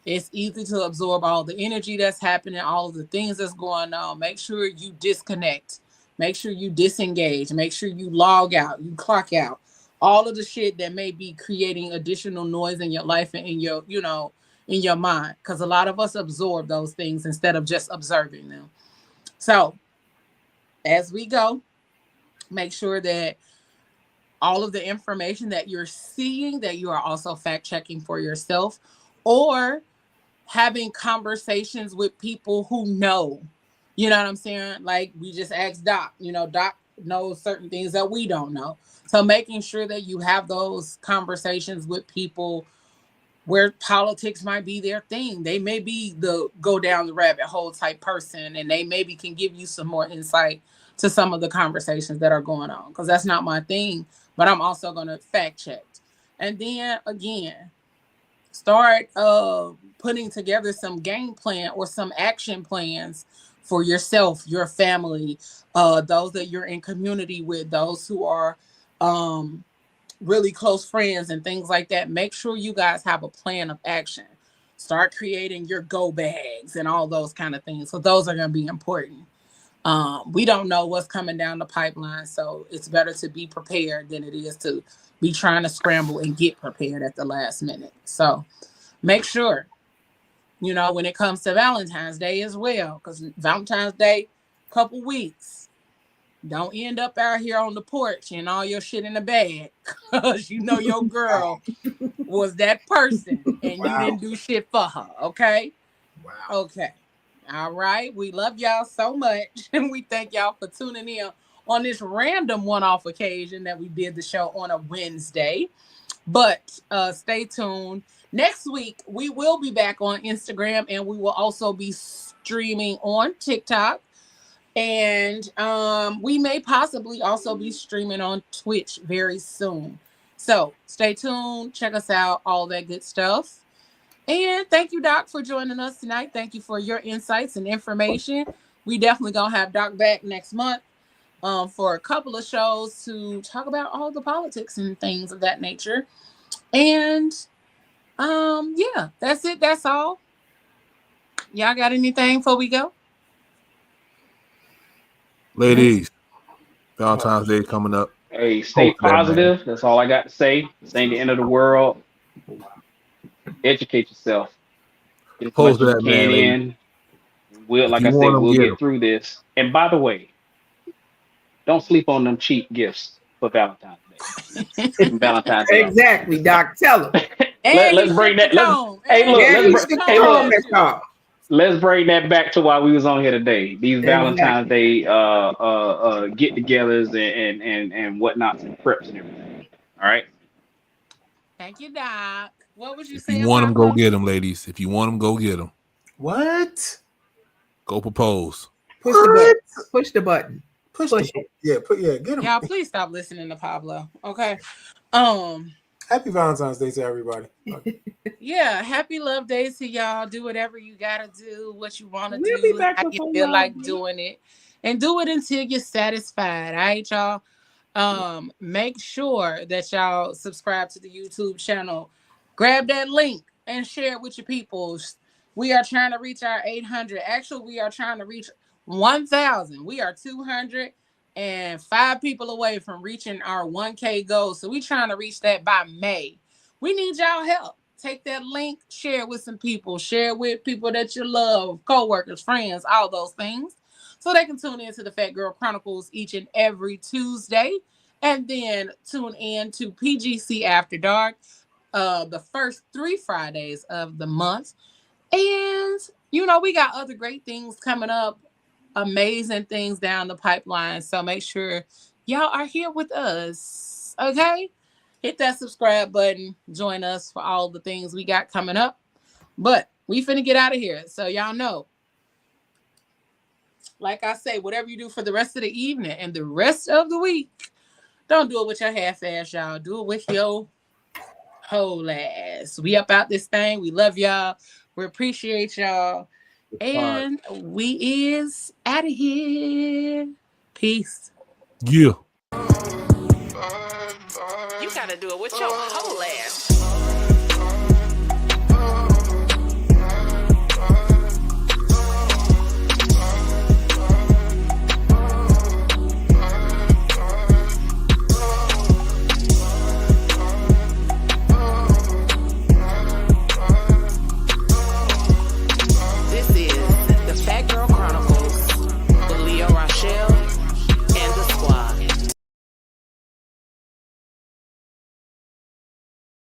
It's easy to absorb all the energy that's happening, all of the things that's going on. Make sure you disconnect. Make sure you disengage. Make sure you log out, you clock out. All of the shit that may be creating additional noise in your life and in your, in your mind. Because a lot of us absorb those things instead of just observing them. So as we go, make sure that all of the information that you're seeing, that you are also fact checking for yourself, or having conversations with people who know. You know what I'm saying? Like we just asked Doc. Doc knows certain things that we don't know. So making sure that you have those conversations with people where politics might be their thing. They may be the go down the rabbit hole type person, and they maybe can give you some more insight to some of the conversations that are going on. Because that's not my thing, but I'm also going to fact check. And then again, start putting together some game plan or some action plans for yourself, your family, those that you're in community with, those who are really close friends and things like that. Make sure you guys have a plan of action. Start creating your go bags and all those kind of things. So those are going to be important. We don't know what's coming down the pipeline, so it's better to be prepared than it is to be trying to scramble and get prepared at the last minute. So make sure, when it comes to Valentine's Day as well, because Valentine's Day, couple weeks, don't end up out here on the porch and all your shit in the bag, because your girl was that person and you didn't do shit for her. Okay. Wow. Okay. All right. We love y'all so much, and we thank y'all for tuning in on this random one-off occasion that we did the show on a Wednesday. But stay tuned. Next week, we will be back on Instagram, and we will also be streaming on TikTok. And we may possibly also be streaming on Twitch very soon. So stay tuned. Check us out. All that good stuff. And thank you, Doc, for joining us tonight. Thank you for your insights and information. We definitely going to have Doc back next month for a couple of shows to talk about all the politics and things of that nature. And yeah, that's it. That's all. Y'all got anything before we go? Ladies, Valentine's Day coming up. Hey, stay positive. That's all I got to say. This ain't the end of the world. Educate yourself. Get as much as you can in. Like I said, we'll get through this. And by the way, don't sleep on them cheap gifts for Valentine's Day. Valentine's Day. Exactly, Doc. Tell them. Let's bring that. Let's bring that back to why we was on here today. These Valentine's Day get-togethers and whatnot, and preps and everything. All right. Thank you, Doc. What would you say? If you want them, go get them, ladies. If you want them, go get them. What? Go propose. Push the button. Push it. Yeah, get them. Y'all, please stop listening to Pablo. Okay. Happy Valentine's Day to everybody. Yeah, happy love days to y'all. Do whatever you gotta do, what you want to do, how you feel like doing it, and do it until you're satisfied. All right, y'all. Make sure that y'all subscribe to the YouTube channel. Grab that link and share it with your people. We are trying to reach our 800. Actually, we are trying to reach 1,000. We are 205 people away from reaching our 1K goal. So we're trying to reach that by May. We need y'all help. Take that link, share it with some people. Share it with people that you love, co-workers, friends, all those things. So they can tune in to the Phat Girl Chronicles each and every Tuesday. And then tune in to PGC After Dark the first 3 Fridays of the month. And, we got other great things coming up. Amazing things down the pipeline. So make sure y'all are here with us. Okay? Hit that subscribe button. Join us for all the things we got coming up. But we finna get out of here. So y'all know. Like I say, whatever you do for the rest of the evening and the rest of the week, don't do it with your half ass, y'all. Do it with your whole ass. We up out this thing. We love y'all. We appreciate y'all. And we is out of here. Peace. Yeah. You gotta do it with your whole ass.